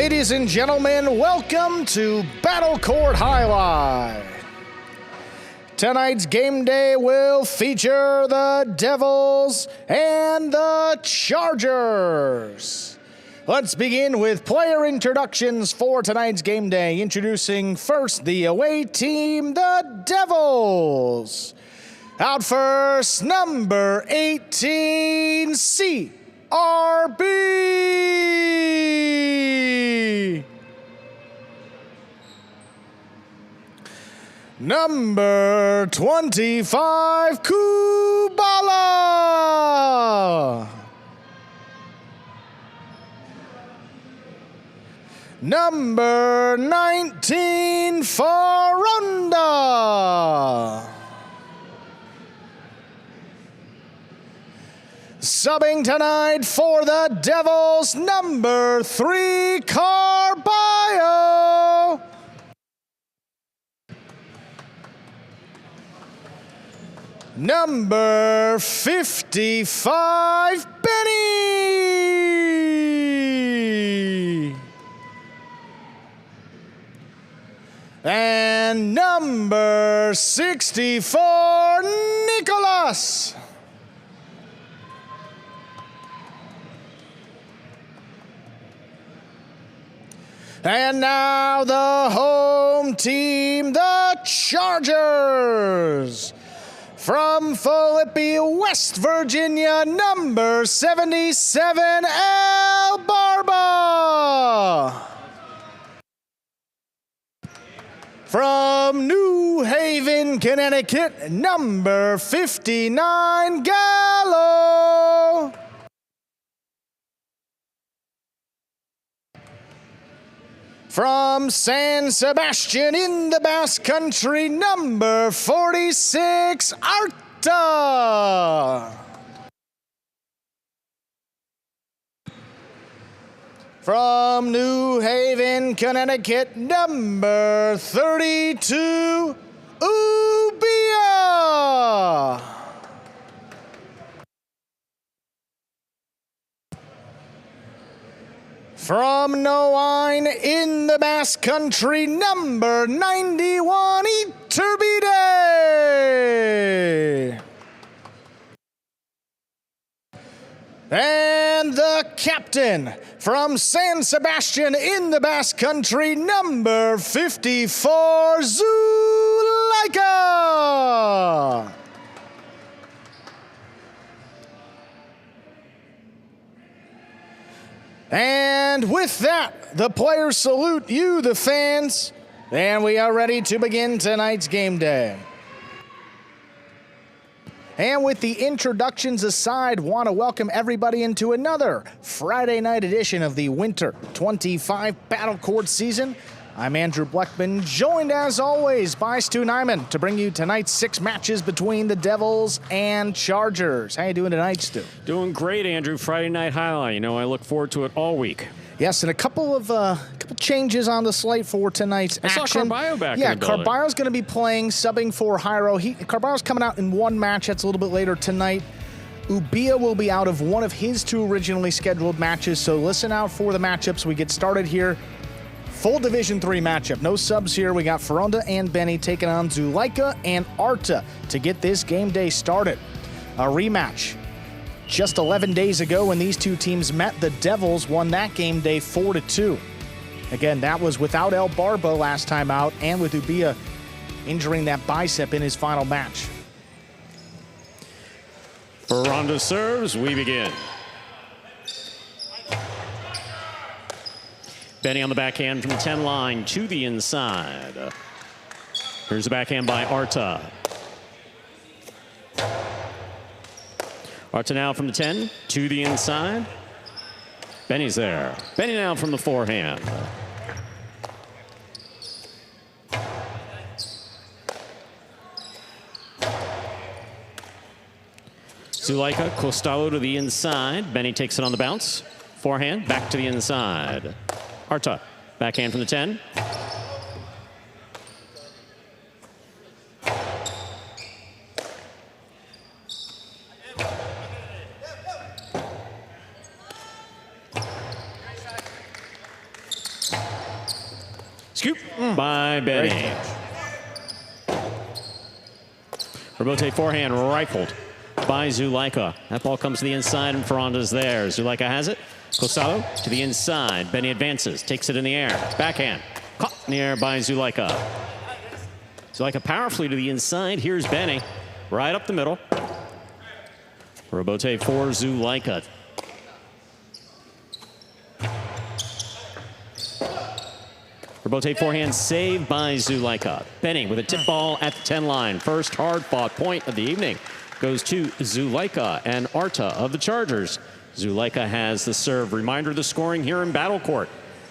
Ladies and gentlemen, welcome to Battle Court Jai-Alai. Tonight's game day will feature the Devils and the Chargers. Let's begin with player introductions for tonight's game day. Introducing first the away team, the Devils. Out first, number 18, CRB. Number 25, Kubala. Number 19, Faronda. Subbing tonight for the Devils, number 3, Carballo. Number 55, Benny. And number 64, Nicholas. And now the home team, the Chargers. From Philippi, West Virginia, number 77, El Barba. From New Haven, Connecticut, number 59, Gallo. From San Sebastian in the Basque Country, number 46, Arta. From New Haven, Connecticut, number 32, Ubia. From Noine in the Basque Country, number 91, Iturbide. And the captain from San Sebastian in the Basque Country, number 54, Zuleika. And with that, the players salute you, the fans, and we are ready to begin tonight's game day. And with the introductions aside, want to welcome everybody into another Friday night edition of the Winter 25 Battle Court season. I'm Andrew Bleckman, joined as always by Stu Nyman to bring you tonight's 6 matches between the Devils and Chargers. How you doing tonight, Stu? Doing great, Andrew. Friday night highlight. You know, I look forward to it all week. Yes, and a couple changes on the slate for tonight's action. I saw Carballo back in the building. Carballo's going to be playing, subbing for Jairo. Carballo's coming out in one match. That's a little bit later tonight. Ubia will be out of one of his 2 originally scheduled matches, so listen out for the matchups. We get started here. Full Division 3 matchup. No subs here. We got Faronda and Benny taking on Zuleika and Arta to get this game day started. A rematch. Just 11 days ago when these two teams met, the Devils won that game day 4-2. Again, that was without El Barba last time out and with Ubia injuring that bicep in his final match. Faronda serves. We begin. Benny on the backhand from the 10 line to the inside. Here's the backhand by Arta. Arta now from the 10 to the inside. Benny's there. Benny now from the forehand. Zuleika, Costello to the inside. Benny takes it on the bounce. Forehand, back to the inside. Arta, backhand from the 10. Scoop by Benny. Rebote forehand rifled by Zulaika. That ball comes to the inside and Ferranda's there. Zulaika has it. Costalo to the inside. Benny advances, takes it in the air. Backhand, caught in the air by Zulaika. Zulaika powerfully to the inside. Here's Benny, right up the middle. Rebote for Zulaika. Rebote forehand saved by Zulaika. Benny with a tip ball at the 10 line. First hard-fought point of the evening goes to Zulaika and Arta of the Chargers. Zulaika has the serve. Reminder of the scoring here in Battle Court.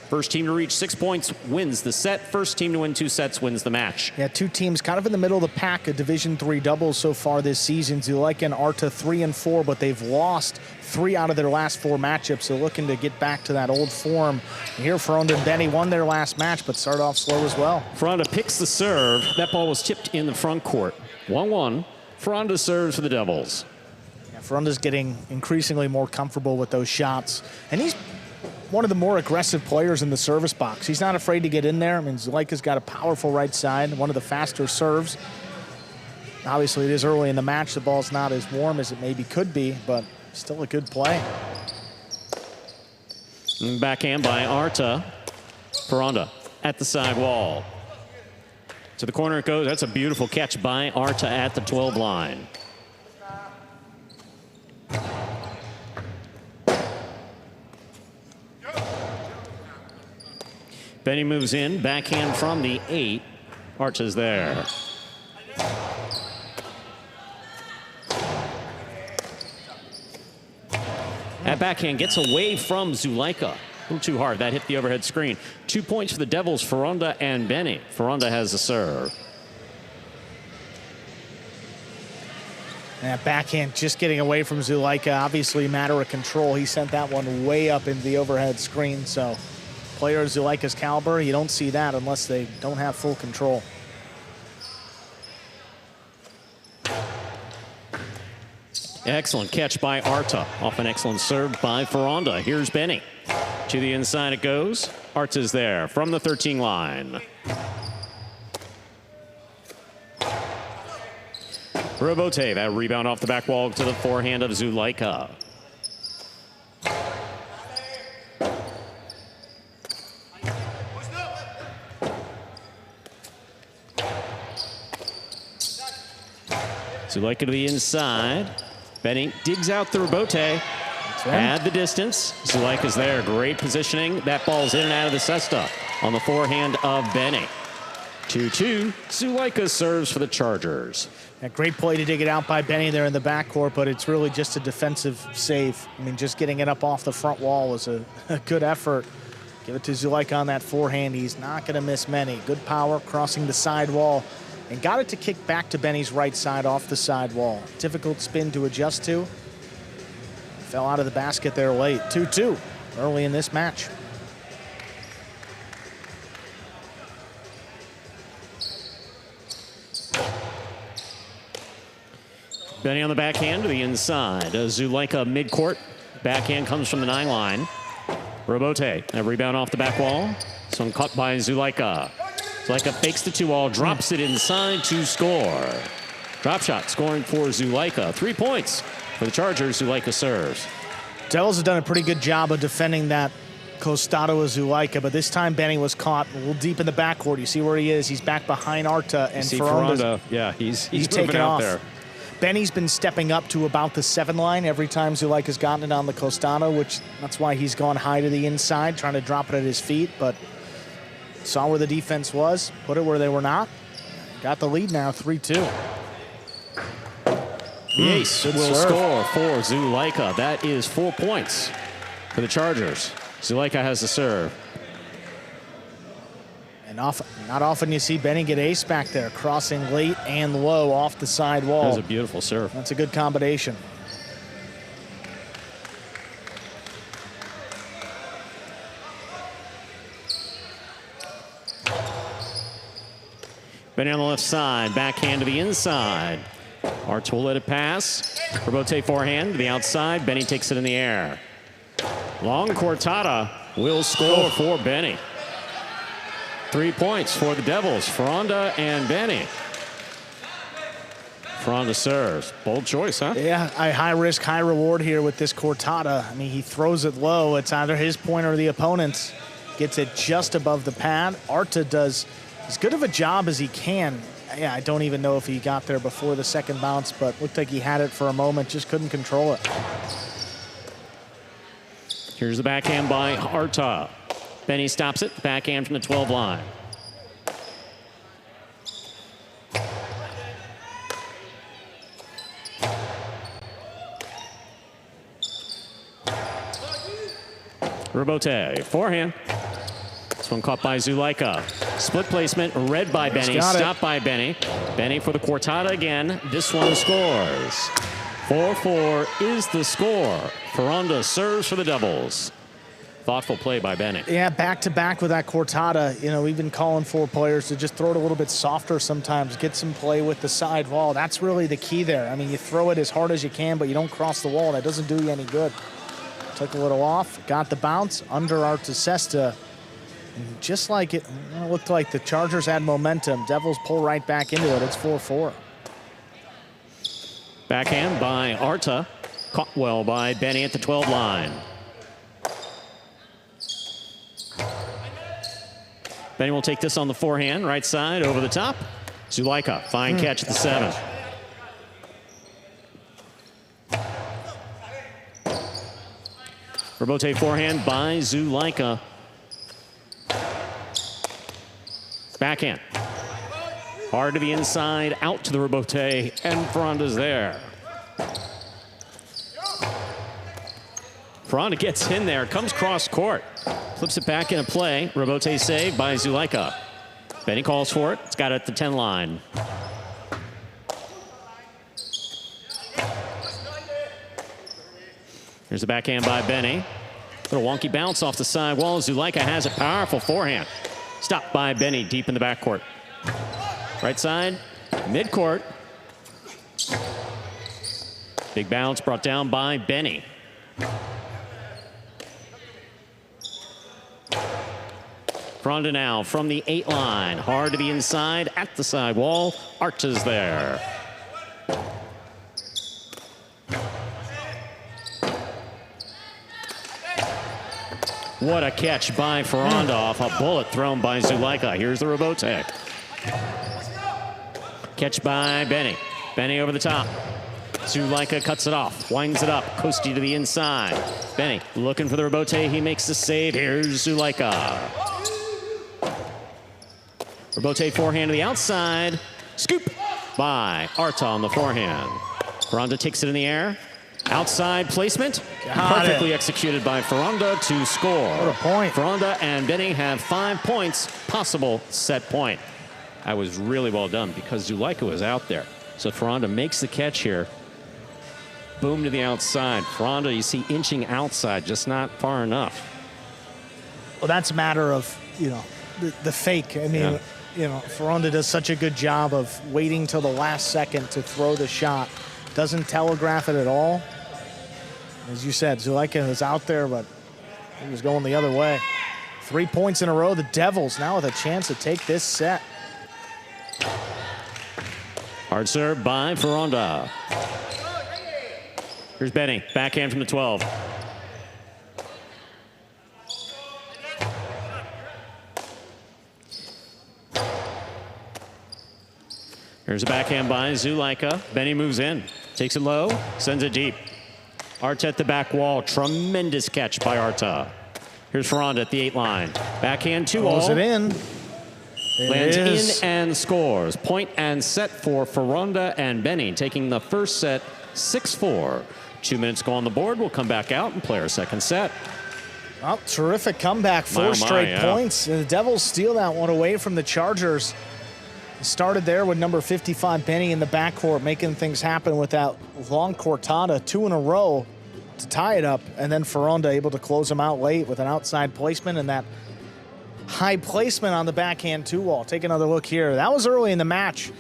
First team to reach 6 points wins the set. First team to win 2 sets wins the match. Yeah, 2 teams kind of in the middle of the pack of Division III doubles so far this season. Zulaika and Arta 3-4, but they've lost 3 out of their last 4 matchups. So looking to get back to that old form. And here, Ferranda and Benny won their last match, but started off slow as well. Ferranda picks the serve. That ball was tipped in the front court. 1-1. Ferranda serves for the Devils. Yeah, Ferranda's getting increasingly more comfortable with those shots. And he's one of the more aggressive players in the service box. He's not afraid to get in there. I mean, Zulaika's got a powerful right side, one of the faster serves. Obviously, it is early in the match. The ball's not as warm as it maybe could be, but still a good play. Backhand by Arta. Ferranda at the side wall. To the corner it goes. That's a beautiful catch by Arta at the 12 line. Benny moves in, backhand from the 8. Arta's there. That backhand gets away from Zulaika. A little too hard. That hit the overhead screen. 2 points for the Devils, Ferranda and Benny. Ferranda has the serve. That backhand just getting away from Zulaika. Obviously a matter of control. He sent that one way up into the overhead screen, so player of Zulaika's caliber, you don't see that unless they don't have full control. Excellent catch by Arta. Off an excellent serve by Ferranda. Here's Benny. To the inside it goes. Arta's there from the 13 line. Rebote, that rebound off the back wall to the forehand of Zulaika. Zulaika to the inside. Benny digs out the rebote. Add the distance. Zulaika's there. Great positioning. That ball's in and out of the cesta on the forehand of Benny. 2-2. Zulaika serves for the Chargers. A great play to dig it out by Benny there in the backcourt, but it's really just a defensive save. I mean, just getting it up off the front wall was a good effort. Give it to Zulaika on that forehand. He's not going to miss many. Good power crossing the side wall. And got it to kick back to Benny's right side off the side wall. Difficult spin to adjust to. Fell out of the basket there late. 2-2 early in this match. Benny on the backhand to the inside. Zulaika midcourt. Backhand comes from the 9 line. Rebote, a rebound off the back wall. This one caught by Zulaika. Zulaika fakes the 2-all, drops it inside to score. Drop shot scoring for Zulaika. 3 points for the Chargers. Zulaika serves. Devils have done a pretty good job of defending that Costado of Zulaika, but this time Benny was caught a little deep in the backcourt. You see where he is. He's back behind Arta, and Ferranda. Yeah, he's taken out off there. Benny's been stepping up to about the 7 line every time Zulaika's gotten it on the Costado, which that's why he's gone high to the inside, trying to drop it at his feet, but saw where the defense was, put it where they were not. Got the lead now, 3-2. The ace will score for Zulaika. That is 4 points for the Chargers. Zulaika has the serve. And not often you see Benny get ace back there, crossing late and low off the side wall. That was a beautiful serve. That's a good combination. Benny on the left side, backhand to the inside. Arta will let it pass. Rebote forehand to the outside. Benny takes it in the air. Long Cortada will score for Benny. 3 points for the Devils, Fronda and Benny. Fronda serves. Bold choice, huh? Yeah, high risk, high reward here with this Cortada. I mean, he throws it low. It's either his point or the opponent's. Gets it just above the pad. Arta does as good of a job as he can. Yeah, I don't even know if he got there before the second bounce, but looked like he had it for a moment, just couldn't control it. Here's the backhand by Arta. Benny stops it, backhand from the 12 line. Robote, forehand. This one caught by Zulaika. Split placement, read by Benny, stopped by Benny. Benny for the Cortada again. This one scores. 4-4 is the score. Fronda serves for the Devils. Thoughtful play by Benny. Yeah, back-to-back with that Cortada. You know, we've been calling for players to just throw it a little bit softer sometimes, get some play with the side wall. That's really the key there. I mean, you throw it as hard as you can, but you don't cross the wall. That doesn't do you any good. Took a little off, got the bounce under Artesesta. And just like it looked like the Chargers had momentum. Devils pull right back into it. It's 4-4. Backhand by Arta. Caught well by Benny at the 12 line. Benny will take this on the forehand, right side, over the top. Zulaika, fine catch at the 7. Robote forehand by Zulaika. Backhand. Hard to the inside, out to the Robote, and Fronda's there. Fronda gets in there, comes cross court. Flips it back into play. Robote saved by Zulaika. Benny calls for it. It's got it at the 10 line. Here's the backhand by Benny. Little wonky bounce off the side wall. Zulaika has a powerful forehand. Stopped by Benny deep in the backcourt. Right side, midcourt. Big bounce brought down by Benny. Fronda now from the 8 line. Hard to the inside at the side wall. Arta's there. What a catch by Fronda off a bullet thrown by Zulaika. Here's the Robote. Catch by Benny. Benny over the top. Zulaika cuts it off, winds it up. Kosti to the inside. Benny looking for the Robote. He makes the save. Here's Zulaika. Robote forehand to the outside. Scoop by Arta on the forehand. Fronda takes it in the air. Outside placement. Perfectly executed by Fronda to score. What a point. Fronda and Benny have 5 points. Possible set point. That was really well done because Zulaika was out there. So Fronda makes the catch here. Boom to the outside. Fronda, you see, inching outside, just not far enough. Well, that's a matter of, you know, the fake. I mean, you know, Fronda does such a good job of waiting till the last second to throw the shot. Doesn't telegraph it at all. As you said, Zulaika was out there, but he was going the other way. 3 points in a row. The Devils now with a chance to take this set. Hard serve by Fronda. Here's Benny, backhand from the 12. Here's a backhand by Zulaika. Benny moves in, takes it low, sends it deep. Arta at the back wall, tremendous catch by Arta. Here's Fronda at the 8 line. Backhand 2-all. Pulls it in. Lands in and scores. Point and set for Fronda and Benny, taking the first set 6-4. 2 minutes go on the board. We'll come back out and play our second set. Well, terrific comeback. 4 straight points. The Devils steal that one away from the Chargers. Started there with number 55, Benny, in the backcourt, making things happen with that long Cortada, 2 in a row to tie it up, and then Fronda able to close them out late with an outside placement and that high placement on the backhand 2-wall. Take another look here. That was early in the match.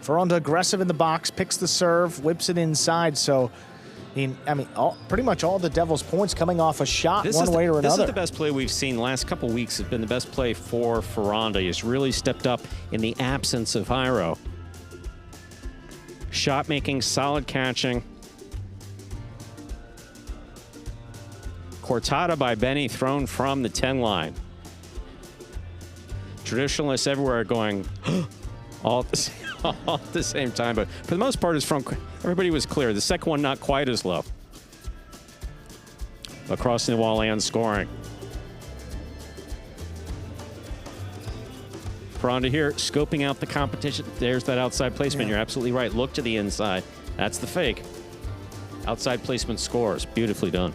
Fronda aggressive in the box, picks the serve, whips it inside, so I mean, pretty much all the Devils' points coming off a shot one way or another. This is the best play we've seen. Last couple weeks has been the best play for Ferranda. He's really stepped up in the absence of Jairo. Shot making, solid catching. Cortada by Benny, thrown from the 10 line. Traditionalists everywhere going all at the same time, but for the most part, everybody was clear. The second one not quite as low. Across the wall and scoring. Ferranda here, scoping out the competition. There's that outside placement. You're absolutely right. Look to the inside. That's the fake. Outside placement scores. Beautifully done.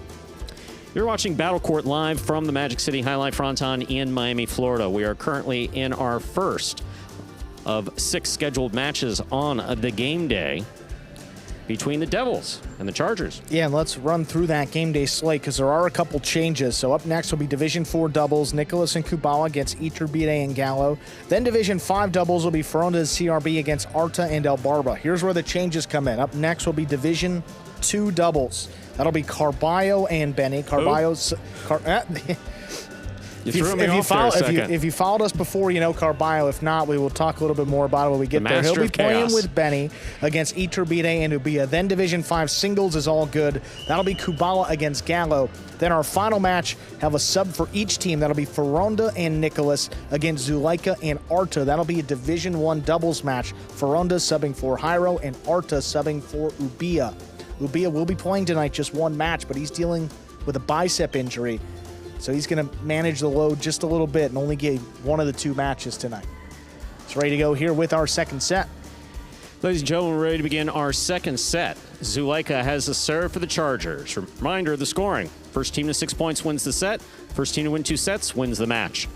You're watching Battle Court live from the Magic City Jai-Alai Fronton in Miami, Florida. We are currently in our first of 6 scheduled matches on the game day between the Devils and the Chargers. Yeah, and let's run through that game day slate because there are a couple changes. So up next will be Division 4 doubles, Nicholas and Kubala against Iturbide and Gallo. Then Division 5 doubles will be Ferranda's CRB against Arta and El Barba. Here's where the changes come in. Up next will be Division 2 doubles. That'll be Carballo and Benny. Carballo's... You threw me off there a second. If you followed us before, you know Carballo. If not, we will talk a little bit more about it when we get there. He'll be playing with Benny against Iturbide and Ubia. Then Division 5 singles is all good. That'll be Kubala against Gallo. Then our final match, have a sub for each team. That'll be Ferranda and Nicholas against Zuleika and Arta. That'll be a Division 1 doubles match. Ferranda subbing for Jairo and Arta subbing for Ubia. Ubia will be playing tonight just one match, but he's dealing with a bicep injury. So he's going to manage the load just a little bit and only get one of the 2 matches tonight. It's ready to go here with our second set. Ladies and gentlemen, we're ready to begin our second set. Zuleika has the serve for the Chargers. Reminder of the scoring. First team to 6 points wins the set. First team to win 2 sets wins the match.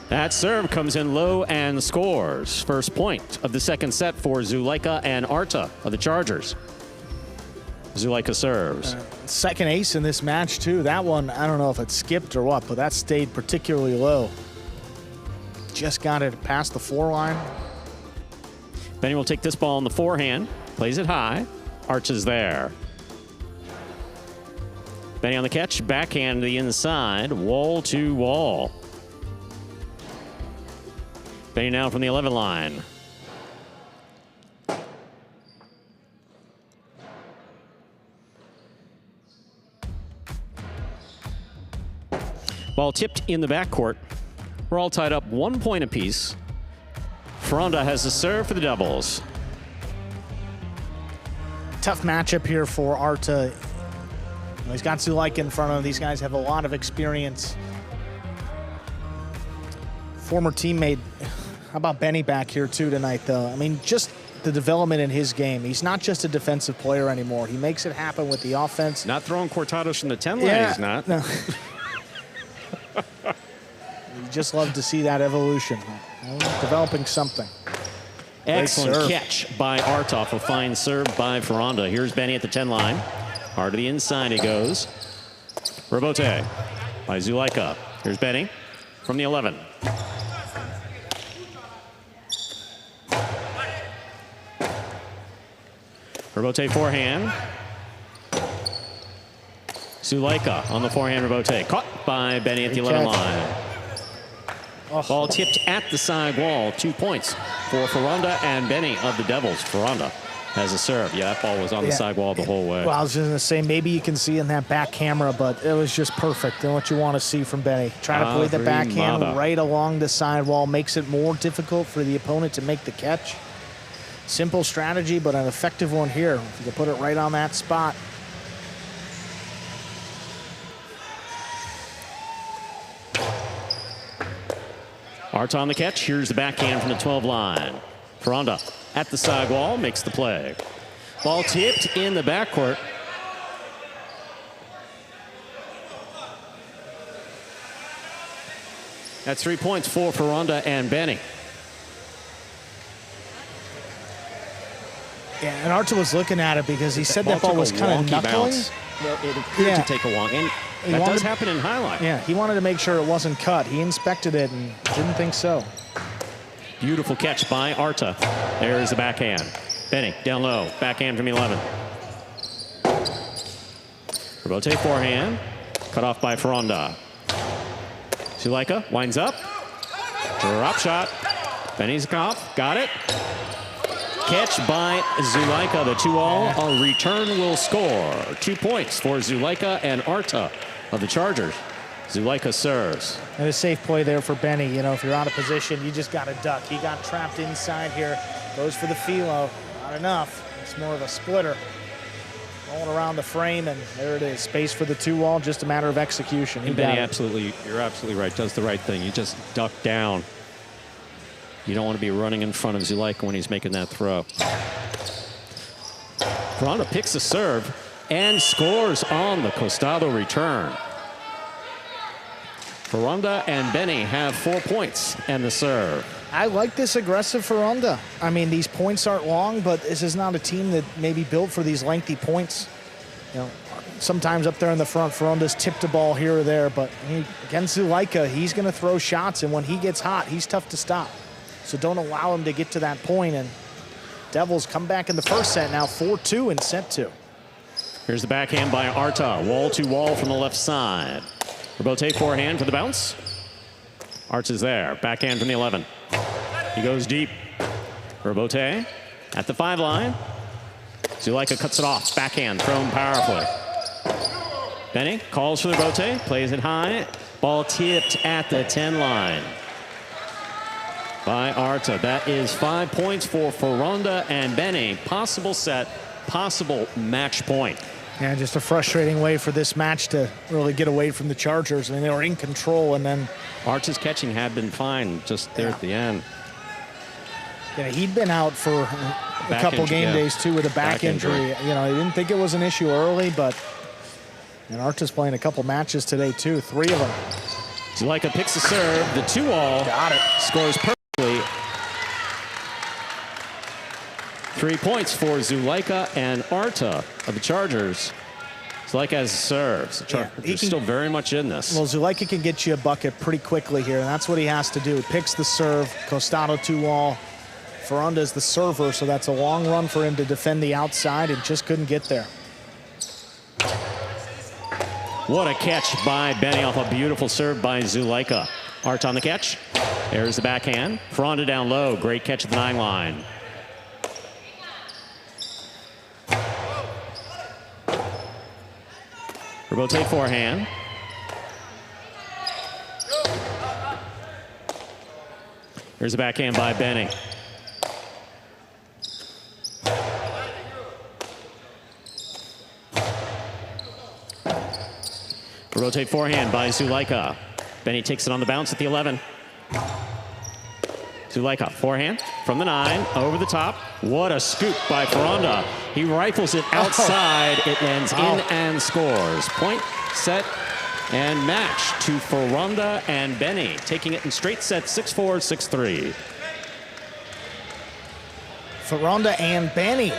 That serve comes in low and scores. First point of the second set for Zuleika and Arta of the Chargers. Zuleika serves. Second ace in this match, too. That one, I don't know if it skipped or what, but that stayed particularly low. Just got it past the 4 line. Benny will take this ball in the forehand, plays it high. Arta's there. Benny on the catch, backhand to the inside, wall to wall. Benny now from the 11 line. Ball tipped in the backcourt. We're all tied up 1 point apiece. Ferranda has the serve for the Devils. Tough matchup here for Arta. He's got Zuleika in front of him. These guys have a lot of experience. Former teammate. How about Benny back here too tonight, though? I mean, just the development in his game. He's not just a defensive player anymore. He makes it happen with the offense. Not throwing Cortados from the 10 line, he's not. No. You just love to see that evolution. Developing something. Excellent catch by Artov. A fine serve by Ferranda. Here's Benny at the 10 line. Hard to the inside he goes. Robote by Zuleika. Here's Benny from the 11. Robote forehand. Zuleika on the forehand Robote. Caught by Benny at the 11 line. Oh. Ball tipped at the side wall. 2 points for Ferranda and Benny of the Devils. Ferranda has a serve. Yeah, that ball was on the side wall the whole way. Well, I was just going to say, maybe you can see in that back camera, but it was just perfect. And what you want to see from Benny. Trying to play the backhand right along the side wall. Makes it more difficult for the opponent to make the catch. Simple strategy, but an effective one here. If you can put it right on that spot. Arta on the catch. Here's the backhand from the 12 line. Ferranda at the side wall makes the play. Ball tipped in the backcourt. That's 3 points for Ferranda and Benny. Yeah, and Arta was looking at it because he said that ball was kind of knuckling. Well, it appeared to take a long. And That does happen in highlight. Yeah, he wanted to make sure it wasn't cut. He inspected it and didn't think so. Beautiful catch by Arta. There's the backhand. Benny down low. Backhand from 11. Rebote forehand. Cut off by Fronda. Zulaika winds up. Drop shot. Benny's off. Got it. Catch by Zulaika. The 2-all. A return will score. 2 points for Zulaika and Arta of the Chargers. Zulaika serves. And a safe play there for Benny. You know, if you're out of position, you just got to duck. He got trapped inside here. Goes for the philo. Not enough. It's more of a splitter. Rolling around the frame, and there it is. Space for the 2-wall, just a matter of execution. And Benny, you're absolutely right. Does the right thing. You just duck down. You don't want to be running in front of Zulaika when he's making that throw. Fronda picks the serve and scores on the Costado return. Fronda and Benny have 4 points and the serve. I like this aggressive Fronda. I mean, these points aren't long, but this is not a team that may be built for these lengthy points. You know, sometimes up there in the front, Fronda's tipped a ball here or there, but against Zulaika, he's going to throw shots, and when he gets hot, he's tough to stop. So don't allow him to get to that point, and Devils come back in the first set now, 4-2 in set 2. Here's the backhand by Arta, wall to wall from the left side. Rebote forehand for the bounce. Arta's there, backhand from the 11. He goes deep. Rebote at the 5 line. Zulaika cuts it off, backhand thrown powerfully. Benny calls for the rebote, plays it high. Ball tipped at the 10 line by Arta. That is 5 points for Fronda and Benny. Possible set, possible match point. Yeah, just a frustrating way for this match to really get away from the Chargers. I mean, they were in control, and then Arta's catching had been fine just there at the end. Yeah, he'd been out for a couple game days too with a back injury. You know, I didn't think it was an issue early, but and Arta's playing a couple matches today too, 3 of them. Zulaika picks the serve, the 2-all. Got it. Scores perfectly. 3 points for Zulaika and Arta of the Chargers. Zulaika has serves. The Chargers still very much in this. Well, Zulaika can get you a bucket pretty quickly here, and that's what he has to do. He picks the serve, Costado 2-wall. Fronda's the server, so that's a long run for him to defend the outside and just couldn't get there. What a catch by Benny off a beautiful serve by Zulaika. Arta on the catch. There's the backhand. Fronda down low. Great catch at the 9 line. Rebote forehand. Here's the backhand by Benny. Rotate forehand by Zulaika. Benny takes it on the bounce at the 11. Zulaika, forehand from the 9, over the top. What a scoop by Fronda. He rifles it outside. It ends in and scores. Point, set, and match to Fronda and Benny, taking it in straight sets, 6-4, 6-3. Fronda and Benny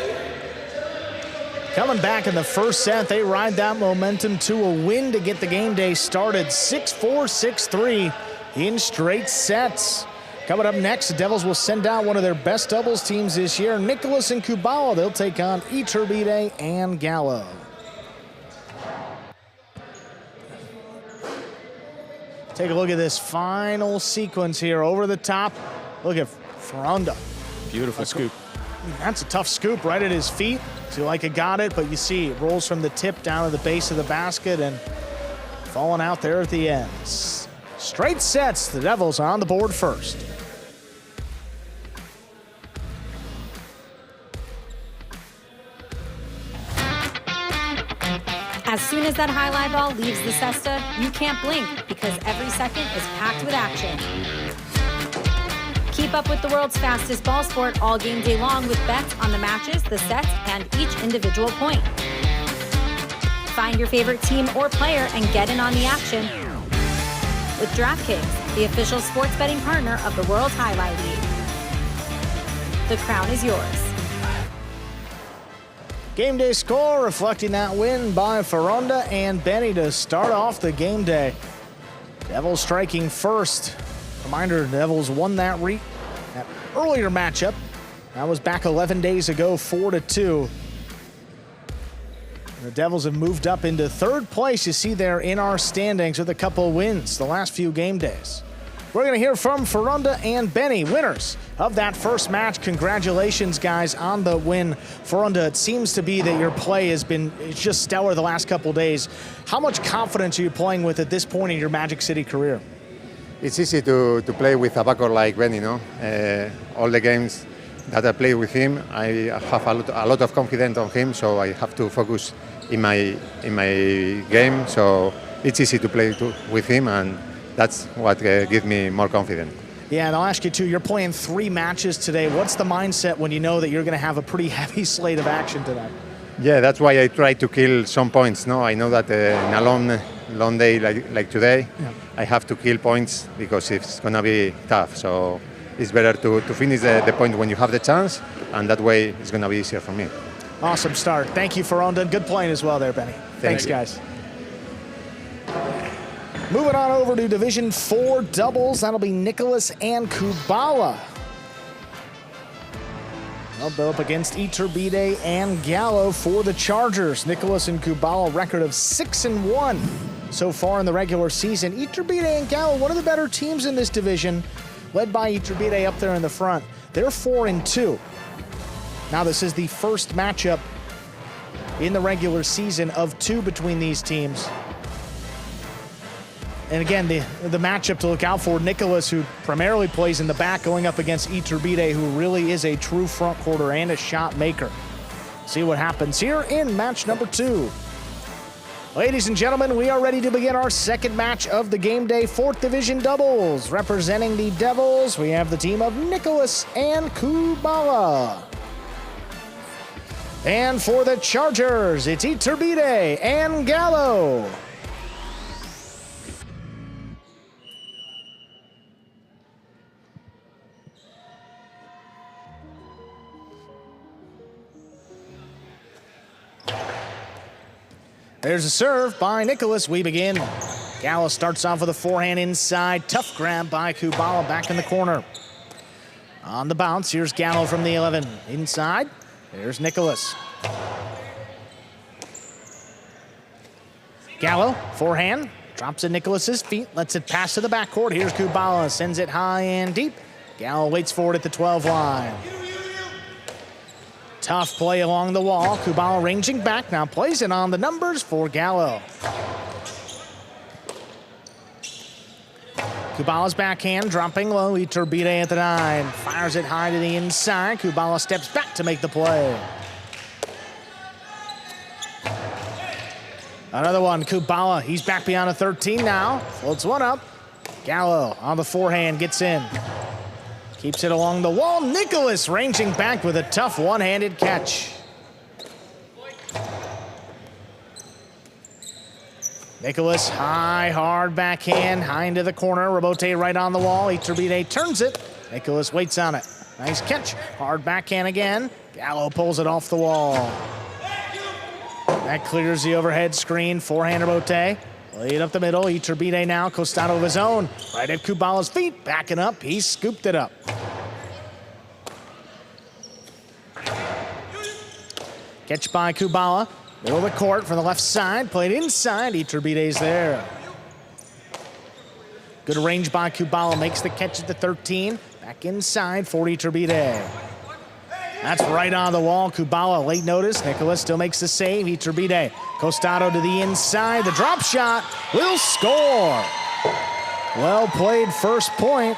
coming back in the first set. They ride that momentum to a win to get the game day started. 6-4, 6-3 in straight sets. Coming up next, the Devils will send out one of their best doubles teams this year, Nicholas and Kubala. They'll take on Iturbide and Gallo. Take a look at this final sequence here. Over the top, look at Fronda. Beautiful scoop. That's a tough scoop right at his feet. Zulaika got it, but you see it rolls from the tip down to the base of the basket and falling out there at the end. Straight sets, the Devils are on the board first. As soon as that high lie ball leaves the cesta, you can't blink because every second is packed with action. Keep up with the world's fastest ball sport all game day long with bets on the matches, the sets, and each individual point. Find your favorite team or player and get in on the action with DraftKings, the official sports betting partner of the World Jai-Alai League. The crown is yours. Game day score reflecting that win by Ferronda and Benny to start off the game day. Devils striking first. Reminder, the Devils won that earlier matchup. That was back 11 days ago, 4-2. The Devils have moved up into third place, you see there in our standings, with a couple of wins the last few game days. We're going to hear from Ferronda and Benny, winners of that first match. Congratulations, guys, on the win. Ferronda, it seems to be that your play has been just stellar the last couple of days. How much confidence are you playing with at this point in your Magic City career? It's easy to play with a backer like Benny, you know. All the games that I play with him, I have a lot of confidence on him, so I have to focus in my game. So it's easy to play with him, and that's what gives me more confidence. Yeah, and I'll ask you too, you're playing 3 matches today. What's the mindset when you know that you're going to have a pretty heavy slate of action tonight? Yeah, that's why I try to kill some points. No, I know that in a long day like today, I have to kill points because it's going to be tough. So it's better to finish the point when you have the chance, and that way it's going to be easier for me. Awesome start. Thank you, Ferronda. Good playing as well there, Benny. Thanks, guys. Moving on over to Division 4 doubles. That'll be Nicholas and Kubala. They'll up against Iturbide and Gallo for the Chargers. Nicholas and Kubala, record of 6-1 so far in the regular season. Iturbide and Gallo, one of the better teams in this division, led by Iturbide up there in the front. They're 4-2. Now, this is the first matchup in the regular season of 2 between these teams. And again, the matchup to look out for, Nicholas, who primarily plays in the back, going up against Iturbide, who really is a true front quarter and a shot maker. See what happens here in match number 2. Ladies and gentlemen, we are ready to begin our second match of the game day, 4th Division doubles. Representing the Devils, we have the team of Nicholas and Kubala. And for the Chargers, it's Iturbide and Gallo. There's a serve by Nicholas. We begin. Gallo starts off with a forehand inside. Tough grab by Kubala back in the corner. On the bounce, here's Gallo from the 11. Inside, there's Nicholas. Gallo, forehand, drops at Nicholas's feet, lets it pass to the backcourt. Here's Kubala, sends it high and deep. Gallo waits for it at the 12 line. Tough play along the wall. Kubala ranging back, now plays it on the numbers for Gallo. Kubala's backhand dropping low. Iturbide at the 9. Fires it high to the inside. Kubala steps back to make the play. Another one, Kubala. He's back beyond a 13 now. Floats one up. Gallo on the forehand gets in. Keeps it along the wall. Nicholas ranging back with a tough one-handed catch. Nicholas, high, hard backhand, high into the corner. Rabote right on the wall. Iturbide turns it. Nicholas waits on it. Nice catch. Hard backhand again. Gallo pulls it off the wall. That clears the overhead screen. Forehand Rabote. Laid up the middle. Iturbide now. Costado of his own. Right at Kubala's feet. Backing up. He scooped it up. Catch by Kubala. Middle of the court from the left side. Played inside. Iturbide's there. Good range by Kubala. Makes the catch at the 13. Back inside for Iturbide. That's right on the wall. Kubala, late notice. Nicholas still makes the save. Iturbide. Costado to the inside. The drop shot will score. Well played first point.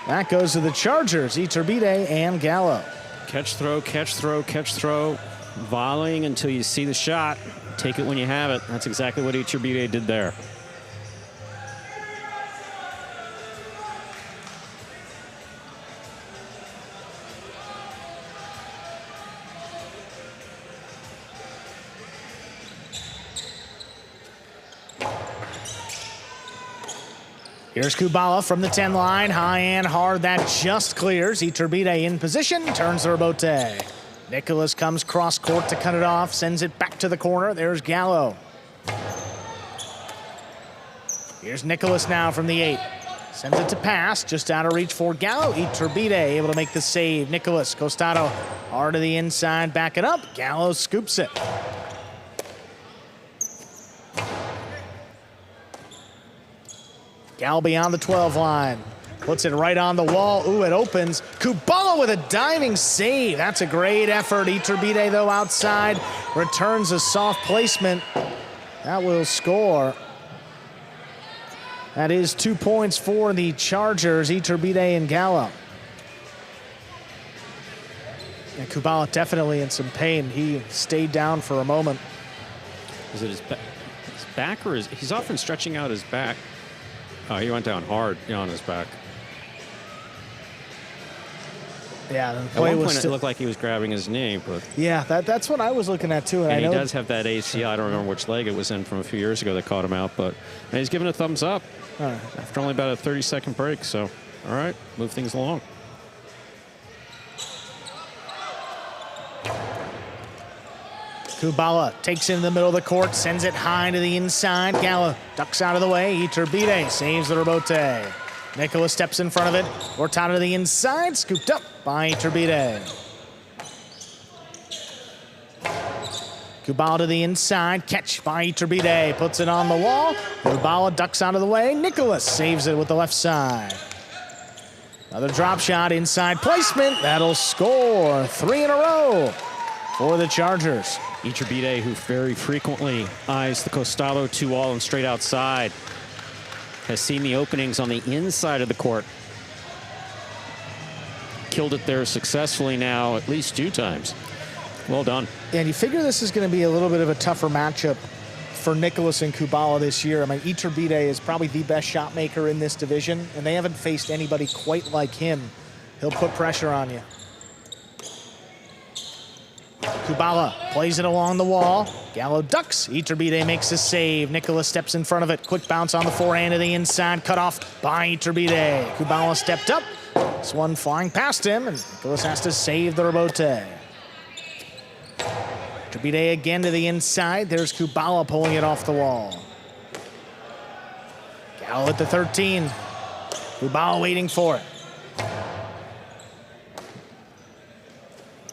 That goes to the Chargers. Iturbide and Gallo. Catch, throw, catch, throw, catch, throw. Volleying until you see the shot. Take it when you have it. That's exactly what Iturbide did there. Here's Kubala from the 10 line. High and hard. That just clears. Iturbide in position. Turns the Rabote. Nicholas comes cross court to cut it off, sends it back to the corner. There's Gallo. Here's Nicholas now from the 8. Sends it to pass, just out of reach for Gallo. Iturbide able to make the save. Nicholas, Costado, hard to the inside, back it up. Gallo scoops it. Gallo beyond the 12 line. Puts it right on the wall. Ooh, it opens. Kubala with a diving save. That's a great effort. Iturbide, though, outside. Returns a soft placement. That will score. That is 2 points for the Chargers, Iturbide and Gallo. And Kubala definitely in some pain. He stayed down for a moment. Is it his back or he's often stretching out his back? Oh, he went down hard on his back. Yeah, the At play one was point it looked like he was grabbing his knee, but yeah, that's what I was looking at too. and I he know does have that ACL. I don't remember which leg it was in from a few years ago that caught him out, but he's giving a thumbs up after only about a 30-second break. So, all right, move things along. Kubala takes it in the middle of the court, sends it high to the inside. Gallo ducks out of the way. Iturbide saves the rebote. Nicholas steps in front of it. Hurtado to the inside, scooped up by Iturbide. Kubala to the inside, catch by Iturbide, puts it on the wall. Kubala ducks out of the way. Nicholas saves it with the left side. Another drop shot, inside placement. That'll score 3 in a row for the Chargers. Iturbide, who very frequently eyes the Costado 2-all and straight outside, has seen the openings on the inside of the court. Killed it there successfully now at least 2 times. Well done. And you figure this is going to be a little bit of a tougher matchup for Nicholas and Kubala this year. I mean, Iturbide is probably the best shot maker in this division, and they haven't faced anybody quite like him. He'll put pressure on you. Kubala plays it along the wall. Gallo ducks. Iturbide makes a save. Nicholas steps in front of it. Quick bounce on the forehand to the inside. Cut off by Iturbide. Kubala stepped up. This one flying past him, and Nicholas has to save the rebote. Iturbide again to the inside. There's Kubala pulling it off the wall. Gallo at the 13. Kubala waiting for it.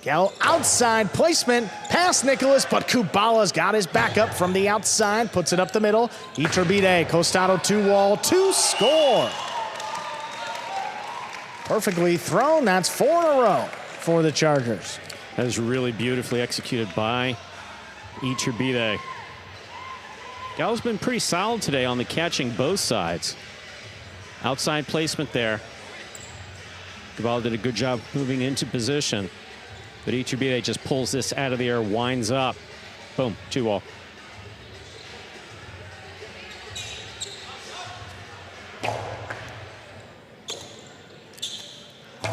Gallo outside placement, past Nicholas, but Kubala's got his back up from the outside, puts it up the middle. Iturbide, Costado 2-wall, 2 score. Perfectly thrown, that's 4 in a row for the Chargers. That is really beautifully executed by Iturbide. Gallo's been pretty solid today on the catching both sides. Outside placement there. Kubala did a good job moving into position. But Iturbide just pulls this out of the air, winds up. Boom, 2-all.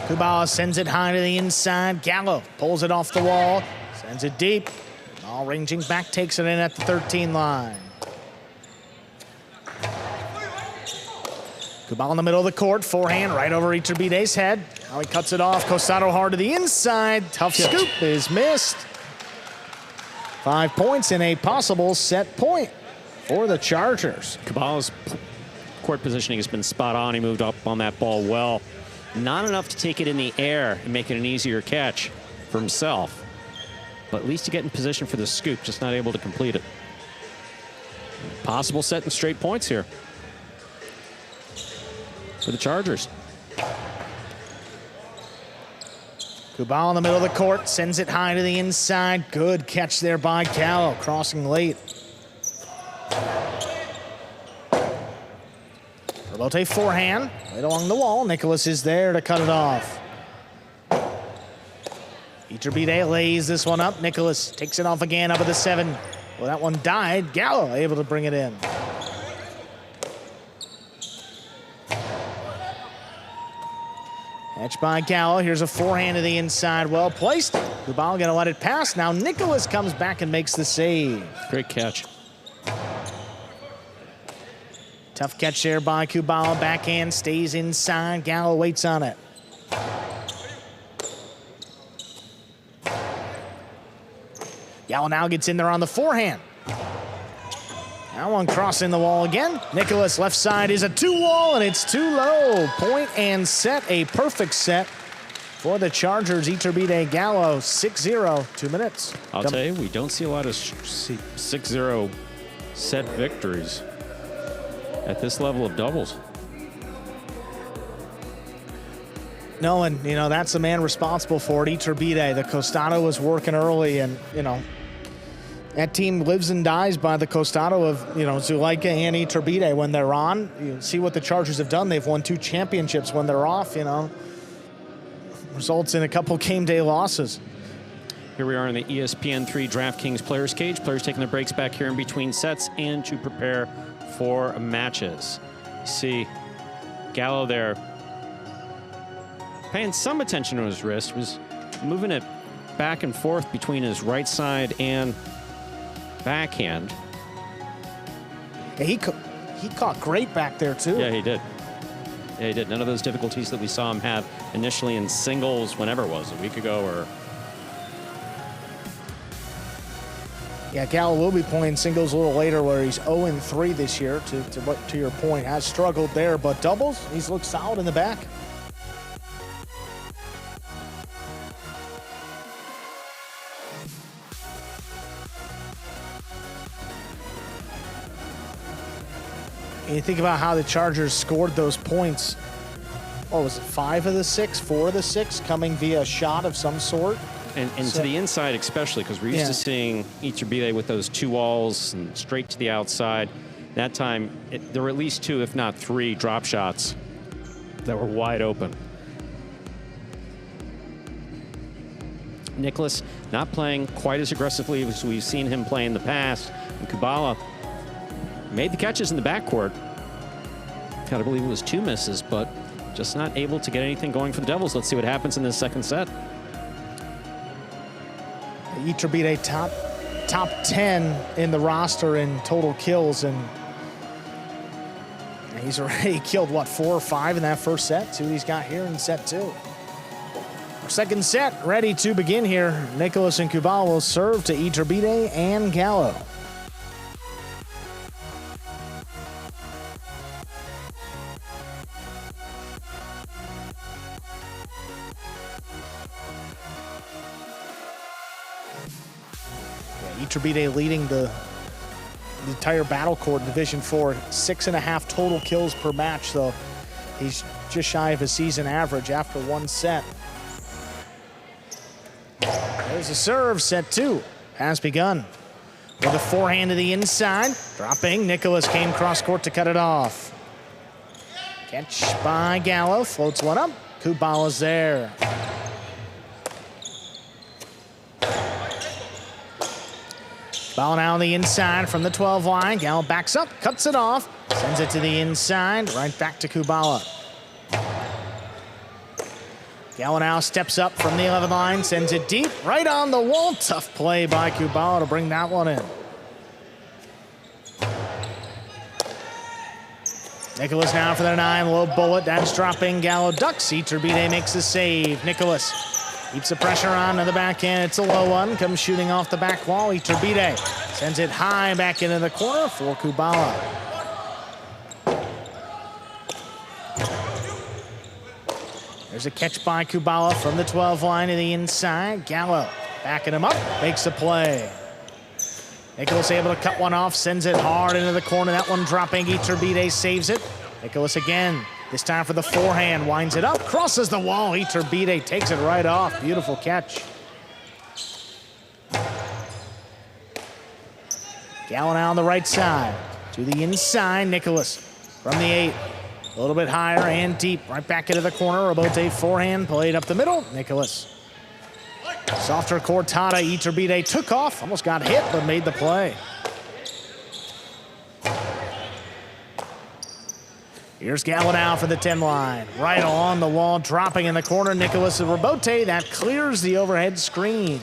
Kubala sends it high to the inside. Gallo pulls it off the wall, sends it deep. All ranging back, takes it in at the 13 line. Kubala in the middle of the court, forehand right over Iturbide's head. Now he cuts it off. Costado hard to the inside. Tough scoop is missed. 5 points and a possible set point for the Chargers. Kubala's court positioning has been spot on. He moved up on that ball well. Not enough to take it in the air and make it an easier catch for himself. But at least to get in position for the scoop, just not able to complete it. Possible set and straight points here for the Chargers. Kubala in the middle of the court, sends it high to the inside. Good catch there by Gallo, crossing late. Rebote forehand, right along the wall. Nicholas is there to cut it off. Iturbide lays this one up. Nicholas takes it off again up at the 7. Well, that one died. Gallo able to bring it in. Catch by Gallo. Here's a forehand to the inside. Well placed. Kubala gonna let it pass. Now Nicholas comes back and makes the save. Great catch. Tough catch there by Kubala. Backhand stays inside. Gallo waits on it. Gallo now gets in there on the forehand. That one crossing the wall again. Nicholas left side is a 2-wall, and it's too low. Point and set, a perfect set for the Chargers. Iturbide Gallo, 6-0, 2 minutes. I'll tell you, we don't see a lot of 6-0 set victories at this level of doubles. No, and, you know, that's the man responsible for it, Iturbide. The Costado was working early, and, you know, that team lives and dies by the Costado of, you know, Zulaika and Iturbide. When they're on, you see what the Chargers have done. They've won 2 championships. When they're off, you know, results in a couple game day losses. Here we are in the ESPN3 DraftKings Players Cage. Players taking their breaks back here in between sets and to prepare for matches. You see Gallo there paying some attention to his wrist, was moving it back and forth between his right side and backhand. Yeah, he caught great back there, too. Yeah, he did. Yeah, he did. None of those difficulties that we saw him have initially in singles, whenever it was, a week ago or... Yeah, Gallo will be playing singles a little later, where he's 0-3 this year, to your point. Has struggled there, but doubles, he's looked solid in the back. And you think about how the Chargers scored those points. What was it, 5 of the 6, 4 of the 6 coming via a shot of some sort? And so, to the inside especially, because we're used to seeing Iturbide with those 2 walls and straight to the outside. That time, there were at least 2, if not 3, drop shots that were wide open. Nicholas not playing quite as aggressively as we've seen him play in the past. And Kubala made the catches in the backcourt. Gotta believe it was 2 misses, but just not able to get anything going for the Devils. Let's see what happens in this second set. Iturbide top 10 in the roster in total kills, and he's already killed, what, 4 or 5 in that first set? See what he's got here in set 2. Our second set ready to begin here. Nicholas and Kubala will serve to Iturbide and Gallo. Iturbide leading the entire battle court in Division 4, 6.5 total kills per match, though. He's just shy of his season average after 1 set. There's a serve, set 2 has begun. With a forehand to the inside, dropping. Nicholas came cross court to cut it off. Catch by Gallo, floats one up. Kubala's there. Ball now on the inside from the 12 line. Gallo backs up, cuts it off, sends it to the inside, right back to Kubala. Gallo now steps up from the 11 line, sends it deep, right on the wall. Tough play by Kubala to bring that one in. Nicholas now for the 9, low bullet, that's dropping. Gallo ducks, Iturbide makes the save. Nicholas keeps the pressure on to the backhand. It's a low one. Comes shooting off the back wall. Iturbide sends it high back into the corner for Kubala. There's a catch by Kubala from the 12 line to the inside. Gallo backing him up, makes the play. Nicholas able to cut one off, sends it hard into the corner. That one dropping. Iturbide saves it. Nicholas again. This time for the forehand, winds it up, crosses the wall. Iturbide takes it right off. Beautiful catch. Gallo now on the right side. To the inside, Nicholas from the 8. A little bit higher and deep. Right back into the corner. Robote forehand, played up the middle. Nicholas. Softer cortada. Iturbide took off. Almost got hit, but made the play. Here's Gallo now for the 10 line. Right along the wall, dropping in the corner. Nicholas and Robote, that clears the overhead screen.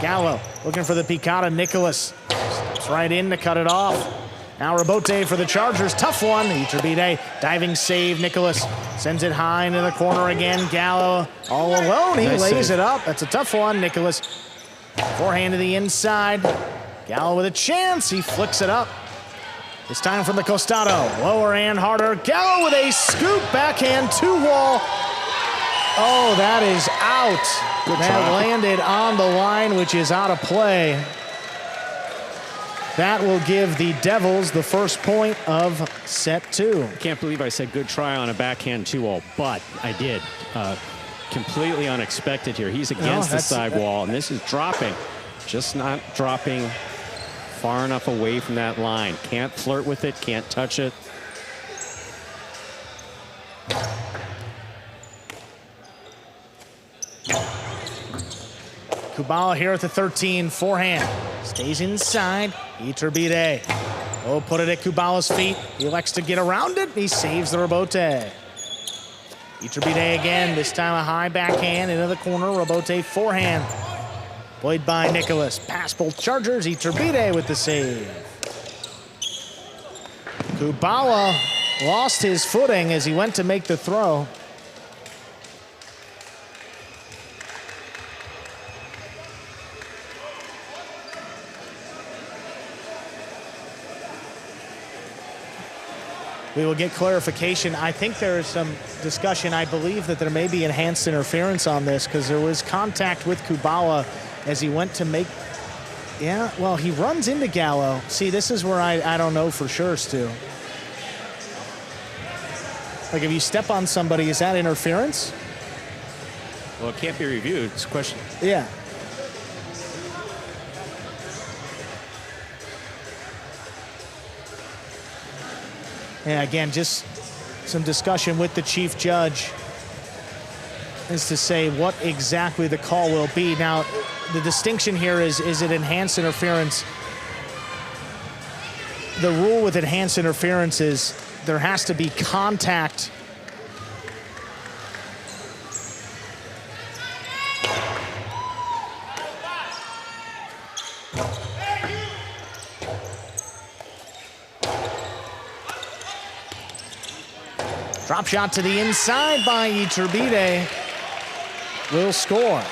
Gallo looking for the picata. Nicholas steps right in to cut it off. Now Robote for the Chargers. Tough one. Iturbide diving save. Nicholas sends it high into the corner again. Gallo all alone. He lays it up. That's a tough one. Nicholas Forehand to the inside. Gallo with a chance. He flicks it up. It's time from the costado. Lower and harder. Gallo with a scoop backhand 2-wall. Oh, that is out. Good that try. Landed on the line, which is out of play. That will give the Devils the first point of set 2. I can't believe I said good try on a backhand 2-wall, but I did. Completely unexpected here. He's against the sidewall, and this is dropping. Just not dropping far enough away from that line. Can't flirt with it, can't touch it. Kubala here at the 13, forehand. Stays inside, Iturbide. Oh, put it at Kubala's feet. He elects to get around it. He saves the rebote. Iturbide again, this time a high backhand into the corner. Rebote forehand. Played by Nicholas. Pass both Chargers. Iturbide with the save. Kubala lost his footing as he went to make the throw. We will get clarification. I think there is some discussion. I believe that there may be enhanced interference on this because there was contact with Kubala as he went to make. Yeah, well, he runs into Gallo. See, this is where I don't know for sure, Stu. Like, if you step on somebody, is that interference? Well, it can't be reviewed. It's a question. Yeah. Yeah, again, just some discussion with the chief judge as to say what exactly the call will be. Now, the distinction here is it enhanced interference? The rule with enhanced interference is there has to be contact. Drop shot to the inside by Iturbide. Will score.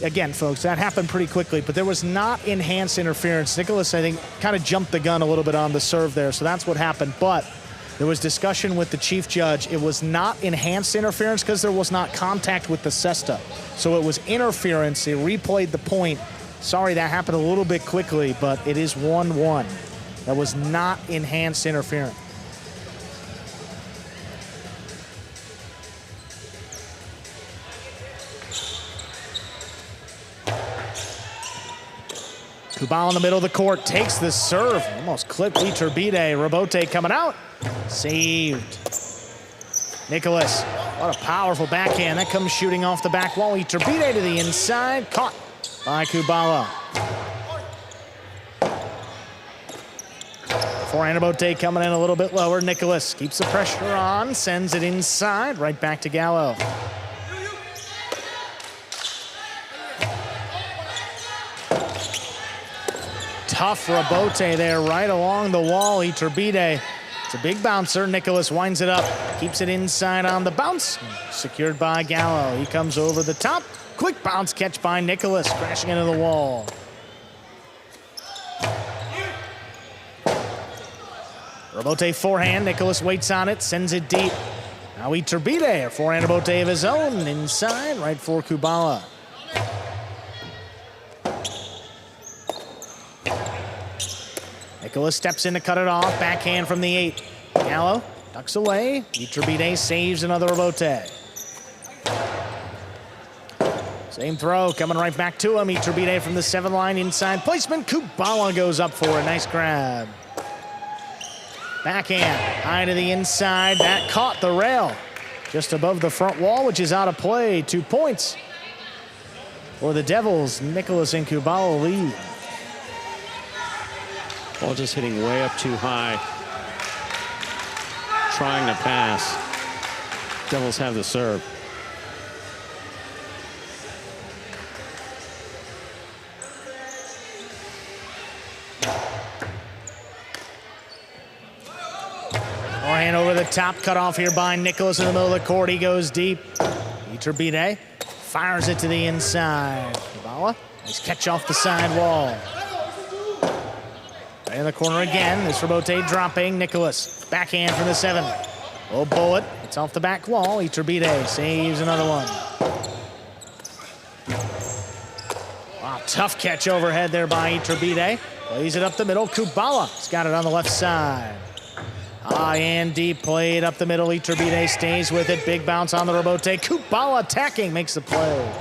Again, folks, that happened pretty quickly, but there was not enhanced interference. Nicholas, I think, kind of jumped the gun a little bit on the serve there, so that's what happened. But there was discussion with the chief judge. It was not enhanced interference because there was not contact with the cesta. So it was interference. They replayed the point. Sorry, that happened a little bit quickly, but it is 1-1. That was not enhanced interference. Kubala in the middle of the court takes the serve. Almost clipped Iturbide. Rebote coming out. Saved. Nicholas, what a powerful backhand. That comes shooting off the back wall. Iturbide to the inside. Caught by Kubala. Forehand Rebote coming in a little bit lower. Nicholas keeps the pressure on. Sends it inside. Right back to Gallo. Tough Rebote there right along the wall. Iturbide. It's a big bouncer. Nicholas winds it up. Keeps it inside on the bounce. Secured by Gallo. He comes over the top. Quick bounce catch by Nicholas. Crashing into the wall. Rebote forehand. Nicholas waits on it. Sends it deep. Now Iturbide. A forehand Rebote of his own. Inside. Right for Kubala. Nicholas steps in to cut it off. Backhand from the 8. Gallo ducks away. Iturbide saves another Rebote. Same throw coming right back to him. Iturbide from the 7 line inside placement. Kubala goes up for a nice grab. Backhand high to the inside. That caught the rail just above the front wall, which is out of play. 2 points for the Devils. Nicholas and Kubala lead. Ball just hitting way up too high. Trying to pass. Devils have the serve. Forehand over the top, cut off here by Nicholas in the middle of the court. He goes deep. Iturbide fires it to the inside. Kubala, nice catch off the side wall. Right in the corner again. This Rebote dropping. Nicholas, backhand from the 7. Oh, bullet. It's off the back wall. Iturbide saves another one. Wow, tough catch overhead there by Iturbide. Plays it up the middle. Kubala's got it on the left side. High and deep, played up the middle. Iturbide stays with it. Big bounce on the Rebote. Kubala attacking, makes the play.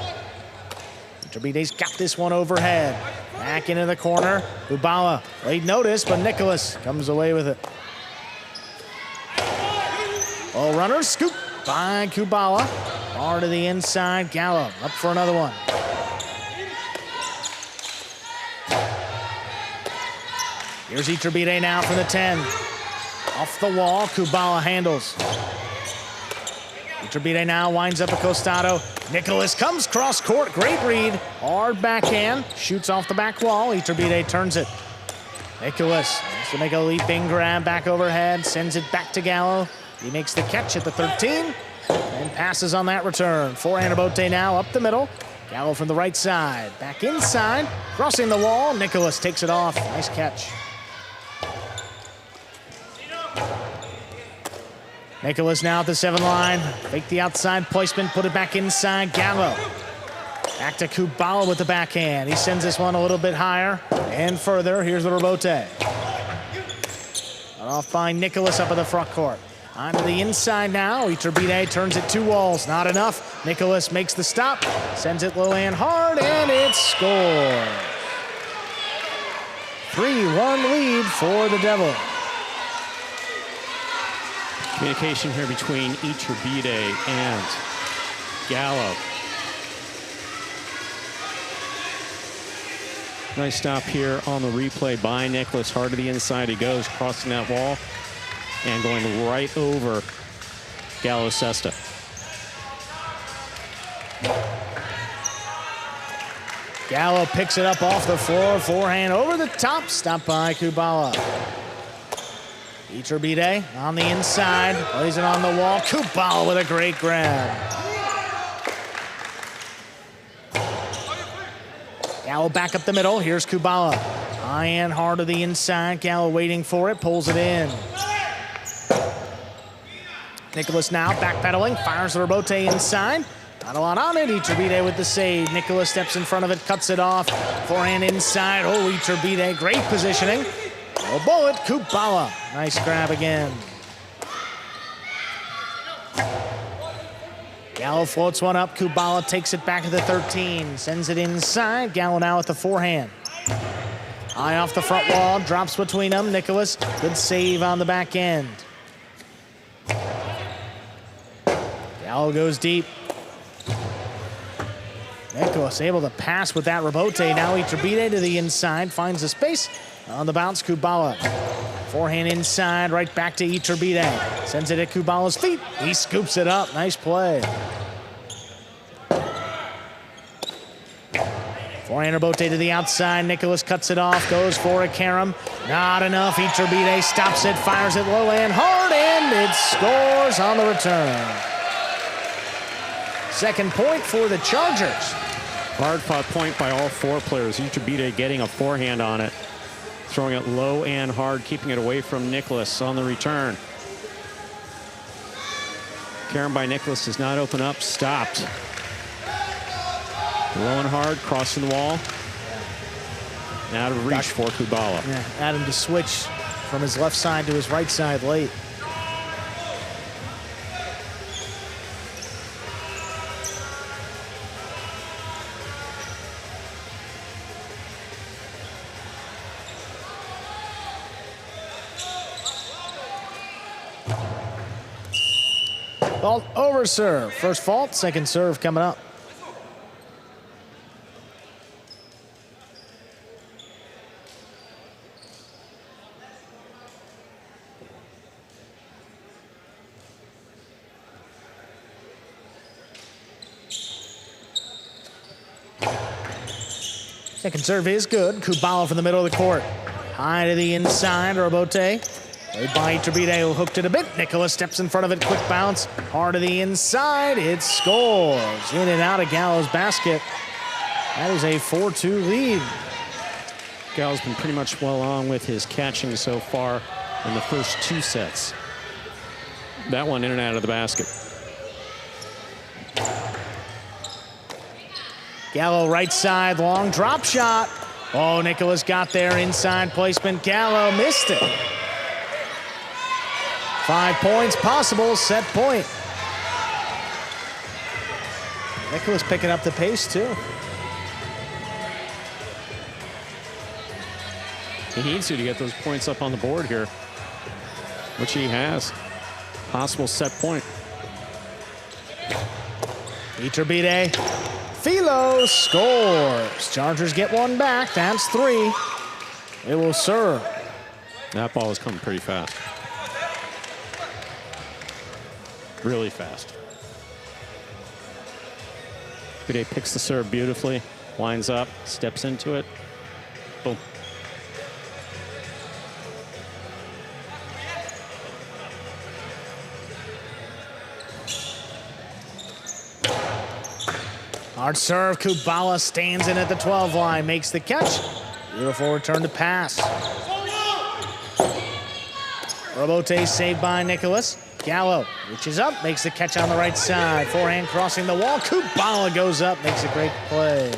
Iturbide's got this one overhead. Back into the corner. Kubala late notice, but Nicholas comes away with it. Oh, runner scoop by Kubala. Far to the inside. Gallo up for another one. Here's Iturbide now from the 10. Off the wall, Kubala handles. Iturbide now winds up a costado. Nicholas comes cross court, great read. Hard backhand, shoots off the back wall. Iturbide turns it. Nicholas wants to make a leaping grab back overhead, sends it back to Gallo. He makes the catch at the 13 and passes on that return. Forehand Rebote now up the middle. Gallo from the right side, back inside, crossing the wall. Nicholas takes it off, nice catch. Nicholas now at the 7 line. Fake the outside placement, put it back inside. Gallo. Back to Kubala with the backhand. He sends this one a little bit higher and further. Here's the Rebote. Cut off by Nicholas up in the front court. On to the inside now. Iturbide turns it 2 walls. Not enough. Nicholas makes the stop. Sends it low and hard, and it's scored. 3-1 lead for the Devils. Communication here between Iturbide and Gallo. Nice stop here on the replay by Nicholas. Hard to the inside he goes, crossing that wall and going right over Gallo Cesta. Gallo picks it up off the floor. Forehand over the top. Stopped by Kubala. Iturbide on the inside. Plays it on the wall. Kubala with a great grab. Gallo back up the middle. Here's Kubala. High and hard to the inside. Gallo waiting for it. Pulls it in. Nicholas now backpedaling. Fires the Rebote inside. Not a lot on it. Iturbide with the save. Nicholas steps in front of it. Cuts it off. Forehand inside. Oh, Iturbide. Great positioning. Oh, bullet. Kubala. Nice grab again. Gallo floats one up. Kubala takes it back to the 13. Sends it inside. Gallo now with the forehand. High off the front wall. Drops between them. Nicholas. Good save on the back end. Gallo goes deep. Nicholas able to pass with that Rebote. Now Iturbide to the inside. Finds the space. On the bounce, Kubala. Forehand inside, right back to Iturbide. Sends it at Kubala's feet. He scoops it up. Nice play. Forehand Rebote to the outside. Nicholas cuts it off. Goes for a carom. Not enough. Iturbide stops it. Fires it low and hard. And it scores on the return. Second point for the Chargers. Hard fought point by all 4 players. Iturbide getting a forehand on it. Throwing it low and hard, keeping it away from Nicholas on the return. Carom by Nicholas does not open up, stopped. Low and hard, crossing the wall. And out of reach for Kubala. Yeah, Adam to switch from his left side to his right side late. Fault over serve. First fault, second serve coming up. Second serve is good. Kubala from the middle of the court. High to the inside, Rebote. Played by Iturbide, who hooked it a bit. Nicholas steps in front of it, quick bounce. Hard to the inside, it scores. In and out of Gallo's basket. That is a 4-2 lead. Gallo's been pretty much well on with his catching so far in the first 2 sets. That one in and out of the basket. Gallo right side, long drop shot. Oh, Nicholas got there, inside placement. Gallo missed it. 5 points possible, set point. Nicholas picking up the pace too. He needs to get those points up on the board here, which he has. Possible set point. Iturbide, Philo scores. Chargers get one back, that's 3. It will serve. That ball is coming pretty fast. Really fast. Iturbide picks the serve beautifully, winds up, steps into it. Boom. Hard serve, Kubala stands in at the 12 line, makes the catch. Beautiful return to pass. Robote saved by Nicholas. Gallo reaches up, makes the catch on the right side. Forehand crossing the wall. Kubala goes up, makes a great play.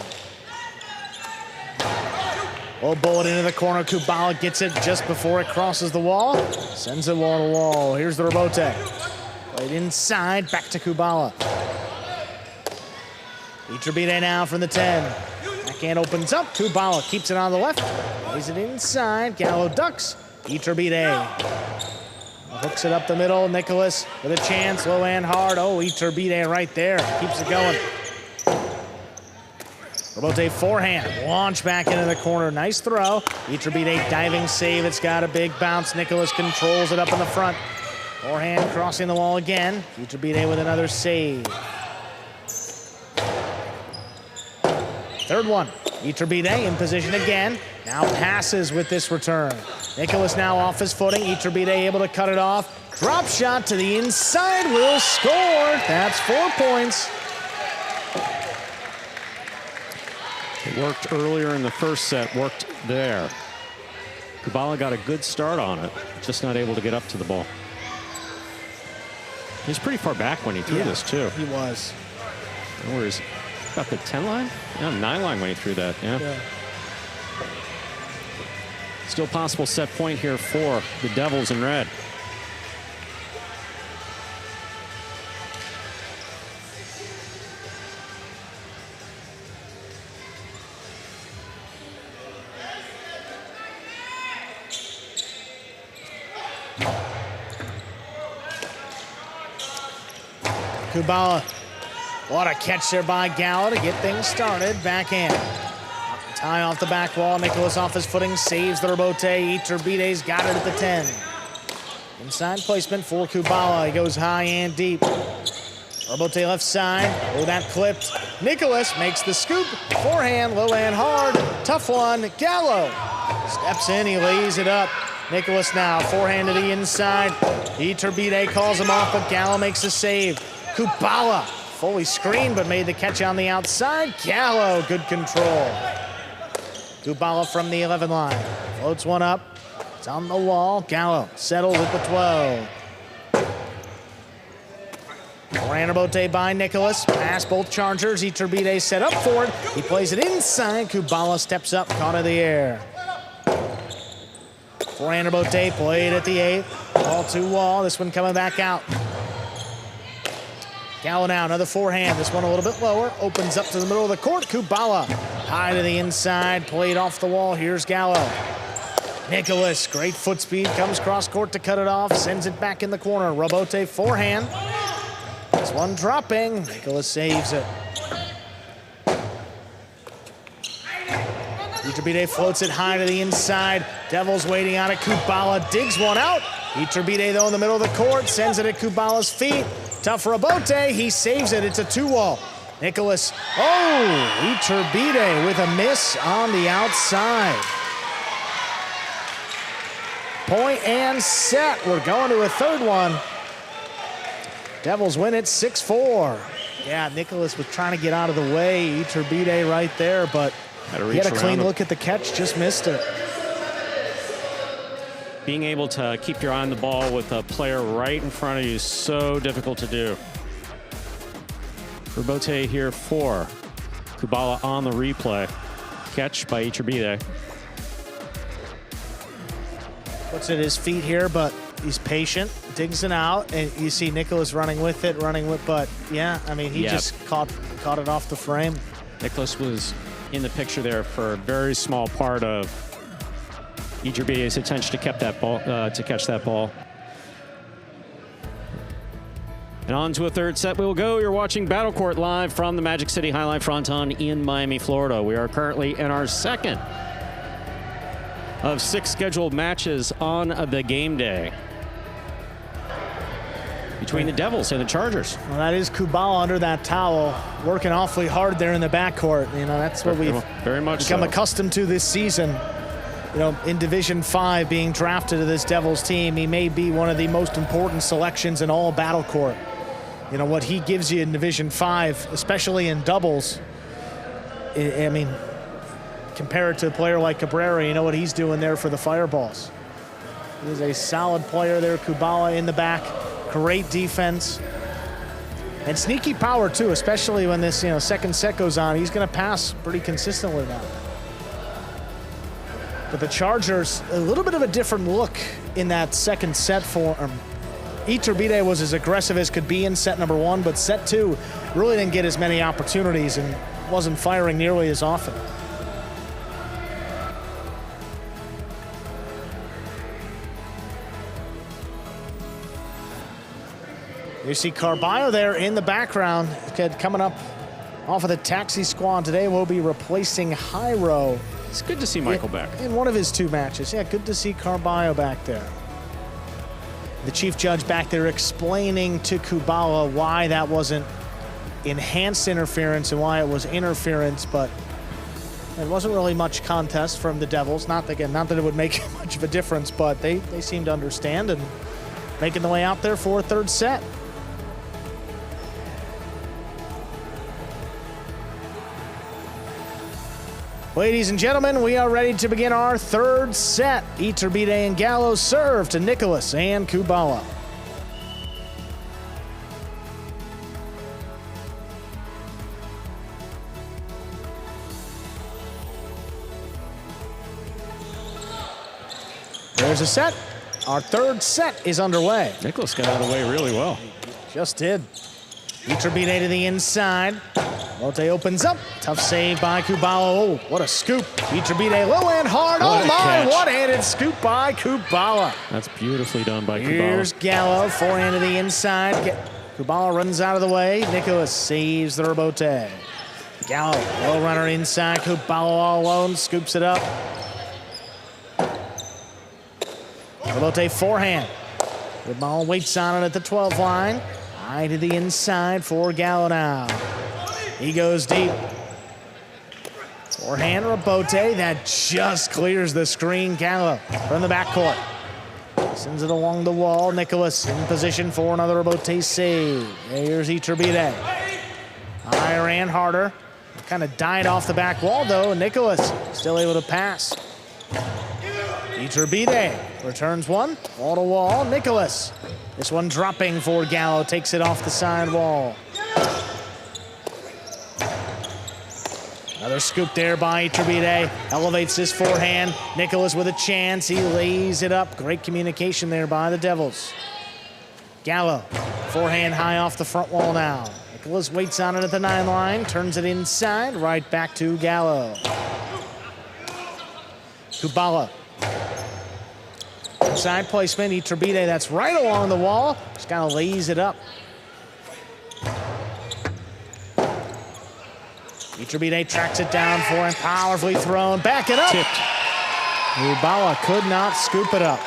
Low bullet into the corner. Kubala gets it just before it crosses the wall. Sends it wall to wall. Here's the Robote. Played inside, back to Kubala. Iturbide now from the 10. Backhand opens up. Kubala keeps it on the left. Plays it inside. Gallo ducks. Iturbide hooks it up the middle. Nicholas with a chance. Low and hard. Oh, Iturbide right there. Keeps it going. Robote forehand. Launch back into the corner. Nice throw. Iturbide diving save. It's got a big bounce. Nicholas controls it up in the front. Forehand crossing the wall again. Iturbide with another save. Third one. Iturbide in position again. Now passes with this return. Nicholas now off his footing. Iturbide able to cut it off. Drop shot to the inside will score. That's 4 points. It worked earlier in the first set, worked there. Kubala got a good start on it, just not able to get up to the ball. He's pretty far back when he threw this too. He was. Where is he? About the 10 line? Yeah, 9 line when he threw that, yeah. Still possible set point here for the Devils in red. Kubala. What a catch there by Gallo to get things started. Backhand. Tie off the back wall. Nicholas off his footing. Saves the Robote. Iturbide's got it at the 10. Inside placement for Kubala. He goes high and deep. Robote left side. Oh, that clipped. Nicholas makes the scoop. Forehand, low and hard. Tough one. Gallo steps in. He lays it up. Nicholas now. Forehand to the inside. Iturbide calls him off, but Gallo makes the save. Kubala fully screened, but made the catch on the outside. Gallo, good control. Kubala from the 11 line. Floats one up. It's on the wall. Gallo settles at the 12. Robote by Nicholas. Pass both Chargers. Iturbide set up for it. He plays it inside. Kubala steps up, caught in the air. Robote played at the 8. Ball to wall. This one coming back out. Gallo now, another forehand. This one a little bit lower. Opens up to the middle of the court. Kubala high to the inside. Played off the wall. Here's Gallo. Nicholas, great foot speed. Comes cross court to cut it off. Sends it back in the corner. Robote forehand. This one dropping. Nicholas saves it. Iturbide floats it high to the inside. Devils waiting on it. Kubala digs one out. Iturbide, though, in the middle of the court. Sends it at Kubala's feet. Tough Robote. He saves it. It's a 2-wall. Nicholas. Oh, Iturbide with a miss on the outside. point and set. We're going to a third one. Devils win it 6-4. Yeah, Nicholas was trying to get out of the way. Iturbide right there, but he had a clean look at the catch, just missed it. Being able to keep your eye on the ball with a player right in front of you is so difficult to do. Robote here for Kubala on the replay. Catch by Iturbide. Puts it at his feet here, but he's patient, digs it out, and you see Nicholas running with it, but yeah, I mean, he just caught it off the frame. Nicholas was in the picture there for a very small part of Iturbide's attention to catch that ball. And on to a third set we will go. You're watching Battle Court live from the Magic City Jai-Alai Fronton in Miami, Florida. We are currently in our second of 6 scheduled matches on the game day between the Devils and the Chargers. Well, that is Kubala under that towel, working awfully hard there in the backcourt. You know, that's what we've very much become accustomed to this season. You know, in Division 5, being drafted to this Devils team, he may be one of the most important selections in all Battle Court. You know, what he gives you in Division 5, especially in doubles, I mean, compare it to a player like Cabrera, you know what he's doing there for the Fireballs. He's a solid player there. Kubala in the back, great defense. And sneaky power too, especially when this, second set goes on. He's gonna pass pretty consistently now. But the Chargers, a little bit of a different look in that second set for him. Iturbide was as aggressive as could be in set number 1, but set 2 really didn't get as many opportunities and wasn't firing nearly as often. You see Carballo there in the background. Kid coming up off of the taxi squad today will be replacing Jairo. It's good to see Michael back. In one of his 2 matches. Yeah, good to see Carballo back there. The chief judge back there explaining to Kubala why that wasn't enhanced interference and why it was interference, but it wasn't really much contest from the Devils. Not that it would make much of a difference, but they seem to understand and making the way out there for a third set. Ladies and gentlemen, we are ready to begin our third set. Iturbide and Gallo serve to Nicholas and Kubala. There's a set. Our third set is underway. Nicholas got out of the way really well. Just did. Iturbide to the inside. Lotte opens up. Tough save by Kubala. Oh, what a scoop. Iturbide low and hard. What oh my, catch. one-handed scoop by Kubala. That's beautifully done by Kubala. Here's Gallo, forehand to the inside. Kubala runs out of the way. Nicholas saves the rebote. Gallo, low runner inside. Kubala all alone, scoops it up. Rebote forehand. Kubala waits on it at the 12 line. Eye to the inside for Gallo now. He goes deep. Forehand rebote that just clears the screen. Gallo from the backcourt. Sends it along the wall. Nicholas in position for another rebote save. Here's Iturbide. Higher and harder. Kind of died off the back wall though. Nicholas still able to pass. Iturbide returns one. Wall to wall. Nicholas. This one dropping for Gallo. Takes it off the side wall. Another scoop there by Iturbide. Elevates his forehand. Nicholas with a chance. He lays it up. Great communication there by the Devils. Gallo, forehand high off the front wall now. Nicholas waits on it at the 9 line. Turns it inside. Right back to Gallo. Kubala. Inside placement. Iturbide, that's right along the wall. Just kind of lays it up. Iturbide tracks it down for him, powerfully thrown, back it up. Tipped. Kubala could not scoop it up.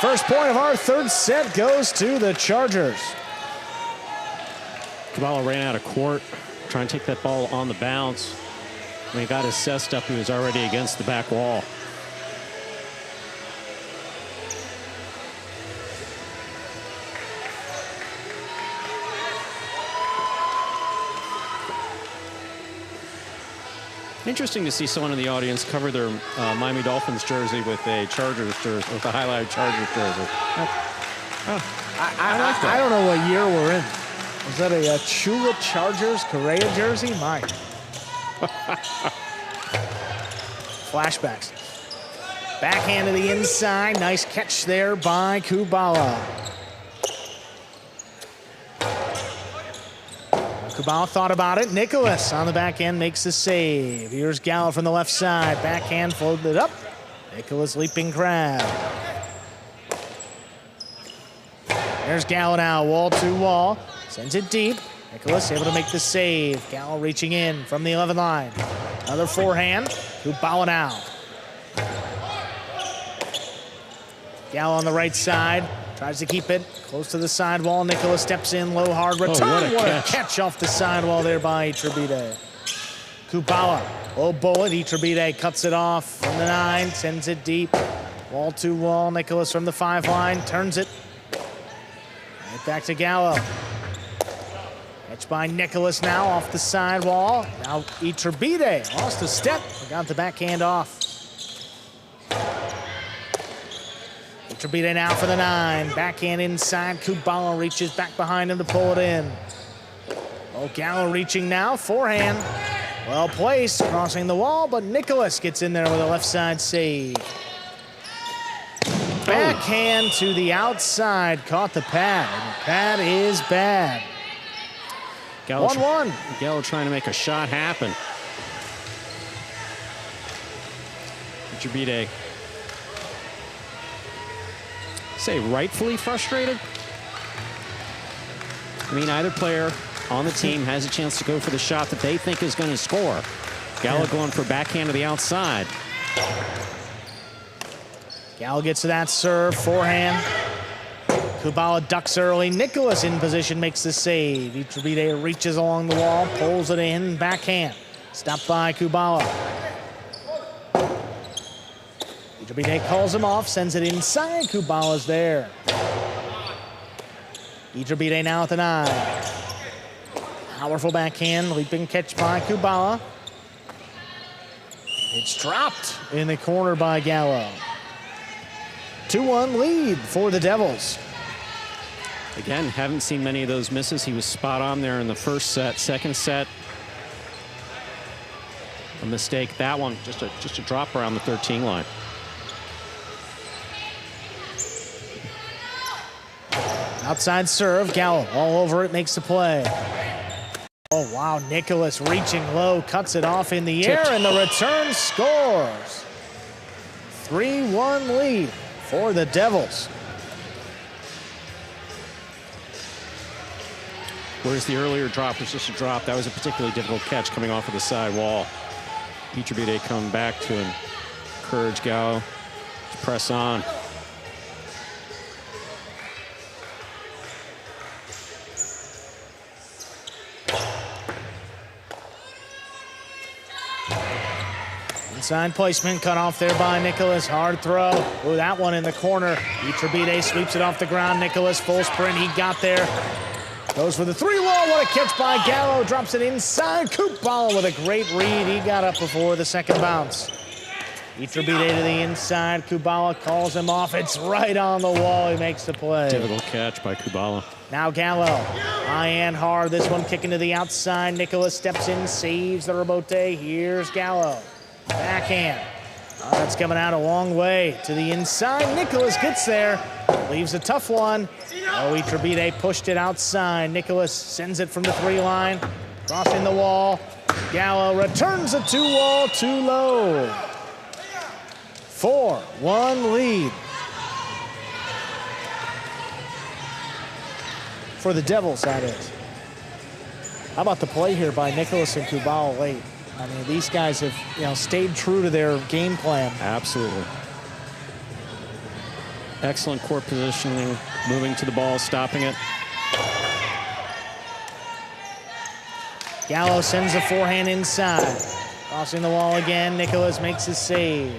First point of our third set goes to the Chargers. Kubala ran out of court, trying to take that ball on the bounce. When he got his cest up, he was already against the back wall. Interesting to see someone in the audience cover their Miami Dolphins jersey with a Chargers jersey, with a highlighted Chargers jersey. I like that. I don't know what year we're in. Was that a Chula Chargers Correa jersey? My. Flashbacks. Backhand to the inside. Nice catch there by Kubala. Kubala thought about it. Nicholas on the backhand makes the save. Here's Gallo from the left side. Backhand floated it up. Nicholas leaping crab. There's Gallo now, wall to wall. Sends it deep. Nicholas able to make the save. Gallo reaching in from the 11 line. Another forehand. Kubala now. Gallo on the right side. Tries to keep it close to the sidewall. Nicholas steps in, low, hard return. What a catch off the sidewall there by Iturbide. Kubala, low bullet. Iturbide cuts it off from the 9, sends it deep. Wall to wall. Nicholas from the 5 line, turns it. Right back to Gallo. Catch by Nicholas now off the sidewall. Now Iturbide lost a step, got the backhand off. Iturbide now for the 9. Backhand inside. Kubala reaches back behind him to pull it in. Oh, Gallo reaching now. Forehand. Well placed. Crossing the wall, but Nicholas gets in there with a left side save. Backhand to the outside. Caught the pad. And the pad is bad. 1-1. Gallo trying to make a shot happen. Iturbide. Say rightfully frustrated. I mean, either player on the team has a chance to go for the shot that they think is going to score. Gallo going for backhand to the outside. Gallo gets to that serve, forehand. Kubala ducks early. Nicholas in position makes the save. Iturbide reaches along the wall, pulls it in, backhand. Stopped by Kubala. Iturbide calls him off, sends it inside. Kubala's there. Iturbide now at the 9. Powerful backhand, leaping catch by Kubala. It's dropped in the corner by Gallo. 2-1 lead for the Devils. Again, haven't seen many of those misses. He was spot on there in the first set. Second set, a mistake. That one, just a drop around the 13 line. Outside serve, Gallo all over it, makes the play. Oh, wow, Nicholas reaching low, cuts it off in the air, and the return scores. 3-1 lead for the Devils. Whereas the earlier drop was just a drop. That was a particularly difficult catch coming off of the side wall. Iturbide coming back to encourage Gallo to press on. Inside placement cut off there by Nicholas. Hard throw. Oh, that one in the corner. Iturbide sweeps it off the ground. Nicholas full sprint. He got there. Goes for the 3-wall. What a catch by Gallo. Drops it inside. Kubala with a great read. He got up before the second bounce. Iturbide to the inside. Kubala calls him off. It's right on the wall. He makes the play. Difficult catch by Kubala. Now Gallo. High and hard. This one kicking to the outside. Nicholas steps in, saves the rebote. Here's Gallo. Backhand. That's coming out a long way to the inside. Nicholas gets there. Leaves a tough one. Oh, Iturbide pushed it outside. Nicholas sends it from the 3 line. Crossing the wall. Gallo returns a 2-wall too low. 4-1 lead for the Devils, that is. How about the play here by Nicholas and Kubala late? I mean, these guys have, stayed true to their game plan. Absolutely. Excellent court positioning, moving to the ball, stopping it. Gallo sends a forehand inside. Crossing the wall again. Nicholas makes his save.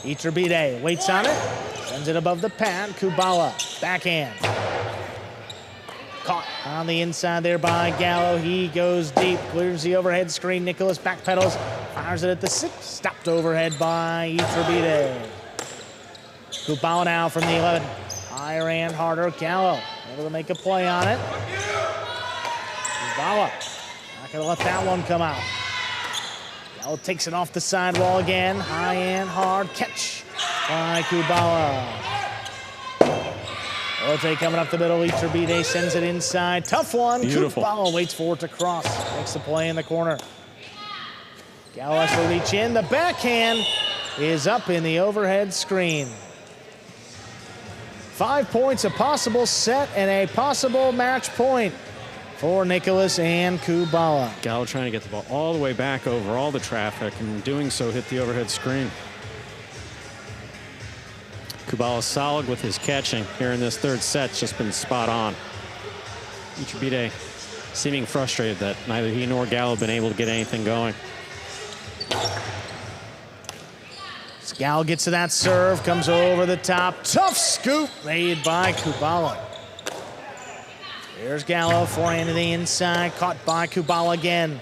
Iturbide waits on it. Sends it above the pad. Kubala, backhand. Caught on the inside there by Gallo. He goes deep, clears the overhead screen. Nicholas backpedals, Fires it at the 6. Stopped overhead by Iturbide. Kubala now from the 11. Higher and harder. Gallo able to make a play on it. Kubala not going to let that one come out. Gallo takes it off the sidewall again. High and hard catch by Kubala. Ote coming up the middle. Iturbide sends it inside. Tough one. Beautiful. Kubala waits for it to cross. Makes the play in the corner. Gallo has to reach in. The backhand is up in the overhead screen. 5 points, a possible set, and a possible match point for Nicholas and Kubala. Gallo trying to get the ball all the way back over all the traffic, and doing so hit the overhead screen. Kubala solid with his catching here in this third set. Just been spot on. Iturbide seeming frustrated that neither he nor Gallo have been able to get anything going. Gallo gets to that serve, comes over the top. Tough scoop made by Kubala. There's Gallo, forehand to the inside, caught by Kubala again.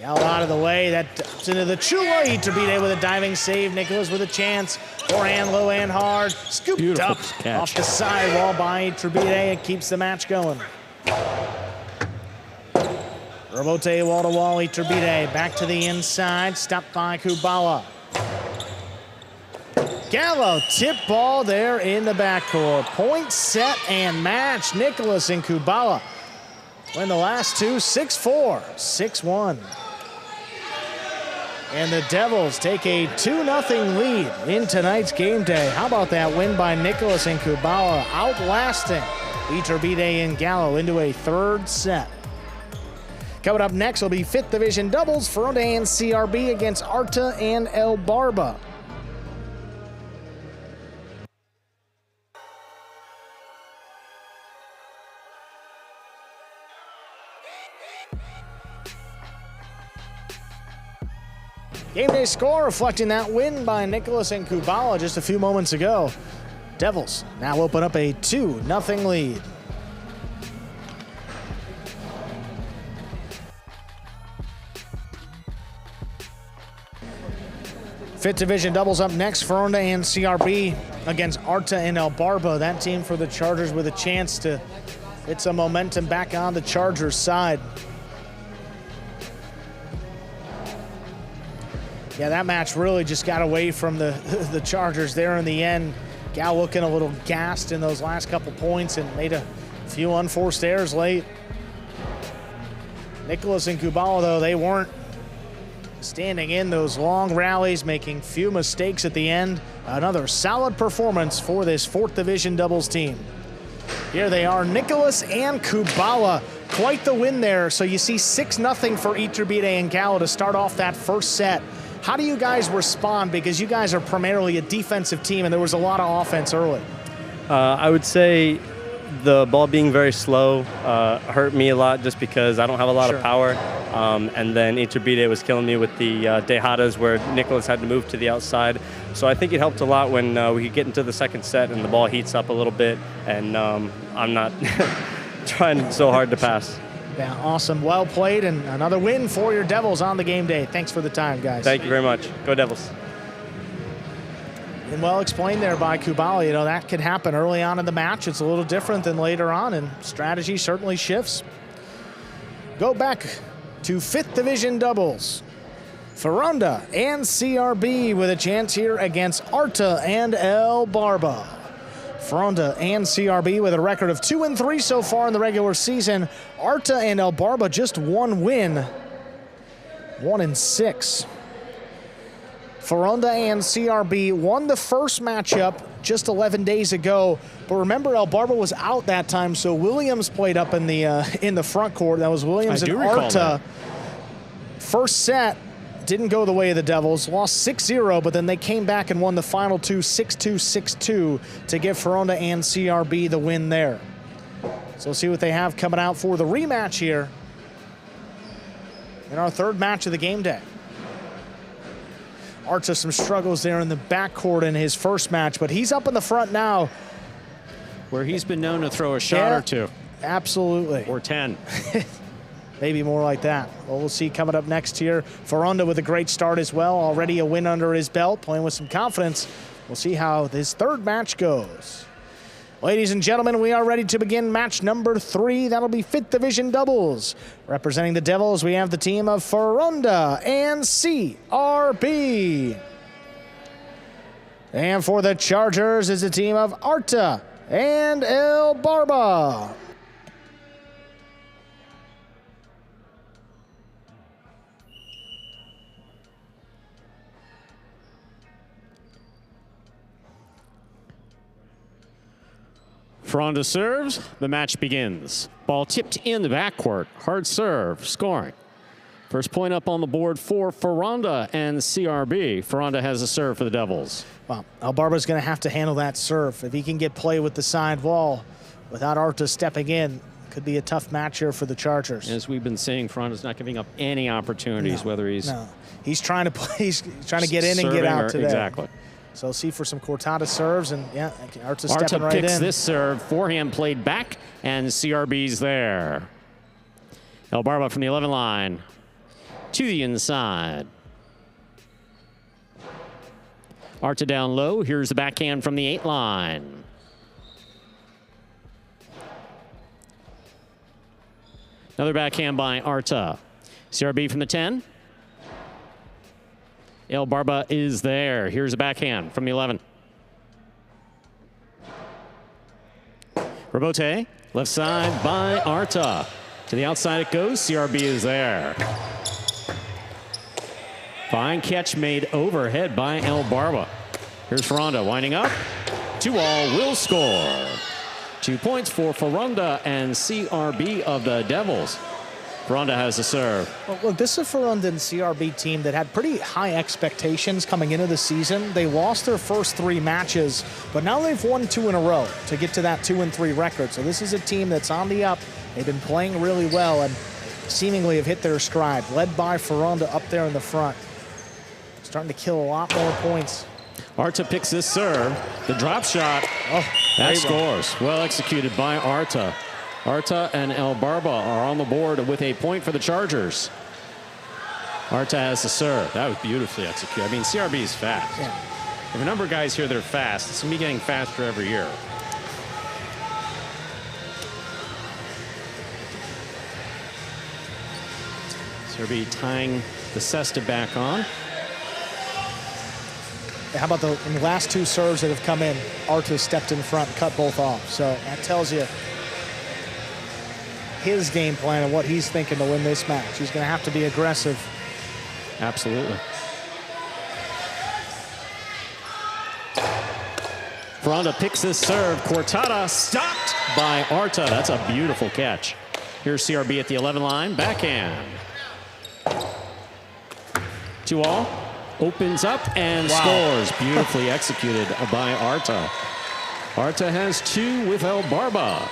Gallo out of the way, that dips into the Chula. Iturbide with a diving save. Nicholas with a chance. Forehand low and hard. Scooped Beautiful up catch. off the sidewall by Iturbide. It keeps the match going. Robote wall-to-wall. Iturbide back to the inside. Stopped by Kubala. Gallo tip ball there in the backcourt. Point, set, and match. Nicholas and Kubala win the last two, 6-4, 6-1. And the Devils take a 2-0 lead in tonight's game day. How about that win by Nicholas and Kubala, outlasting Iturbide and Gallo into a third set. Coming up next will be 5th Division doubles, Fronton and CRB against Arta and El Barba. Game day score reflecting that win by Nicholas and Kubala just a few moments ago. Devils now open up a 2-0 lead. Fifth Division doubles up next. Fronton and CRB against Arta and El Barba. That team for the Chargers with a chance to get some momentum back on the Chargers' side. Yeah, that match really just got away from the Chargers there in the end. Gal looking a little gassed in those last couple points and made a few unforced errors late. Nicholas and Kubala, though, they weren't standing in those long rallies, making few mistakes at the end. Another solid performance for this 4th Division doubles team. Here they are, Nicholas and Kubala. Quite the win there. So you see 6-0 for Iturbide and Gallo to start off that first set. How do you guys respond? Because you guys are primarily a defensive team and there was a lot of offense early. I would say the ball being very slow hurt me a lot just because I don't have a lot of power. And then Iturbide was killing me with the dejadas where Nicholas had to move to the outside. So I think it helped a lot when we could get into the second set and the ball heats up a little bit and I'm not trying so hard to pass. Yeah, awesome. Well played, and another win for your Devils on the game day. Thanks for the time, guys. Thank you very much. Go Devils. And well explained there by Kubala. You know, that could happen early on in the match. It's a little different than later on, and strategy certainly shifts. Go back to 5th Division doubles. Fronton and CRB with a chance here against Arta and El Barba. Fronton and CRB with a record of 2-3 so far in the regular season. Arta and El Barba just one win, 1-6. Fronton and CRB won the first matchup just 11 days ago, but remember El Barba was out that time, so Williams played up in the front court. That was Williams and Arta. First set didn't go the way of the Devils, lost 6-0, but then they came back and won the final two 6-2, 6-2 to give Fronton and CRB the win there. So we'll see what they have coming out for the rematch here in our third match of the game day. Arta some struggles there in the backcourt in his first match, but he's up in the front now. Where he's been known to throw a shot or two. Absolutely. Or 10. Maybe more like that. Well, we'll see coming up next here. Fronton with a great start as well. Already a win under his belt, playing with some confidence. We'll see how this third match goes. Ladies and gentlemen, we are ready to begin match number 3. That'll be 5th Division doubles. Representing the Devils, we have the team of Fronton and CRB. And for the Chargers is the team of Arta and El Barba. Fronton serves. The match begins. Ball tipped in the backcourt. Hard serve. Scoring. First point up on the board for Fronton and CRB. Fronton has a serve for the Devils. Well, El Barba's going to have to handle that serve. If he can get play with the side wall without Arta stepping in, could be a tough match here for the Chargers. As we've been saying, Fronton's not giving up any opportunities, whether he's... No, he's trying to play. He's trying to get in and get out today. Exactly. So see for some Cortada serves, and yeah, Arta stepping right in. Arta picks this serve. Forehand played back, and CRB's there. El Barba from the 11 line to the inside. Arta down low. Here's the backhand from the 8 line. Another backhand by Arta. CRB from the 10. El Barba is there. Here's a backhand from the 11. Rebote, left side by Arta. To the outside it goes. CRB is there. Fine catch made overhead by El Barba. Here's Fronton winding up. 2-all will score. 2 points for Fronton and CRB of the Devils. Fronton has the serve. Well, look, this is a Fronton CRB team that had pretty high expectations coming into the season. They lost their first 3 matches, but now they've won 2 in a row to get to that 2-3 record. So this is a team that's on the up. They've been playing really well and seemingly have hit their stride, led by Fronton up there in the front. Starting to kill a lot more points. Arta picks this serve. The drop shot. Oh, that scores. Well executed by Arta. Arta and El Barba are on the board with a point for the Chargers. Arta has the serve. That was beautifully executed. I mean, CRB is fast. Yeah. We have a number of guys here that are fast. It's going to be getting faster every year. CRB tying the cesta back on. How about in the last 2 serves that have come in, Arta stepped in front and cut both off. So that tells you his game plan and what he's thinking to win this match. He's going to have to be aggressive. Absolutely. Fronton picks this serve. Cortada stopped by Arta. That's a beautiful catch. Here's CRB at the 11 line. Backhand. 2-all. Opens up and scores. Beautifully executed by Arta. Arta has 2 with El Barba.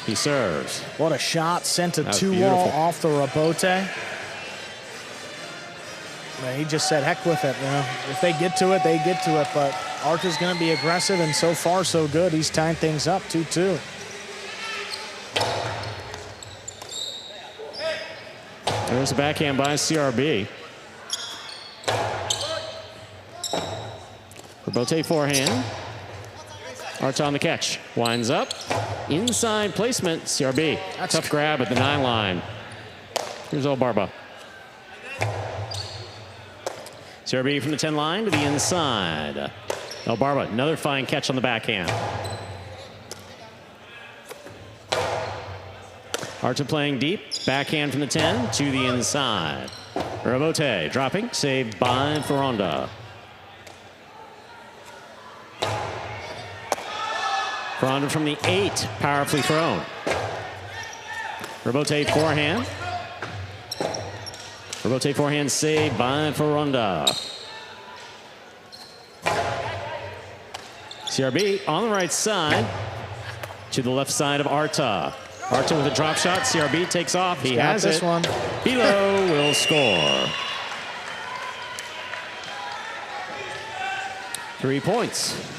He serves. What a shot. Sent a 2-all off the rebote. Man, he just said, heck with it. You know, if they get to it, they get to it. But Arta's going to be aggressive, and so far, so good. He's tying things up 2-2. There's a backhand by CRB. Rebote forehand. Arta on the catch. Winds up. Inside placement. CRB. Tough grab at the 9 line. Here's El Barba. CRB from the 10 line to the inside. El Barba, another fine catch on the backhand. Arta playing deep. Backhand from the 10 to the inside. Rebote dropping. Saved by Fronton. Fronton from the 8, powerfully thrown. Rebote forehand. Rebote forehand saved by Fronton. CRB on the right side to the left side of Arta. Arta with a drop shot. CRB takes off. He has this it. One. Bilo will score. 3 points.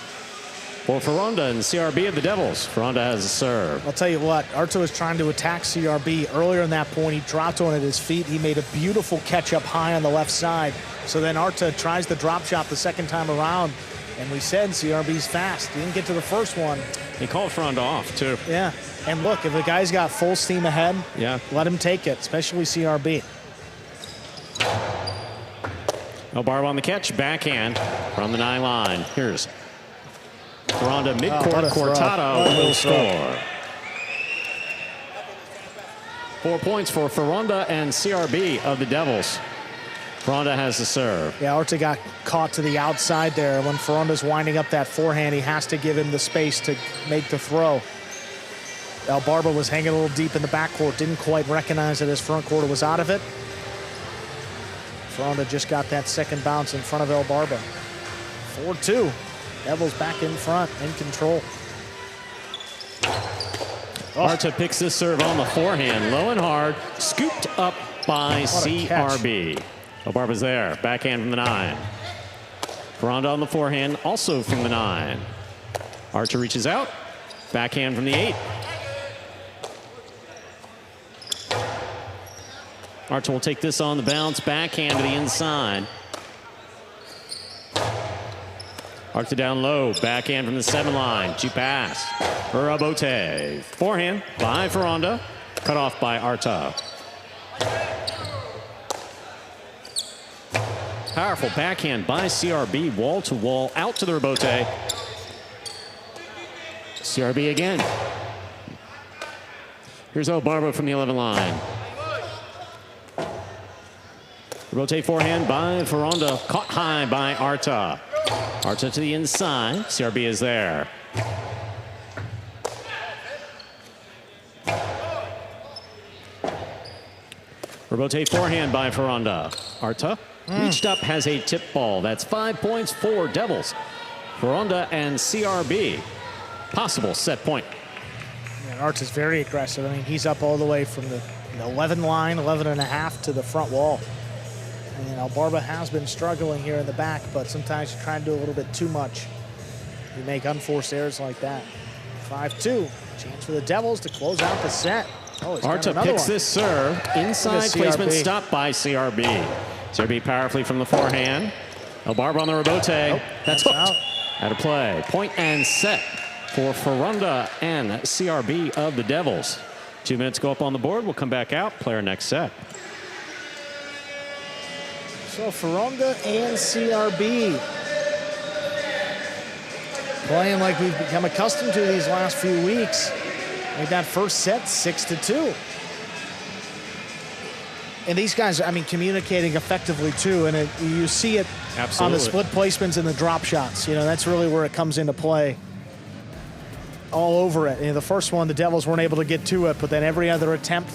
for Ferronda and CRB of the Devils. Ferronda has a serve. I'll tell you what, Arta was trying to attack CRB. Earlier in that point, he dropped one at his feet. He made a beautiful catch up high on the left side. So then Arta tries the drop shot the second time around. And we said CRB's fast. He didn't get to the first one. He called Ferronda off, too. Yeah. And look, if the guy's got full steam ahead, let him take it, especially CRB. Barba on the catch, backhand from the 9 line. Here's Ferronda midcourt. Cortado will score. 4 points for Ferronda and CRB of the Devils. Ferronda has the serve. Yeah, Arta got caught to the outside there. When Ferronda's winding up that forehand, he has to give him the space to make the throw. Barba was hanging a little deep in the backcourt, didn't quite recognize that his front quarter was out of it. Ferronda just got that second bounce in front of Barba. 4-2. Devils back in front, in control. Arta picks this serve on the forehand, low and hard, scooped up by CRB. Barba's there, backhand from the 9. Ferronda on the forehand, also from the 9. Arta reaches out, backhand from the 8. Arta will take this on the bounce, backhand to the inside. Arta down low, backhand from the 7 line. 2 pass for Abote. Forehand by Ferronda, cut off by Arta. Powerful backhand by CRB, wall to wall, out to the rebote. CRB again. Here's Barba from the 11 line. Rebote forehand by Ferronda, caught high by Arta. Arta to the inside, CRB is there. Rebote forehand by Ferronda. Arta reached up, has a tip ball. That's 5 points for Devils. Ferronda and CRB. Possible set point. And Arta's very aggressive. I mean, he's up all the way from the 11 line, 11 and a half to the front wall. And Barba has been struggling here in the back, but sometimes you try and do a little bit too much. You make unforced errors like that. 5-2. Chance for the Devils to close out the set. Arta picks this serve. Inside placement stopped by CRB. CRB powerfully from the forehand. Barba on the rebote. That's hooked. Out. Out of play. Point and set for Ferronda and CRB of the Devils. 2 minutes go up on the board. We'll come back out. Play our next set. So Ferronda and CRB playing like we've become accustomed to these last few weeks. Made that first set 6-2. And these guys, I mean, communicating effectively too, and you see it on the split placements and the drop shots. You know, that's really where it comes into play. All over it. The first one, the Devils weren't able to get to it, but then every other attempt,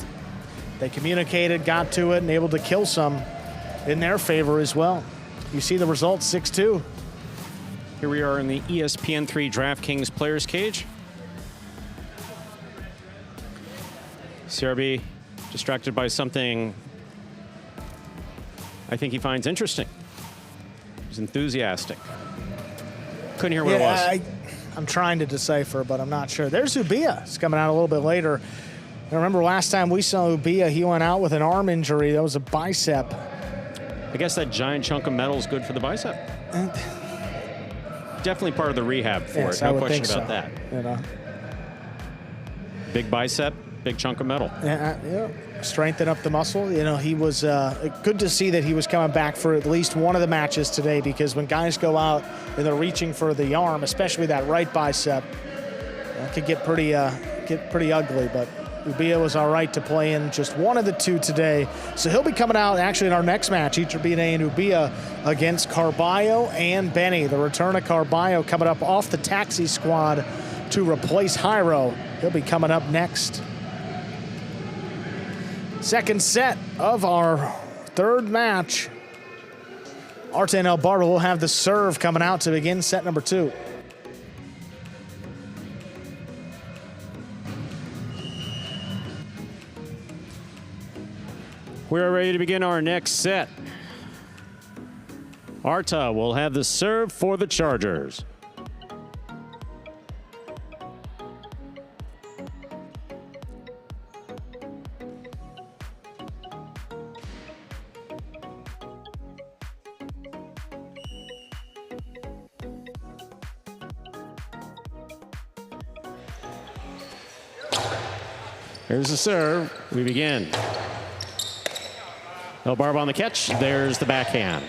they communicated, got to it, and able to kill some in their favor as well. You see the results, 6-2. Here we are in the ESPN3 DraftKings Players Cage. CRB distracted by something I think he finds interesting. He's enthusiastic. Couldn't hear what it was. I'm trying to decipher, but I'm not sure. There's Ubia. It's coming out a little bit later. I remember last time we saw Ubia, he went out with an arm injury. That was a bicep. I guess that giant chunk of metal is good for the bicep. Definitely part of the rehab for it. No question about that. You know. Big bicep, big chunk of metal. Yeah. Strengthen up the muscle. You know, he was good to see that he was coming back for at least one of the matches today, because when guys go out and they're reaching for the arm, especially that right bicep, it could get pretty ugly. But Ubia was all right to play in just one of the two today. So he'll be coming out actually in our next match, Iturbide and Ubia against Carballo and Benny. The return of Carballo coming up off the taxi squad to replace Jairo. He'll be coming up next. Second set of our third match. Arta and Barba will have the serve coming out to begin set number 2. We are ready to begin our next set. Arta will have the serve for the Chargers. Here's the serve. We begin. Elbarba on the catch. There's the backhand.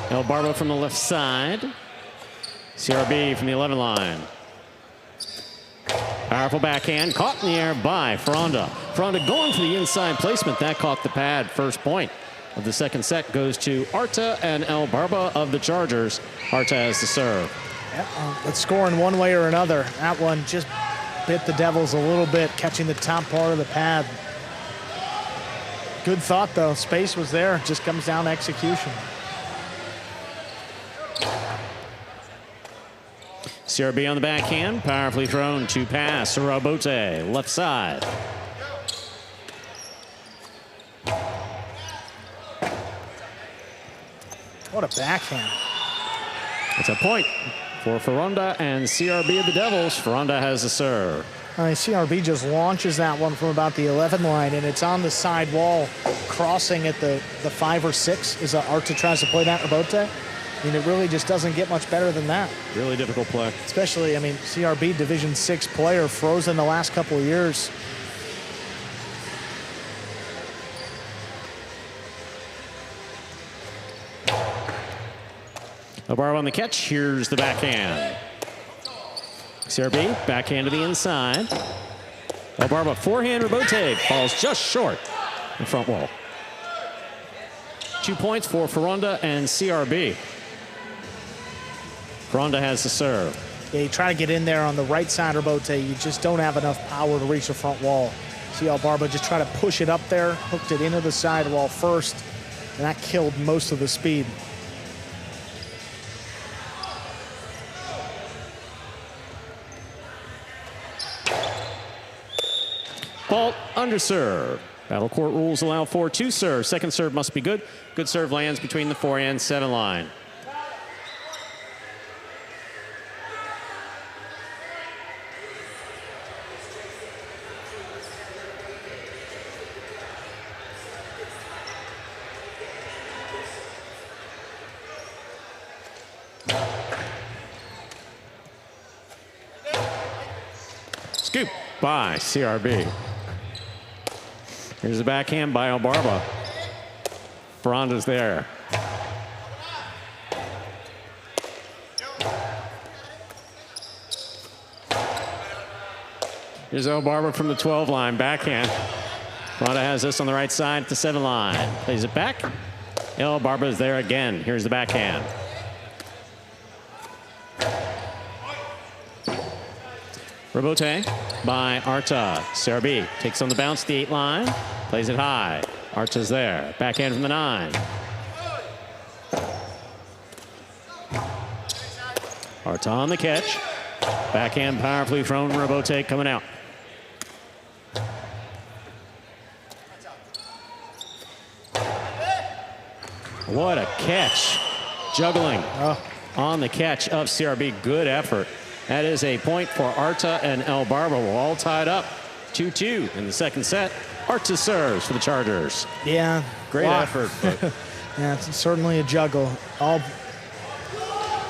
Elbarba from the left side. CRB from the 11 line. Powerful backhand, caught in the air by Fronda. Fronda going for the inside placement. That caught the pad. First point of the second set goes to Arta and Elbarba of the Chargers. Arta has the serve. It's scoring one way or another. That one just bit the Devils a little bit, catching the top part of the pad. Good thought, though. Space was there. Just comes down to execution. CRB on the backhand, powerfully thrown to pass. Robote, left side. What a backhand. It's a point for Fronda and CRB of the Devils. Fronda has the serve. CRB just launches that one from about the 11 line, and it's on the side wall, crossing at the 5 or 6. Is Arta tries to play that Robote? I mean, it really just doesn't get much better than that. Really difficult play. Especially, I mean, CRB, Division 6 player, frozen the last couple of years. Elbarba on the catch. Here's the backhand. CRB, backhand to the inside. Elbarba, forehand Robote, falls just short the front wall. 2 points for Fronda and CRB. Fronda has the serve. Yeah, you try to get in there on the right side Robote, you just don't have enough power to reach the front wall. See Elbarba just try to push it up there, hooked it into the side wall first, and that killed most of the speed. Fault, under serve. Battle court rules allow for 2 serves. Second serve must be good. Good serve lands between the 4 and 7 line. Scoop by CRB. Here's the backhand by Elbarba. Fronda's there. Here's Elbarba from the 12 line, backhand. Fronda has this on the right side at the 7 line. Plays it back. Elbarba's there again. Here's the backhand. Robote by Arta. CRB takes on the bounce, the 8 line. Plays it high. Arta's there. Backhand from the 9. Arta on the catch. Backhand powerfully thrown. Robote coming out. What a catch. Juggling on the catch of CRB. Good effort. That is a point for Arta and Elbarba. We're all tied up 2-2 in the second set. Arta serves for the Chargers. Yeah. Great effort. Yeah, it's certainly a juggle.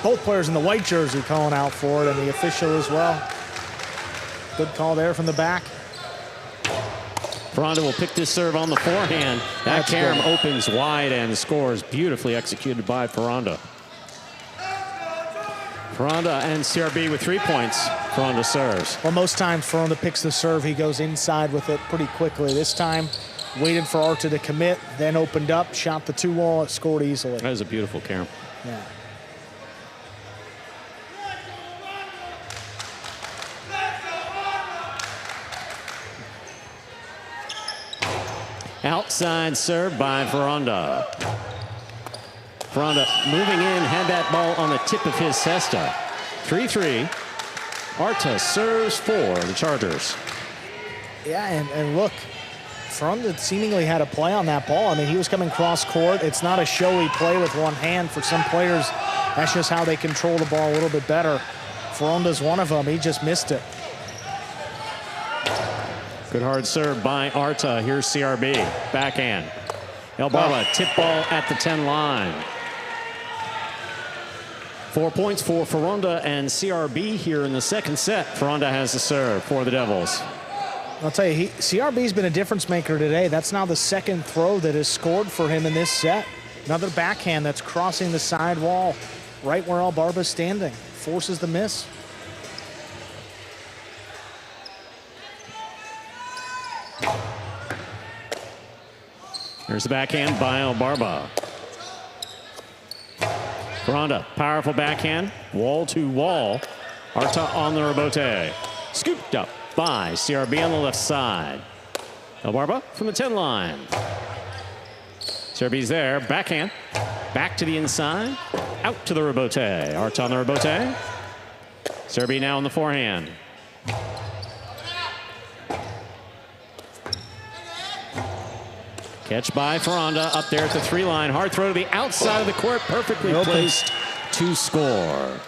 Both players in the white jersey calling out for it, and the official as well. Good call there from the back. Fronda will pick this serve on the forehand. That carom opens wide and scores. Beautifully executed by Fronda. Fronda and CRB with 3 points. Fronda serves. Well, most times Fronda picks the serve, he goes inside with it pretty quickly. This time, waited for Arta to commit, then opened up, shot the 2 wall, scored easily. That is a beautiful carom. Yeah. Outside serve by Fronda. Fronda moving in, had that ball on the tip of his cesta. 3-3. Arta serves for the Chargers. Yeah, and look, Fronda seemingly had a play on that ball. I mean, he was coming cross court. It's not a showy play with one hand. For some players, that's just how they control the ball a little bit better. Fronda's one of them. He just missed it. Good hard serve by Arta. Here's CRB. Backhand. Elbarba, tip ball at the 10 line. 4 points for Ferronda and CRB here in the second set. Ferronda has the serve for the Devils. I'll tell you, CRB's been a difference maker today. That's now the second throw that has scored for him in this set. Another backhand that's crossing the side wall, right where Albarba's standing. Forces the miss. Here's the backhand by Albarba. Ferronda, powerful backhand, wall to wall. Arta on the rebote. Scooped up by CRB on the left side. Albarba from the 10 line. CRB's there, backhand. Back to the inside, out to the rebote. Arta on the rebote. CRB now on the forehand. Catch by Ferronda up there at the 3 line. Hard throw to the outside of the court. Perfectly placed to score.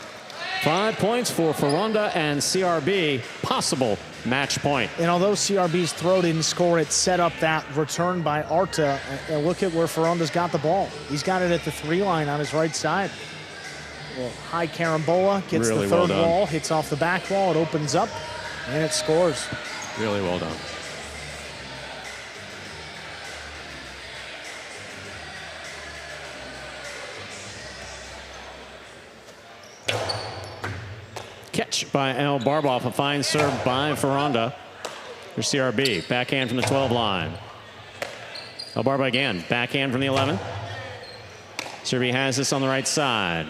5 points for Ferronda and CRB. Possible match point. And although CRB's throw didn't score, it set up that return by Arta. And look at where Ferronda's got the ball. He's got it at the 3 line on his right side. Well, high carambola, gets really the third well wall, hits off the back wall, it opens up, and it scores. Really well done. Catch by Albarba off a fine serve by Ferronda. Here's CRB, backhand from the 12 line. Albarba again, backhand from the 11. CRB has this on the right side.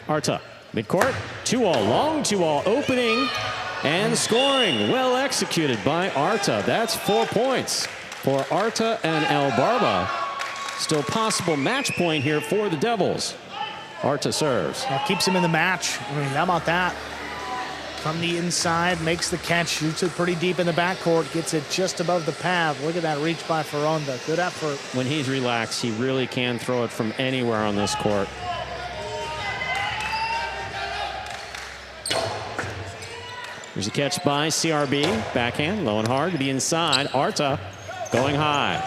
Arta, midcourt, 2-all, long 2-all, opening and scoring. Well executed by Arta. That's 4 points for Arta and Albarba. Still possible match point here for the Devils. Arta serves. That keeps him in the match. I mean, how about that? From the inside, makes the catch, shoots it pretty deep in the backcourt, gets it just above the pad. Look at that reach by Ferronda. Good effort. When he's relaxed, he really can throw it from anywhere on this court. There's a catch by CRB. Backhand, low and hard to the inside. Arta going high.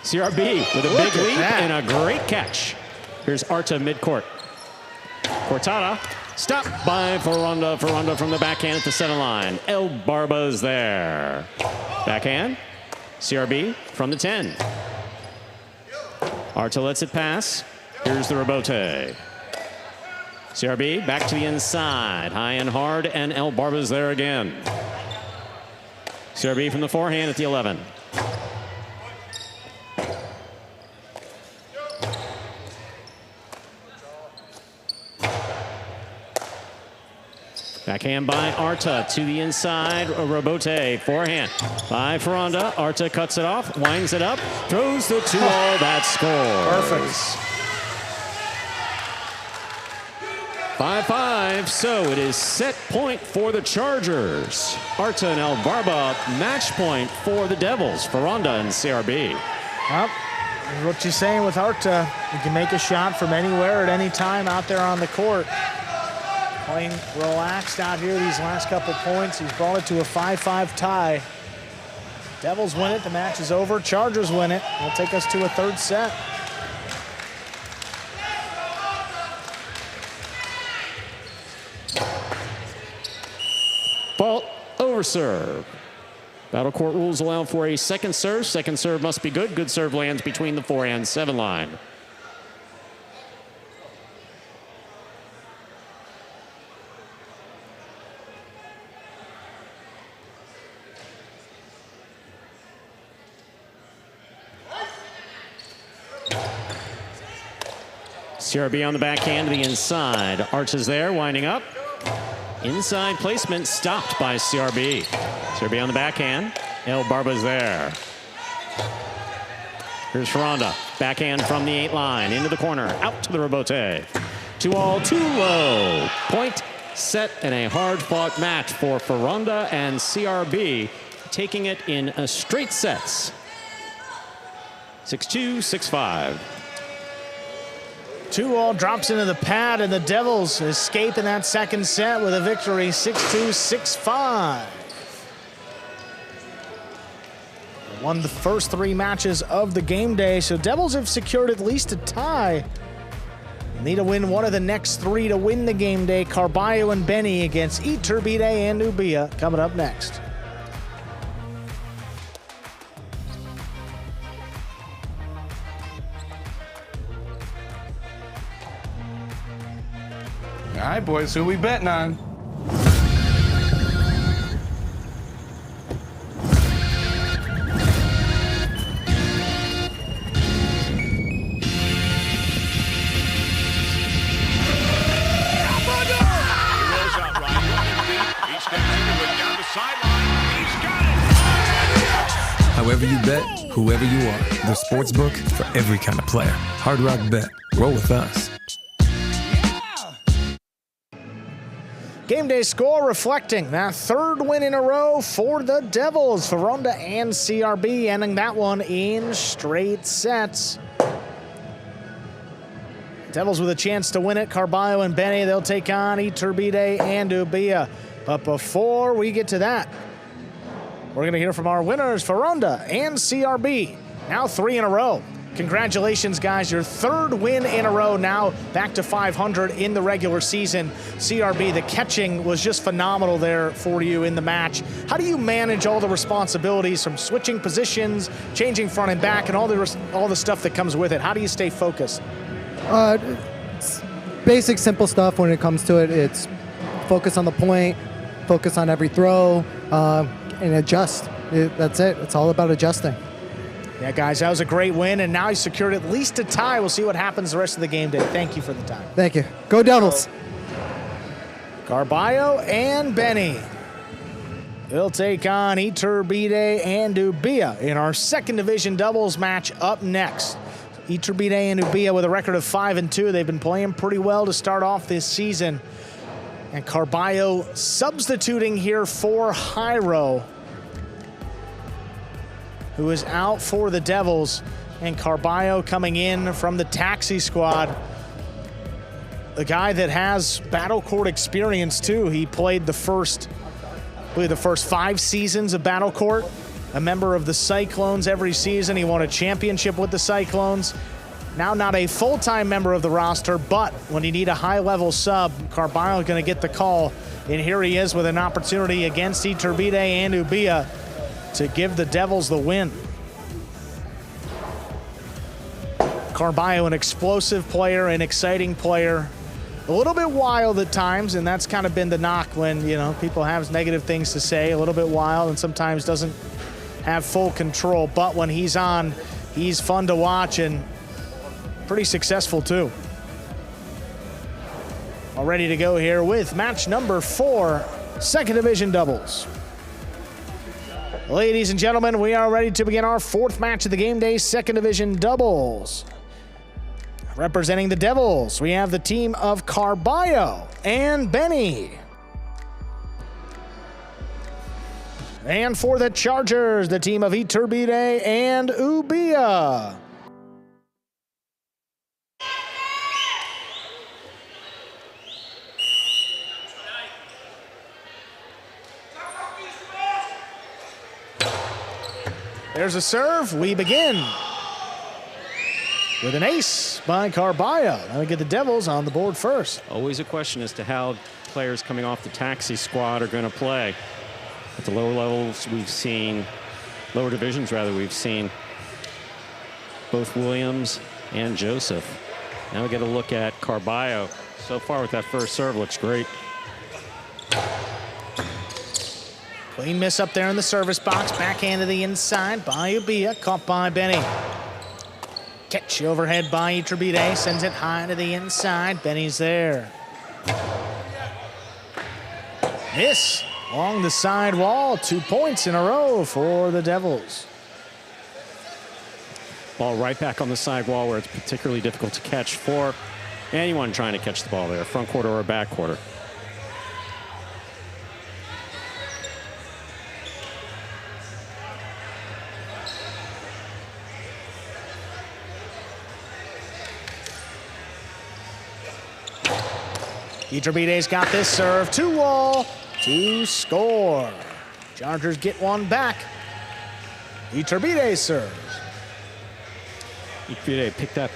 CRB with a big lead and a great catch. Here's Arta midcourt. Cortada, stopped by Ferronda. Ferronda from the backhand at the center line. Albarba's there. Backhand, CRB from the 10. Arta lets it pass. Here's the rebote. CRB back to the inside. High and hard, and Albarba's there again. CRB from the forehand at the 11. Backhand by Arta to the inside. Rebote, forehand by Ferronda. Arta cuts it off, winds it up, throws the 2-all. That scores. Perfect. 5-5, so it is set point for the Chargers. Arta and Albarba, match point for the Devils, Ferronda and CRB. Well, what you're saying with Arta, you can make a shot from anywhere at any time out there on the court. Playing relaxed out here these last couple points. He's brought it to a 5-5 tie. Devils win it, the match is over. Chargers win it. It'll take us to a third set. Fault over serve. Battle court rules allow for a second serve. Second serve must be good. Good serve lands between the 4 and 7 line. CRB on the backhand to the inside. Arta's there, winding up. Inside placement stopped by CRB. CRB on the backhand. Albarba's there. Here's Ferronda. Backhand from the 8 line. Into the corner. Out to the rebote. 2-all, too low. Point, set, and a hard-fought match for Ferronda and CRB, taking it in straight sets. 6-2, 6-5. 2-all drops into the pad, and the Devils escape in that second set with a victory, 6-2, 6-5. Won the first 3 matches of the game day, so Devils have secured at least a tie Need to win one of the next 3 to win the game day. Carballo and Benny against Iturbide and Ubia coming up next. All right, boys, who we betting on? However you bet, whoever you are, the sportsbook for every kind of player. Hard Rock Bet. Roll with us. Game day score reflecting that 3rd win in a row for the Devils. Ferronda and CRB ending that one in straight sets. Devils with a chance to win it. Carballo and Benny, they'll take on Iturbide and Ubia. But before we get to that, we're going to hear from our winners, Ferronda and CRB. Now 3 in a row. Congratulations, guys. Your 3rd win in a row, now back to 500 in the regular season. CRB, the catching was just phenomenal there for you in the match. How do you manage all the responsibilities from switching positions, changing front and back, and all the stuff that comes with it? How do you stay focused? It's basic, simple stuff when it comes to it. It's focus on the point, focus on every throw, and adjust. That's it. It's all about adjusting. Yeah, guys, that was a great win, and now he secured at least a tie. We'll see what happens the rest of the game day. Thank you for the time. Thank you. Go Devils. Carballo and Benny. They'll take on Iturbide and Ubia in our 2nd division doubles match up next. Iturbide and Ubia with a record of 5-2. They've been playing pretty well to start off this season. And Carballo substituting here for Jairo, who is out for the Devils, and Carballo coming in from the taxi squad. The guy that has battle court experience too. He played the first 5 seasons of battle court, a member of the Cyclones every season. He won a championship with the Cyclones. Now not a full-time member of the roster, but when you need a high-level sub, Carballo is going to get the call. And here he is with an opportunity against Iturbide and Ubia to give the Devils the win. Carballo, an explosive player, an exciting player, a little bit wild at times, and that's kind of been the knock when, people have negative things to say, a little bit wild and sometimes doesn't have full control. But when he's on, he's fun to watch and pretty successful too. All ready to go here with match number 4, 2nd division doubles. Ladies and gentlemen, we are ready to begin our 4th match of the game day, 2nd division doubles. Representing the Devils, we have the team of Carballo and Benny. And for the Chargers, the team of Iturbide and Ubia. There's a serve. We begin with an ace by Carballo. Now we get the Devils on the board first. Always a question as to how players coming off the taxi squad are going to play. At the lower levels, lower divisions rather, we've seen both Williams and Joseph. Now we get a look at Carballo. So far with that first serve, looks great. Clean miss up there in the service box. Backhand to the inside by Ubia. Caught by Benny. Catch overhead by Iturbide. Sends it high to the inside. Benny's there. Miss along the side wall. 2 points in a row for the Devils. Ball right back on the side wall where it's particularly difficult to catch for anyone trying to catch the ball there, front quarter or back quarter. Iturbide's got this serve. 2-wall to score. Chargers get one back. Iturbide serves. Iturbide picked that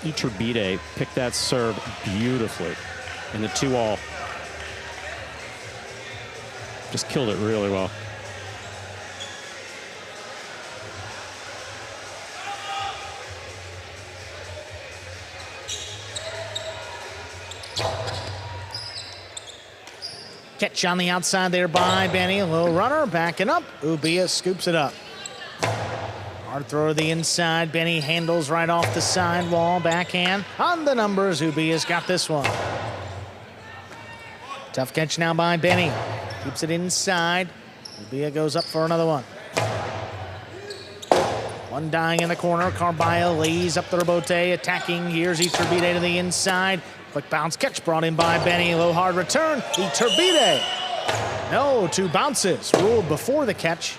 Iturbide picked that serve beautifully in the 2-all. Just killed it really well. Catch on the outside there by Benny. A little runner backing up. Ubia scoops it up. Hard throw to the inside. Benny handles right off the sidewall. Backhand on the numbers. Ubia's got this one. Tough catch now by Benny. Keeps it inside. Ubia goes up for another one. One dying in the corner. Carballo lays up the rebote. Attacking. Here's Iturbide to the inside. Quick bounce catch brought in by Benny. Low hard return. Iturbide. No, 2 bounces ruled before the catch.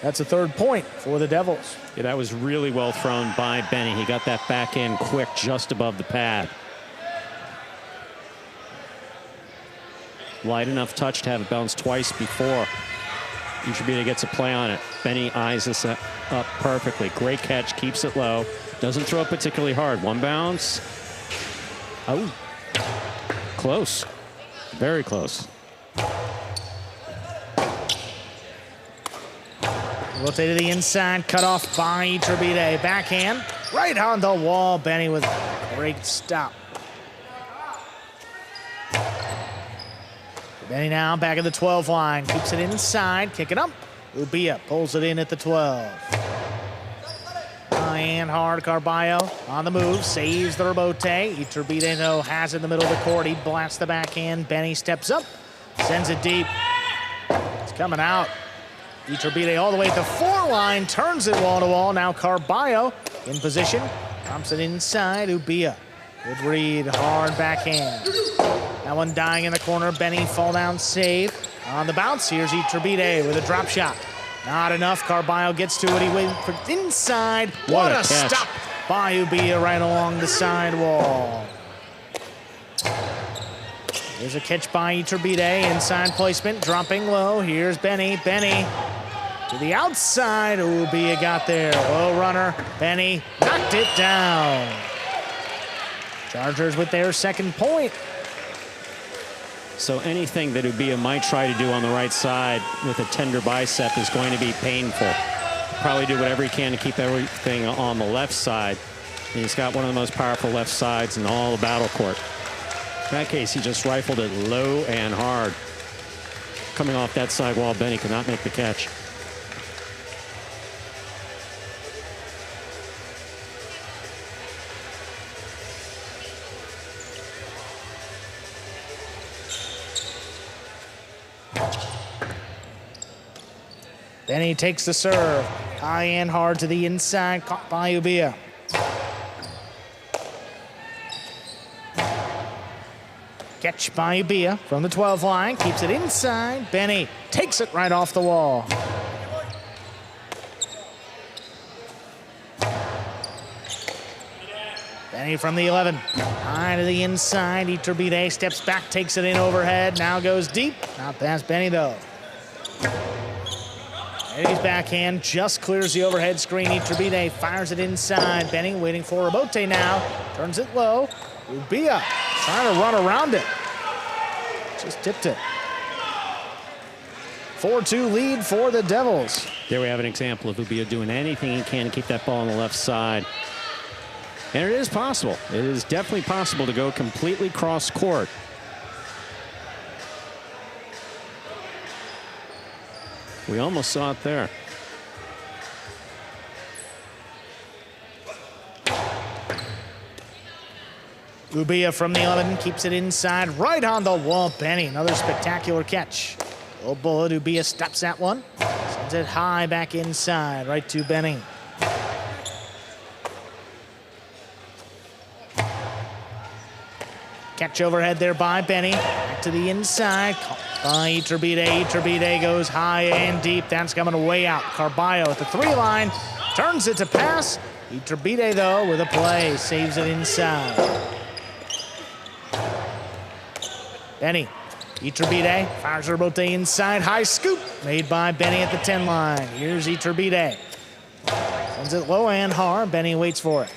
That's a 3rd point for the Devils. Yeah, that was really well thrown by Benny. He got that back in quick just above the pad. Light enough touch to have it bounce twice before Iturbide gets a play on it. Benny eyes this up perfectly. Great catch, keeps it low. Doesn't throw it particularly hard. One bounce. Oh, close. Very close. Rotate to the inside, cut off by Iturbide. Backhand, right on the wall. Benny with a great stop. Benny now back at the 12 line. Keeps it inside, kick it up. Ubia pulls it in at the 12. And hard, Carballo on the move, saves the rebote. Iturbide, though, has it in the middle of the court. He blasts the backhand. Benny steps up, sends it deep. It's coming out. Iturbide all the way at the 4 line, turns it wall to wall. Now Carballo in position, pumps it inside. Ubia, good read, hard backhand. That one dying in the corner. Benny fall down save. On the bounce, here's Iturbide with a drop shot. Not enough. Carballo gets to it. He waiting for inside. What a stop by Ubia right along the sidewall. There's a catch by Iturbide. Inside placement, dropping low. Here's Benny. Benny to the outside. Ubia got there. Low runner. Benny knocked it down. Chargers with their 2nd point. So anything that Ubia might try to do on the right side with a tender bicep is going to be painful. Probably do whatever he can to keep everything on the left side. And he's got one of the most powerful left sides in all the battle court. In that case, he just rifled it low and hard. Coming off that side wall, Benny could not make the catch. Benny takes the serve. High and hard to the inside, caught by Ubia. Catch by Ubia from the 12 line, keeps it inside. Benny takes it right off the wall. Benny from the 11. High to the inside. Iturbide steps back, takes it in overhead. Now goes deep. Not past Benny though. Benny's backhand just clears the overhead screen. Iturbide fires it inside. Benny waiting for Rebote now. Turns it low. Ubia trying to run around it. Just tipped it. 4-2 lead for the Devils. There we have an example of Ubia doing anything he can to keep that ball on the left side. And it is possible. It is definitely possible to go completely cross court. We almost saw it there. Ubia from the 11 keeps it inside, right on the wall. Benny, another spectacular catch. Low bullet, Ubia stops that one. Sends it high back inside, right to Benny. Catch overhead there by Benny. Back to the inside. By Iturbide. Iturbide goes high and deep. That's coming way out. Carballo at the 3 line. Turns it to pass. Iturbide, though, with a play. Saves it inside. Benny. Iturbide fires a rebote inside. High scoop made by Benny at the 10 line. Here's Iturbide. Sends it low and hard. Benny waits for it.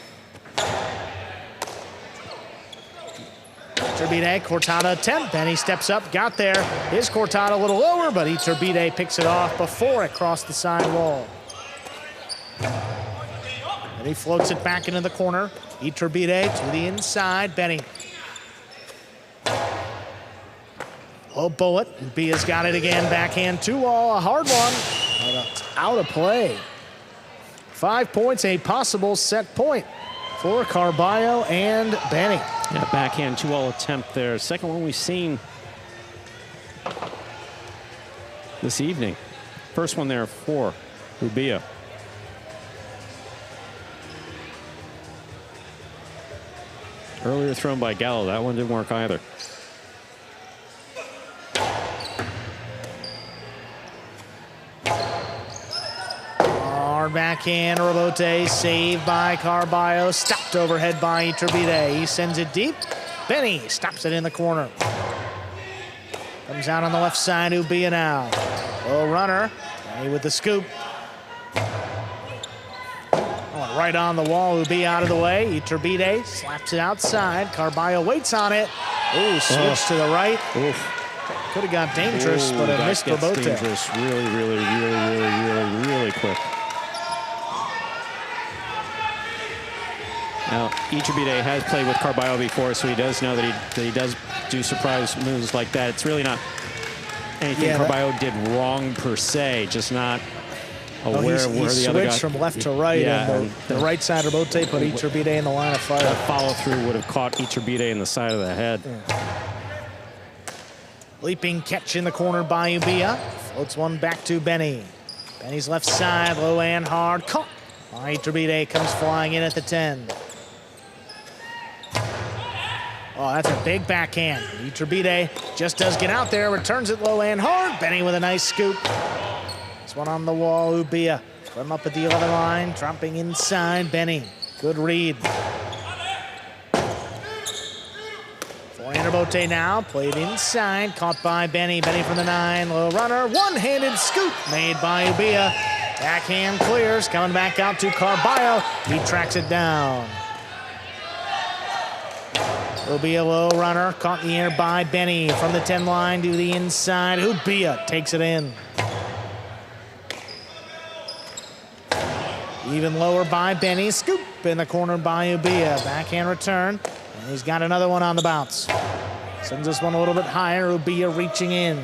Iturbide, cortada attempt. Benny steps up, got there. His cortada a little lower, but Iturbide picks it off before it crossed the side wall. And he floats it back into the corner. Iturbide to the inside, Benny. Low bullet, Ubia's got it again, backhand 2-all, a hard one. But it's out of play. 5 points, a possible set point for Carballo and Benny. Yeah, backhand 2-all attempt there. Second one we've seen this evening. First one there for Ubia. Earlier thrown by Gallo, that one didn't work either. Hard backhand, Rebote, saved by Carballo, stopped overhead by Iturbide. He sends it deep. Benny stops it in the corner. Comes out on the left side, Ubia now. Low runner, Benny with the scoop. Right on the wall, Ubia out of the way. Iturbide slaps it outside. Carballo waits on it. Ooh, switch to the right. Oof. Could have got dangerous, but it missed Rebote. Dangerous really quick. Now, Iturbide has played with Carballo before, so he does know that he does do surprise moves like that. It's really not anything Carballo did wrong per se, just not aware of where the other guy. He switched from left to right, and the right side Rebote put Iturbide in the line of fire. That follow-through would have caught Iturbide in the side of the head. Leaping catch in the corner by Ubia. Floats one back to Benny. Benny's left side, low and hard. Caught. Iturbide comes flying in at the 10. Oh, that's a big backhand. Iturbide just does get out there, returns it low and hard. Benny with a nice scoop. This one on the wall, Ubia. From up at the 11 line, dropping inside, Benny. Good read. Forehand Rebote now, played inside, caught by Benny. Benny from the 9, low runner, one-handed scoop made by Ubia. Backhand clears, coming back out to Carballo. He tracks it down. Ubia low runner, caught in the air by Benny from the 10 line to the inside. Ubia takes it in. Even lower by Benny, scoop in the corner by Ubia. Backhand return, and he's got another one on the bounce. Sends this one a little bit higher, Ubia reaching in.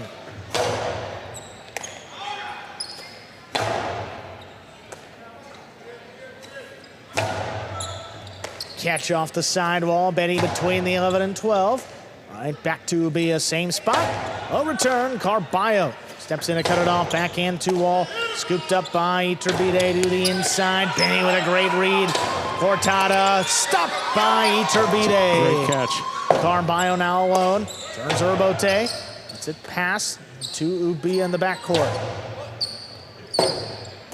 Catch off the sidewall, Benny between the 11 and 12. Right back to Ubia, same spot. A return, Carballo steps in to cut it off, backhand 2-all. Scooped up by Iturbide to the inside. Benny with a great read. Cortada stopped by Iturbide. Great catch. Carballo now alone. Turns to Rebote. Lets it pass to Ubia in the backcourt.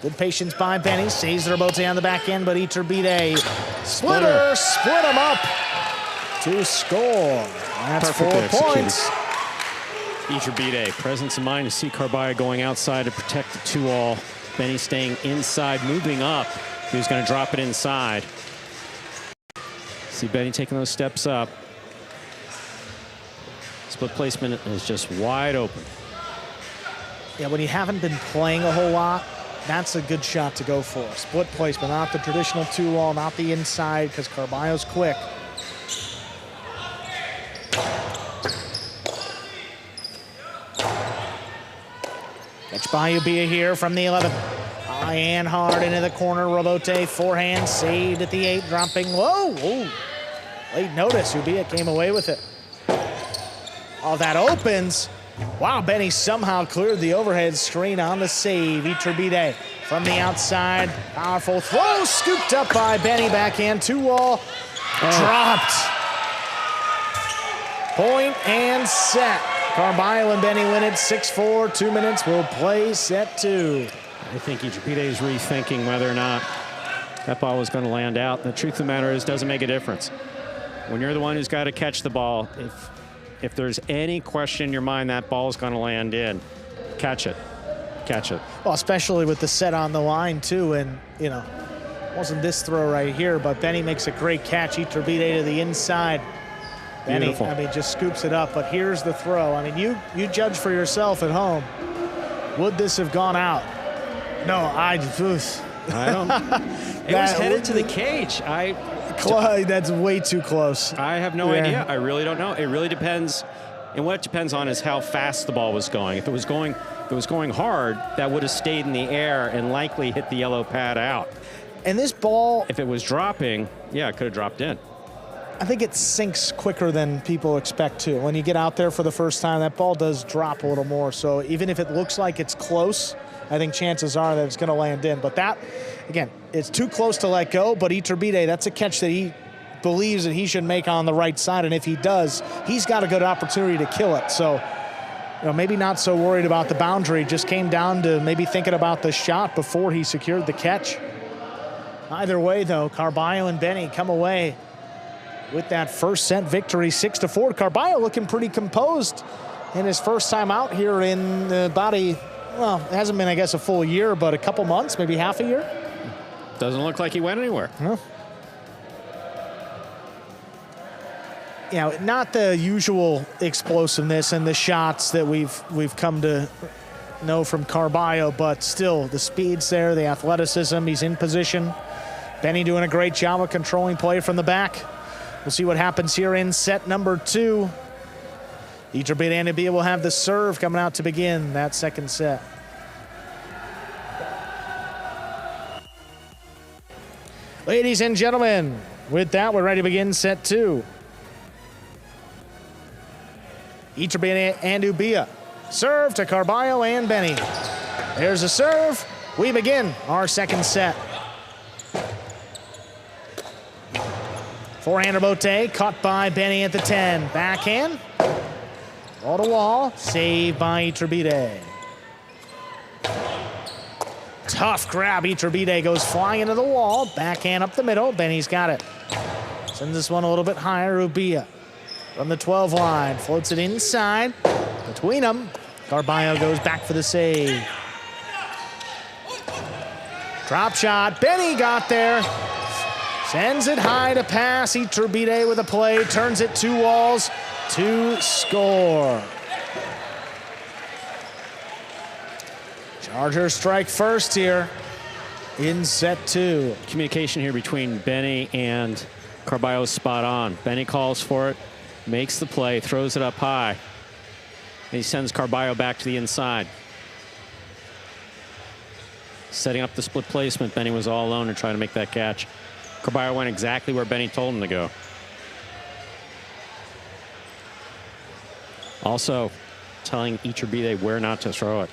Good patience by Benny. Saves the Rebote on the back end, but Iturbide split them up to score. That's Perfect 4 points. Iturbide, presence of mind to see Carballo going outside to protect the 2-all. Benny staying inside, moving up. He was going to drop it inside. See Benny taking those steps up. Split placement is just wide open. Yeah, when you haven't been playing a whole lot, that's a good shot to go for. Split placement, not the traditional 2-all, not the inside, because Carballo's quick. Catch by Ubia here from the 11. High and hard into the corner. Rebote forehand saved at the 8, dropping low. Ooh. Late notice. Ubia came away with it. Oh, that opens. Wow, Benny somehow cleared the overhead screen on the save. Iturbide from the outside. Powerful throw. Scooped up by Benny. Backhand 2-all. Dropped. Point and set. Carballo and Benny win it 6-4. 2 minutes. We'll play set 2. I think Iturbide is rethinking whether or not that ball was going to land out. The truth of the matter is, it doesn't make a difference. When you're the one who's got to catch the ball, if there's any question in your mind that ball is going to land in, catch it. Catch it. Well, especially with the set on the line, too. And, you know, wasn't this throw right here, but Benny makes a great catch. Iturbide to the inside. Benny, Beautiful. I mean, just scoops it up, but here's the throw. I mean, you judge for yourself at home. Would this have gone out? No, I don't. It was headed to the cage. That's way too close. I have no idea. I really don't know. It really depends. And what it depends on is how fast the ball was going. If it was going hard, that would have stayed in the air and likely hit the yellow pad out. And this ball, if it was dropping, yeah, it could have dropped in. I think it sinks quicker than people expect to. When you get out there for the first time, that ball does drop a little more. So even if it looks like it's close, I think chances are that it's going to land in. But that, again, it's too close to let go. But Iturbide, that's a catch that he believes that he should make on the right side. And if he does, he's got a good opportunity to kill it. So, maybe not so worried about the boundary. Just came down to maybe thinking about the shot before he secured the catch. Either way, though, Carballo and Benny come away with that first set victory, 6-4. Carballo looking pretty composed in his first time out here in about it hasn't been, I guess, a full year, but a couple months, maybe half a year. Doesn't look like he went anywhere. No. Not the usual explosiveness and the shots that we've come to know from Carballo, but still the speed's there, the athleticism, he's in position. Benny doing a great job of controlling play from the back. We'll see what happens here in set number 2. Iturbide and Ubia will have the serve coming out to begin that second set. Ladies and gentlemen, with that, we're ready to begin set 2. Iturbide and Ubia. Serve to Carballo and Benny. There's a serve. We begin our second set. Forehander Bote, caught by Benny at the 10. Backhand. Ball to wall. Saved by Iturbide. Tough grab. Iturbide goes flying into the wall. Backhand up the middle. Benny's got it. Sends this one a little bit higher. Ubia from the 12 line. Floats it inside. Between them. Carballo goes back for the save. Drop shot. Benny got there. Sends it high to pass. Iturbide with a play. Turns it 2 walls to score. Chargers strike first here in set 2. Communication here between Benny and Carballo is spot on. Benny calls for it, makes the play, throws it up high. And he sends Carballo back to the inside. Setting up the split placement. Benny was all alone and trying to make that catch. Carballo went exactly where Benny told him to go. Also, telling Iturbide where not to throw it.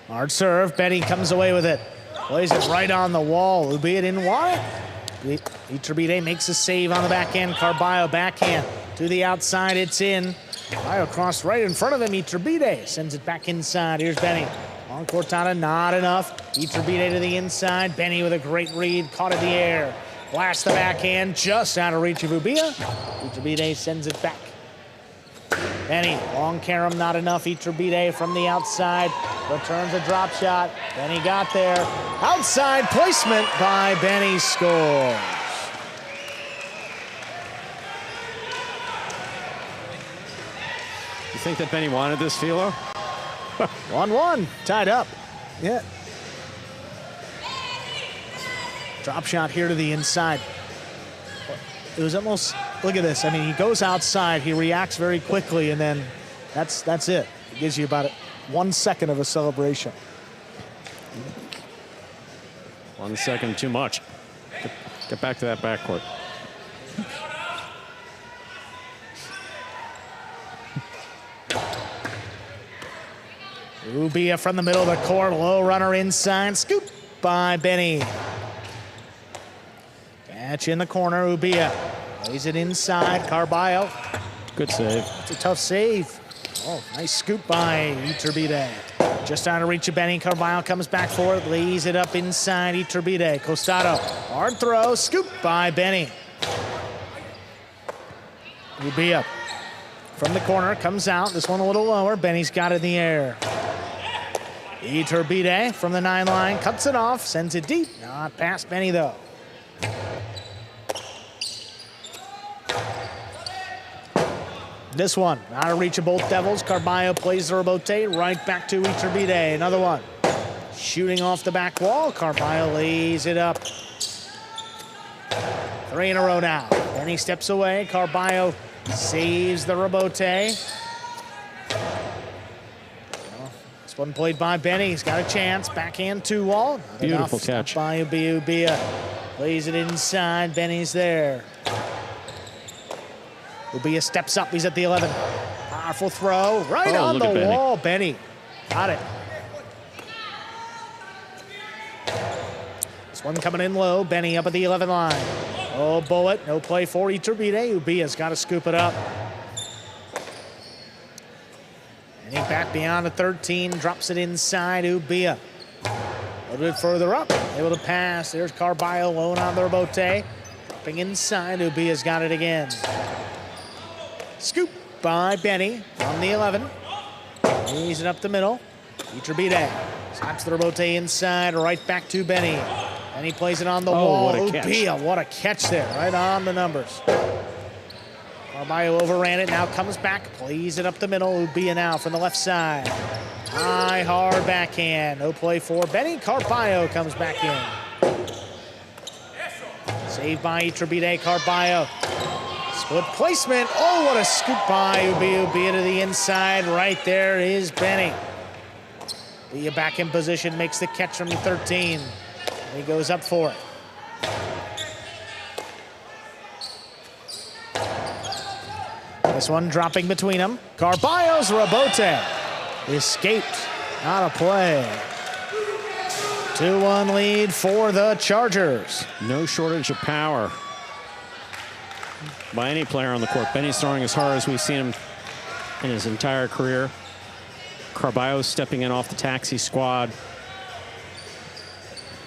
Hard serve. Benny comes away with it. Plays it right on the wall. Ubia didn't want it. Iturbide makes a save on the backhand. Carballo backhand to the outside. It's in. Carballo crossed right in front of him. Iturbide sends it back inside. Here's Benny. On Cortada, not enough. Iturbide to the inside. Benny with a great read. Caught in the air. Blast the backhand just out of reach of Ubia. Iturbide sends it back. Benny, long carom, not enough. Iturbide from the outside. Returns a drop shot. Benny got there. Outside placement by Benny, scores. You think that Benny wanted this, Philo? 1-1, tied up. Yeah. Drop shot here to the inside. It was almost, look at this. I mean, he goes outside, he reacts very quickly, and then that's it. It gives you about 1 second of a celebration. 1 second too much. Get back to that backcourt. Ubia from the middle of the court, low runner inside, scoop by Benny. Catch in the corner, Ubia lays it inside, Carballo. Good save. It's a tough save. Oh, nice scoop by Iturbide. Just out of reach of Benny, Carballo comes back for it, lays it up inside, Iturbide. Costado, hard throw, scoop by Benny. Ubia from the corner, comes out. This one a little lower. Benny's got it in the air. Iturbide from the 9 line, cuts it off, sends it deep. Not past Benny, though. This one, out of reach of both Devils. Carballo plays the rebote right back to Iturbide. Another one. Shooting off the back wall. Carballo lays it up. 3 in a row now. Benny steps away. Carballo saves the rebote. This one played by Benny. He's got a chance. Backhand 2-wall. Beautiful catch. By Ubia. Plays it inside. Benny's there. Ubia steps up. He's at the 11. Powerful throw. Right on the wall. Benny. Got it. This one coming in low. Benny up at the 11 line. Oh, bullet. No play for Iturbide. Ubia's got to scoop it up. Benny back beyond the 13. Drops it inside. Ubia. A little bit further up. Able to pass. There's Carballo alone on the rebote. Dropping inside. Ubia's got it again. Scoop by Benny on the 11. Lays it up the middle. Iturbide slaps the rebote inside, right back to Benny. Benny plays it on the wall. What a catch. Ubia, what a catch there, right on the numbers. Carballo overran it, now comes back, plays it up the middle. Ubia now from the left side. High, hard backhand. No play for Benny. Carballo comes back in. Saved by Iturbide. Carballo. Split placement. Oh, what a scoop by Ubia. Ubia to the inside. Right there is Benny. Ubia back in position, makes the catch from the 13. He goes up for it. This one dropping between them. Carballo's rebote escaped. Not a play. 2-1 lead for the Chargers. No shortage of power by any player on the court. Benny's throwing as hard as we've seen him in his entire career. Carballo stepping in off the taxi squad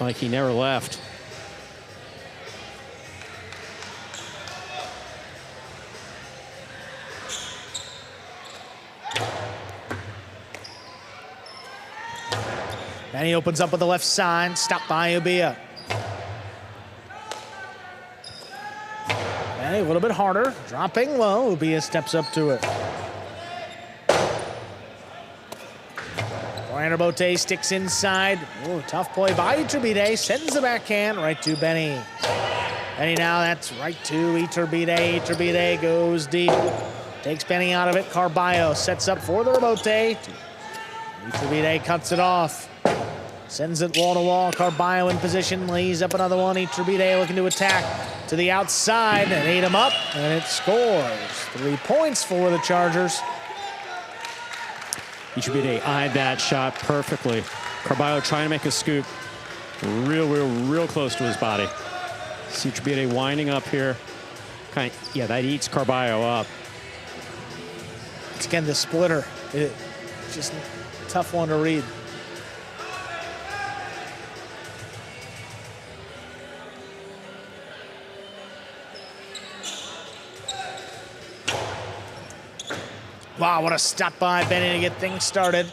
like he never left. Benny opens up with the left side, stopped by Ubia. Benny a little bit harder, dropping low. Ubia steps up to it. Rebote sticks inside. Ooh, tough play by Iturbide. Sends the backhand right to Benny. Benny now, that's right to Iturbide. Iturbide goes deep. Takes Benny out of it. Carballo sets up for the rebote. Iturbide cuts it off. Sends it wall to wall. Carballo in position. Lays up another one. Iturbide looking to attack to the outside and ate him up. And it scores. 3 points for the Chargers. Iturbide eyed that shot perfectly. Carballo trying to make a scoop. Real close to his body. See Iturbide winding up here. Yeah, that eats Carballo up. It's again the splitter. It's just a tough one to read. Wow, what a stop by Benny to get things started.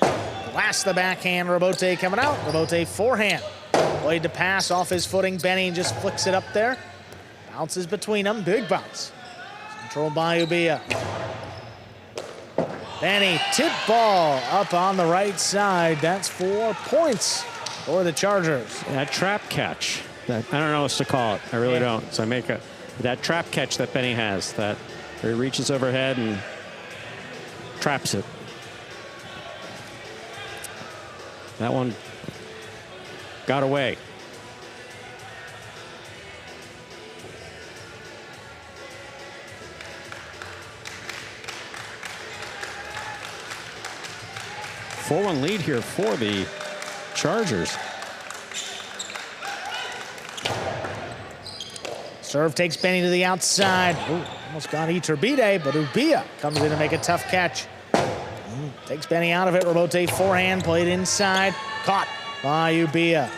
Last the backhand, rebote coming out. Rebote forehand. Played to pass off his footing. Benny just flicks it up there. Bounces between them. Big bounce. Controlled by Ubia. Benny, tip ball up on the right side. That's 4 points for the Chargers. That trap catch. I don't know what to call it. I really don't. So I make that trap catch that Benny has. That where he reaches overhead and traps it. That one got away. Four-1 lead here for the Chargers. Serve takes Benny to the outside. Ooh, almost got Iturbide, but Ubia comes in to make a tough catch. Takes Benny out of it. Rebote forehand, played inside. Caught by Ubia.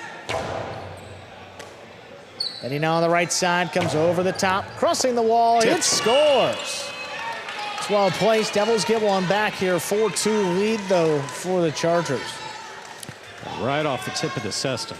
Benny now on the right side, comes over the top, crossing the wall. It scores. It's well placed. Devils get one back here. 4-2 lead, though, for the Chargers. Right off the tip of the cesta.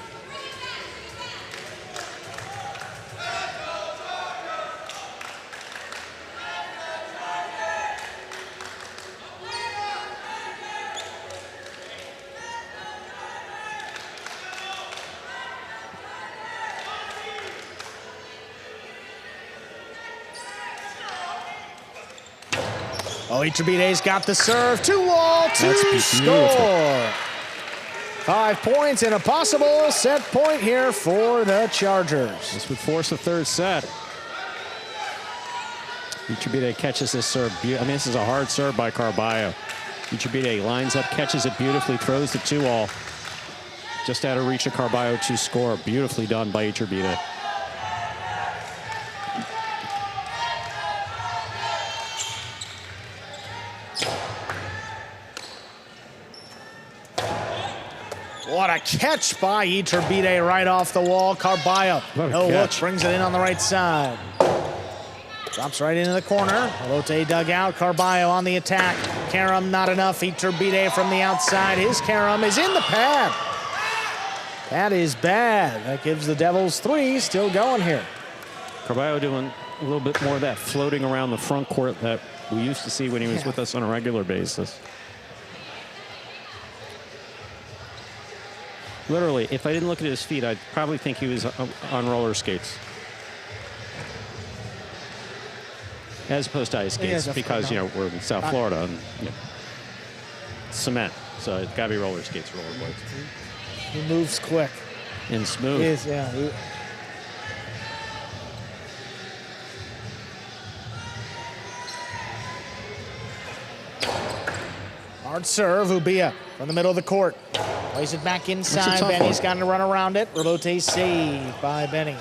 Oh, Iturbide's got the serve. To wall, to score. 5 points and a possible set point here for the Chargers. This would force a third set. Iturbide catches this serve. I mean, this is a hard serve by Carballo. Iturbide lines up, catches it beautifully, throws the 2-all. Just out of reach of Carballo to score. Beautifully done by Iturbide. What a catch by Iturbide right off the wall. Carballo, no look, brings it in on the right side. Drops right into the corner. Lotte dug out. Carballo on the attack. Karam not enough. Iturbide from the outside. His Karam is in the pad. That is bad. That gives the Devils 3 still going here. Carballo doing a little bit more of that floating around the front court that we used to see when he was with us on a regular basis. Literally, if I didn't look at his feet, I'd probably think he was on roller skates. As opposed to ice skates, because, you know, we're in South Florida and, you know, cement. So it's got to be roller skates, rollerblades. He moves quick. And smooth. He is, yeah. Hard serve, Ubia from the middle of the court. Plays it back inside. Benny's got to run around it. Robote saved by Benny.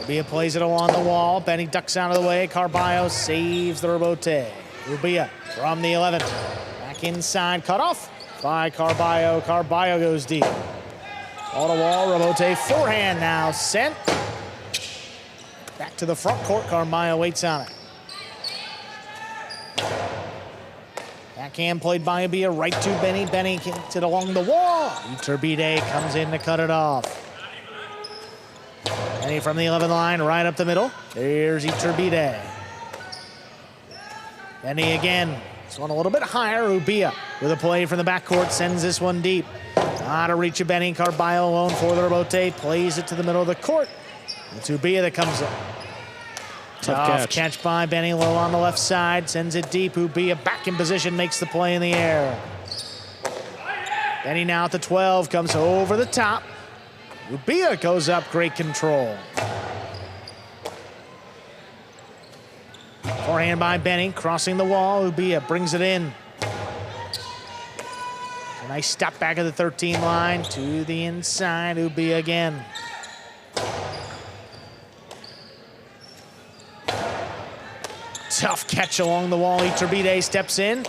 Ubia plays it along the wall. Benny ducks out of the way. Carballo saves the Robote. Ubia from the 11th. Back inside. Cut off by Carballo. Carballo goes deep. All the wall. Robote forehand now sent. Back to the front court. Carballo waits on it. Backhand played by Ubia right to Benny. Benny gets it along the wall. Iturbide comes in to cut it off. Benny from the 11th line, right up the middle. There's Iturbide. Benny again. This one a little bit higher. Ubia with a play from the backcourt sends this one deep. Out of reach of Benny. Carballo alone for the Robote. Plays it to the middle of the court. It's Ubia that comes up. Tough catch by Benny, low on the left side, sends it deep. Ubia back in position, makes the play in the air. Benny now at the 12, comes over the top. Ubia goes up, great control. Forehand by Benny, crossing the wall. Ubia brings it in. A nice step back of the 13 line to the inside. Ubia again. Tough catch along the wall. Iturbide steps in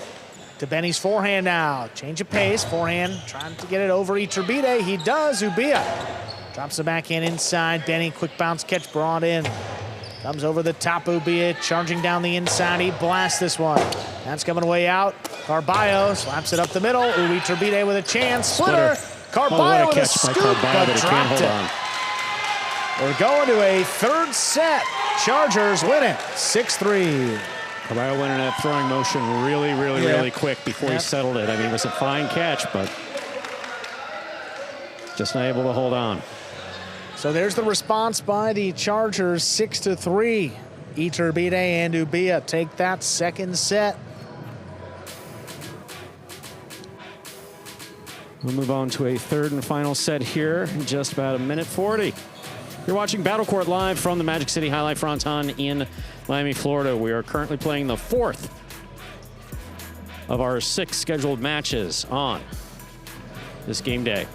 to Benny's forehand now. Change of pace. Forehand trying to get it over Iturbide. He does. Ubia drops the backhand inside. Benny, quick bounce catch brought in. Comes over the top. Ubia charging down the inside. He blasts this one. That's coming way out. Carballo slaps it up the middle. Iturbide with a chance. Splitter. Carballo with a scoop, but dropped it. We're going to a third set. Chargers win it, 6-3. Carballo went in that throwing motion really quick before he settled it. I mean, it was a fine catch, but just not able to hold on. So there's the response by the Chargers, 6-3. Iturbide and Ubia take that second set. We'll move on to a third and final set here in just about 1:40. You're watching Battle Court live from the Magic City Jai-Alai Fronton in Miami, Florida. We are currently playing the fourth of our 6 scheduled matches on this game day.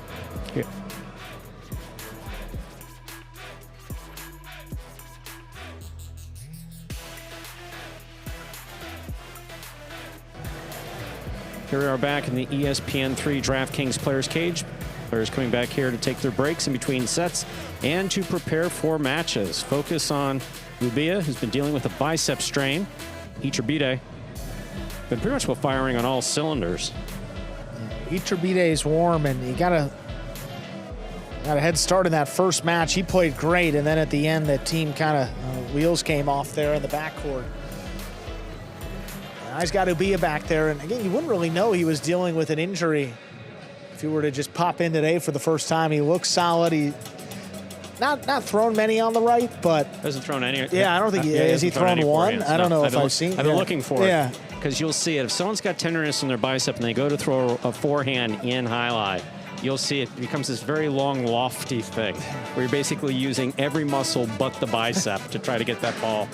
Here we are back in the ESPN3 DraftKings Players Cage. Players coming back here to take their breaks in between sets and to prepare for matches. Focus on Ubia, who's been dealing with a bicep strain. Iturbide, been pretty much firing on all cylinders. Iturbide's warm, and he got a head start in that first match. He played great, and then at the end, that team kind of wheels came off there in the backcourt. Now he's got Ubia back there, and again, you wouldn't really know he was dealing with an injury if he were to just pop in today for the first time. He looks solid. He not thrown many on the right, but hasn't thrown any. Yeah, I don't think has he thrown one? I don't know if I've seen. I've been looking for it. Because you'll see it. If someone's got tenderness in their bicep and they go to throw a forehand in highlight, you'll see it becomes this very long, lofty thing where you're basically using every muscle but the bicep to try to get that ball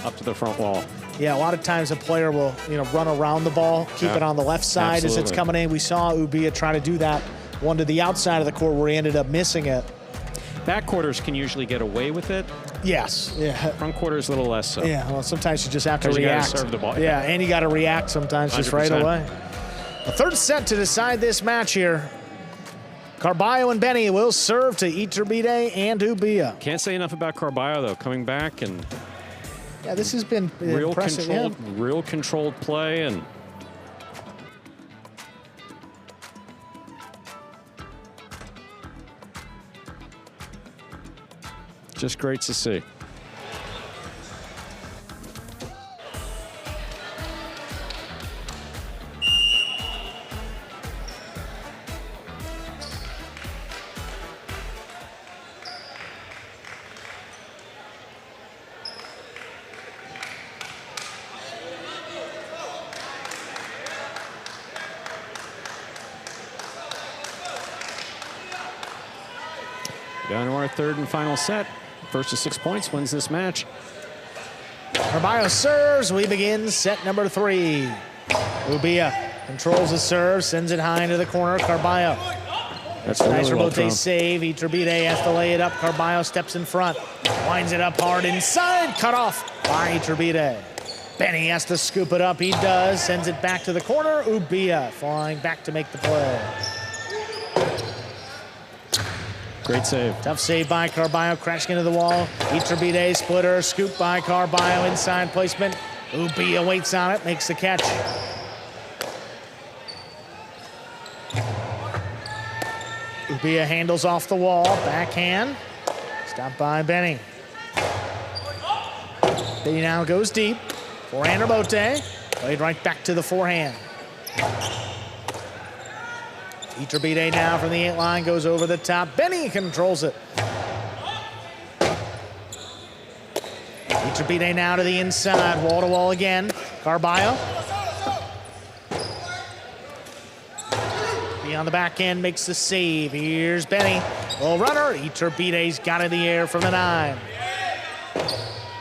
up to the front wall. Yeah, a lot of times a player will, run around the ball, keep it on the left side as it's coming in. We saw Ubia try to do that one to the outside of the court where he ended up missing it. Backcourters can usually get away with it. Yes. Yeah. Front quarters a little less so. Yeah. Well, sometimes you just have to react. You gotta serve the ball. Yeah, and you got to react sometimes 100%. Just right away. A third set to decide this match here. Carballo and Benny will serve to Iturbide and Ubia. Can't say enough about Carballo though, coming back and yeah, this has been real impressive. Real controlled play and just great to see. Down to our third and final set. First to 6 points wins this match. Carballo serves. We begin set number 3. Ubia controls the serve, sends it high into the corner. Carballo. That's nice really rebote save. Iturbide has to lay it up. Carballo steps in front. Winds it up hard inside. Cut off by Iturbide. Benny has to scoop it up. He does. Sends it back to the corner. Ubia flying back to make the play. Great save. Tough save by Carballo, crashing into the wall. Iturbide splitter, scoop by Carballo, inside placement. Ubia waits on it, makes the catch. Ubia handles off the wall, backhand. Stopped by Benny. Benny now goes deep. Forehand rebote, played right back to the forehand. Iturbide now from the 8 line, goes over the top. Benny controls it. Iturbide now to the inside, wall to wall again. Carballo. Beyond the back end, makes the save. Here's Benny. Little runner. Iturbide's got it in the air from the 9.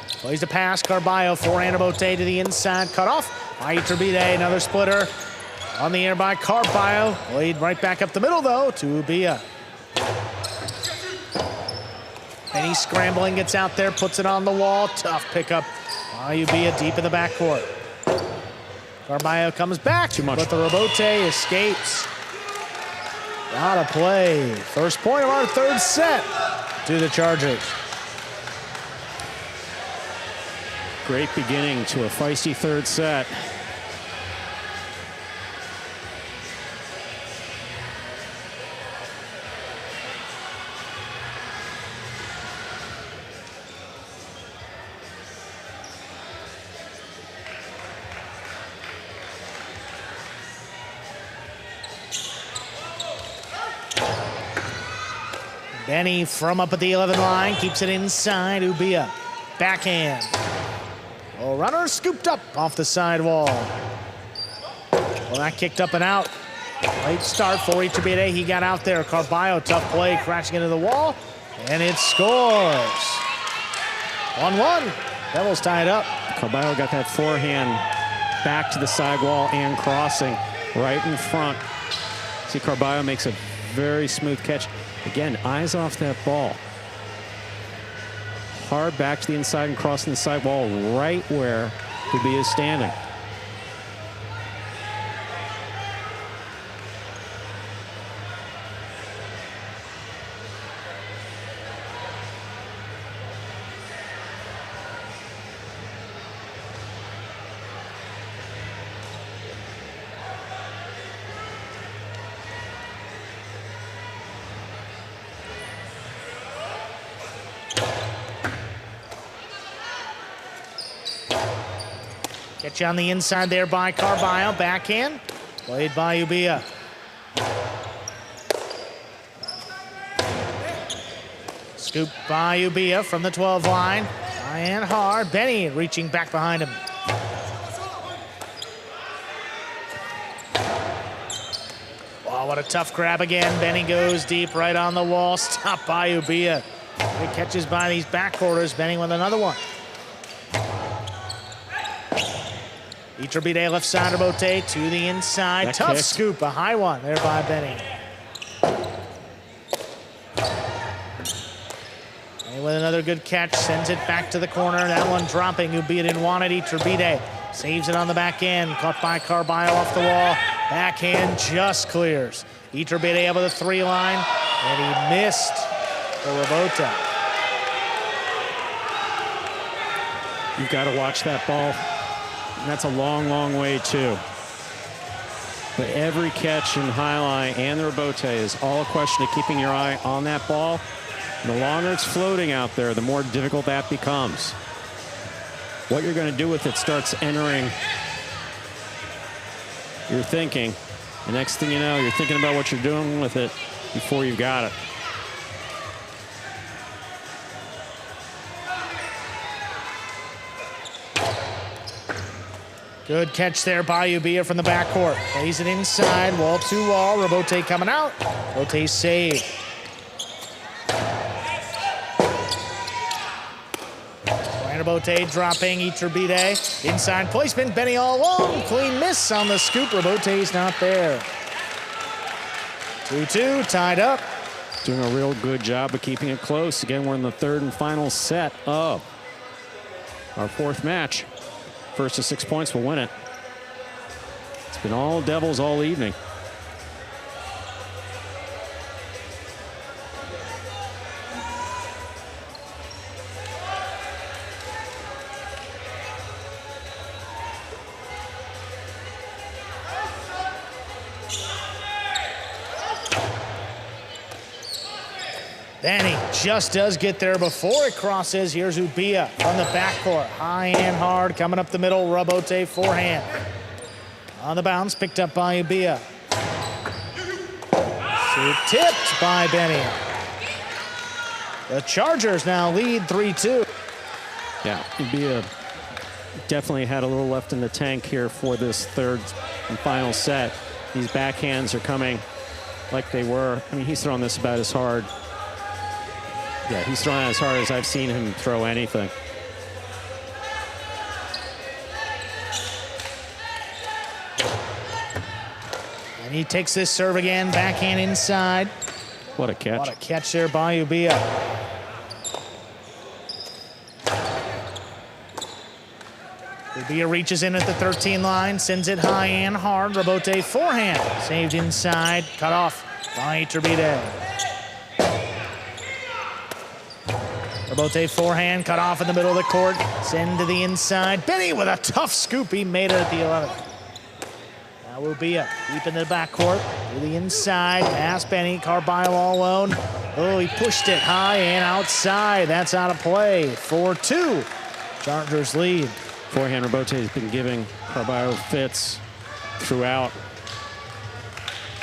Plays the pass. Carballo, forehand rebote to the inside, cut off by Iturbide. Another splitter. On the air by Carballo. Played right back up the middle, though, to Ubia. Benny scrambling, gets out there, puts it on the wall. Tough pickup by Ubia deep in the backcourt. Carballo comes back, too much, but the rebote escapes. What a play. First point of our third set to the Chargers. Great beginning to a feisty third set. Benny from up at the 11 line, keeps it inside. Ubia, backhand. Oh, runner scooped up off the sidewall. Well, that kicked up and out. Late start for Iturbide. He got out there. Carballo, tough play, crashing into the wall, and it scores. 1-1. Devils tied up. Carballo got that forehand back to the sidewall and crossing right in front. See, Carballo makes a very smooth catch. Again, eyes off that ball. Hard back to the inside and crossing the sidewall right where Ubia is standing. Catch on the inside there by Carballo. Backhand. Played by Ubia. Scoop by Ubia from the 12 line. High and hard. Benny reaching back behind him. Wow, what a tough grab again. Benny goes deep right on the wall. Stopped by Ubia. Good catches by these backcourters. Benny with another one. Iturbide left side of Bote to the inside. That Tough kick. scoop, a high one there by Benny. And with another good catch, sends it back to the corner. That one dropping. Ubia didn't want it. Iturbide saves it on the back end. Caught by Carballo off the wall. Backhand just clears. Iturbide up with a 3 line, and he missed for Rabota. You've got to watch that ball. And that's a long, long way, too. But every catch in Jai-Alai and the Rebote is all a question of keeping your eye on that ball. And the longer it's floating out there, the more difficult that becomes. What you're going to do with it starts entering your thinking. The next thing you know, you're thinking about what you're doing with it before you've got it. Good catch there by Ubia from the backcourt. Plays it inside, wall to wall. Rebote coming out. Rebote save. Rebote dropping. Iturbide inside placement. Benny all alone. Clean miss on the scoop. Rebote's not there. 2-2, tied up. Doing a real good job of keeping it close. Again, we're in the third and final set of our 4th match. First to 6 points will win it. It's been all Devils all evening. Benny just does get there before it crosses. Here's Ubia from the backcourt. High and hard coming up the middle. Rebote forehand. On the bounce, picked up by Ubia. Tipped by Benny. The Chargers now lead 3-2. Yeah, Ubia definitely had a little left in the tank here for this third and final set. These backhands are coming like they were. I mean, he's throwing this about as hard. Yeah, he's throwing as hard as I've seen him throw anything. And he takes this serve again, backhand inside. What a catch. What a catch there by Ubia. Ubia reaches in at the 13 line, sends it high and hard. Rebote forehand, saved inside, cut off by Iturbide. Rebote forehand, cut off in the middle of the court. Send to the inside. Benny with a tough scoop. He made it at the 11th. Now Ubia deep in the backcourt. To the inside. Pass Benny. Carballo all alone. Oh, he pushed it high and outside. That's out of play. 4-2. Chargers lead. Forehand Rebote has been giving Carballo fits throughout.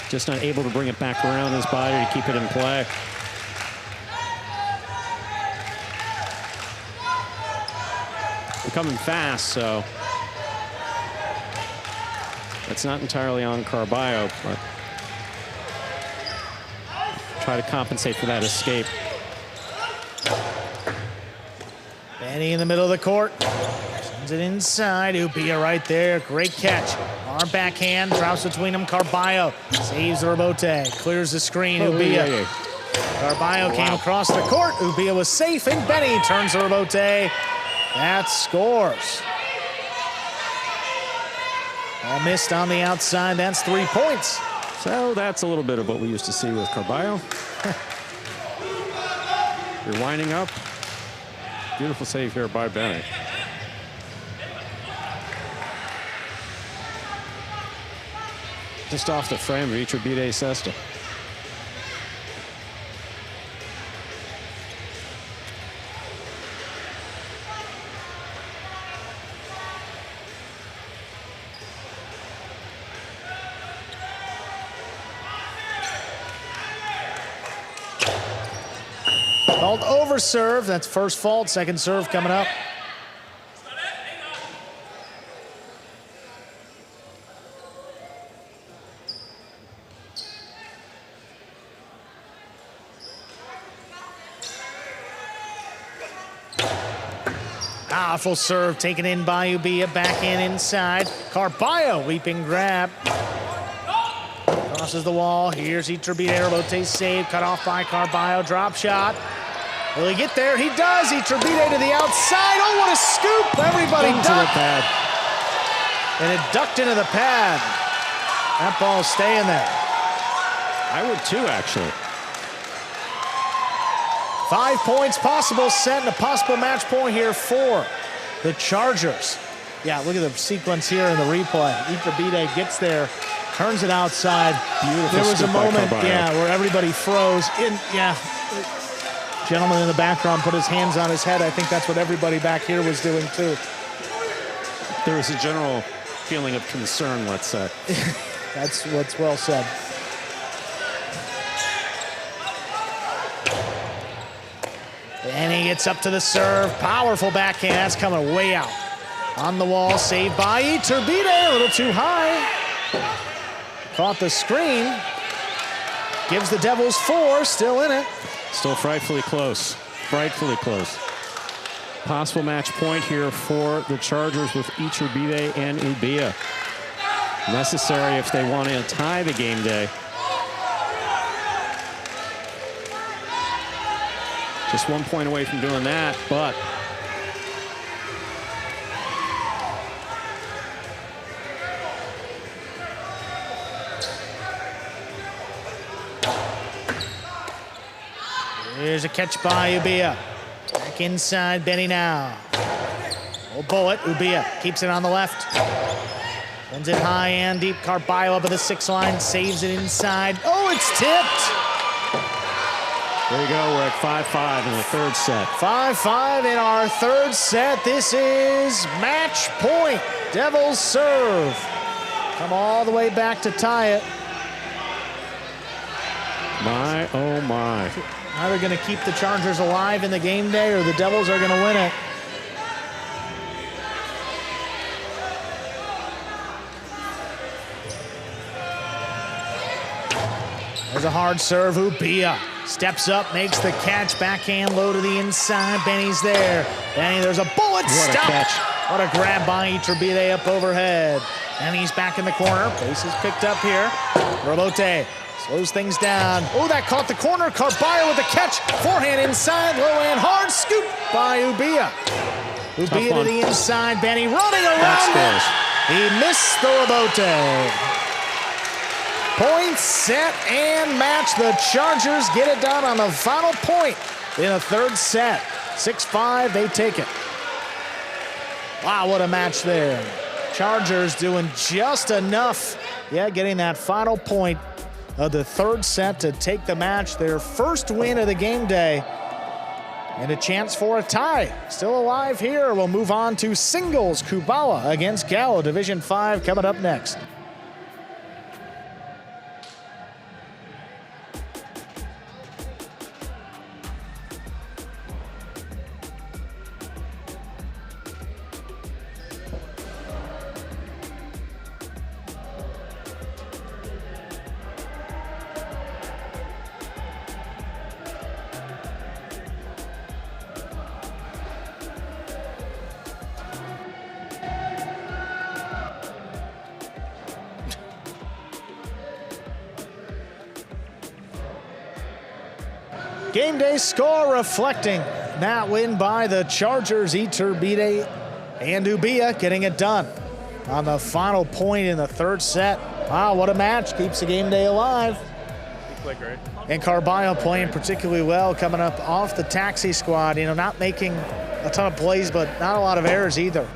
Just not able to bring it back around his body to keep it in play. Coming fast, so that's not entirely on Carballo, but try to compensate for that escape. Benny in the middle of the court. Sends it inside. Ubia right there. Great catch. Arm backhand. Drops between them. Carballo saves the Rebote. Clears the screen. Ubia. Carballo came across the court. Ubia was safe, and Benny turns the Rebote. That scores. All missed on the outside. That's 3 points. So that's a little bit of what we used to see with Carballo. You're winding up. Beautiful save here by Benny. Just off the frame of Iturbide Sesta. Called over serve. That's first fault. Second serve coming up. Powerful serve taken in by Ubia, back inside. Carballo, leaping grab. Crosses the wall. Here's Iturbide, Robote save, cut off by Carballo, drop shot. Will he get there? He does. Iturbide to the outside. Oh, what a scoop! Everybody Into the ducked. pad. And it ducked into the pad. That ball's staying there. I would too, actually. 5 points possible, set and a possible match point here for the Chargers. Yeah, look at the sequence here in the replay. Iturbide gets there, turns it outside. Beautiful. There was a scoop by moment, Carballo. yeah, where everybody froze. Gentleman in the background put his hands on his head. I think that's what everybody back here was doing too. There was a general feeling of concern, let's say. That's what's well said. And he gets up to the serve. Powerful backhand. That's coming way out. On the wall, saved by Iturbide. A little too high. Caught the screen. Gives the Devils 4. Still in it. Still frightfully close. Frightfully close. Possible match point here for the Chargers with Iturbide and Ubia. Necessary if they want to tie the game day. Just 1 point away from doing that, but here's a catch by Ubia. Back inside, Benny now. Oh, bullet. Ubia keeps it on the left. Sends it high and deep. Carballo up at the 6 line, saves it inside. Oh, it's tipped. there you go. We're at 5-5 in the third set. 5-5 in our third set. This is match point. Devils serve. Come all the way back to tie it. My, oh my. Either going to keep the Chargers alive in the game day or the Devils are going to win it. There's a hard serve. Ubia steps up, makes the catch. Backhand low to the inside. Benny's there. Benny, there's a bullet. What a Stop. catch. What a grab by Iturbide up overhead. And he's back in the corner. Pace is picked up here. Robote slows things down. Oh, that caught the corner. Carballo with the catch. Forehand inside. Low and hard. Scoop by Ubia. Ubia to the inside. Benny running around it. He missed the Robote. Point, set, and match. The Chargers get it done on the final point in the third set. 6-5, they take it. Wow, what a match there. Chargers doing just enough. Yeah, getting that final point of the third set to take the match. Their first win of the game day. And a chance for a tie. Still alive here. We'll move on to singles. Kubala against Gallo. Division 5 coming up next. Game day score reflecting that win by the Chargers. Iturbide and Ubia getting it done on the final point in the third set. Wow, what a match. Keeps the game day alive. And Carballo playing particularly well, coming up off the taxi squad. You know, not making a ton of plays, but not a lot of errors either.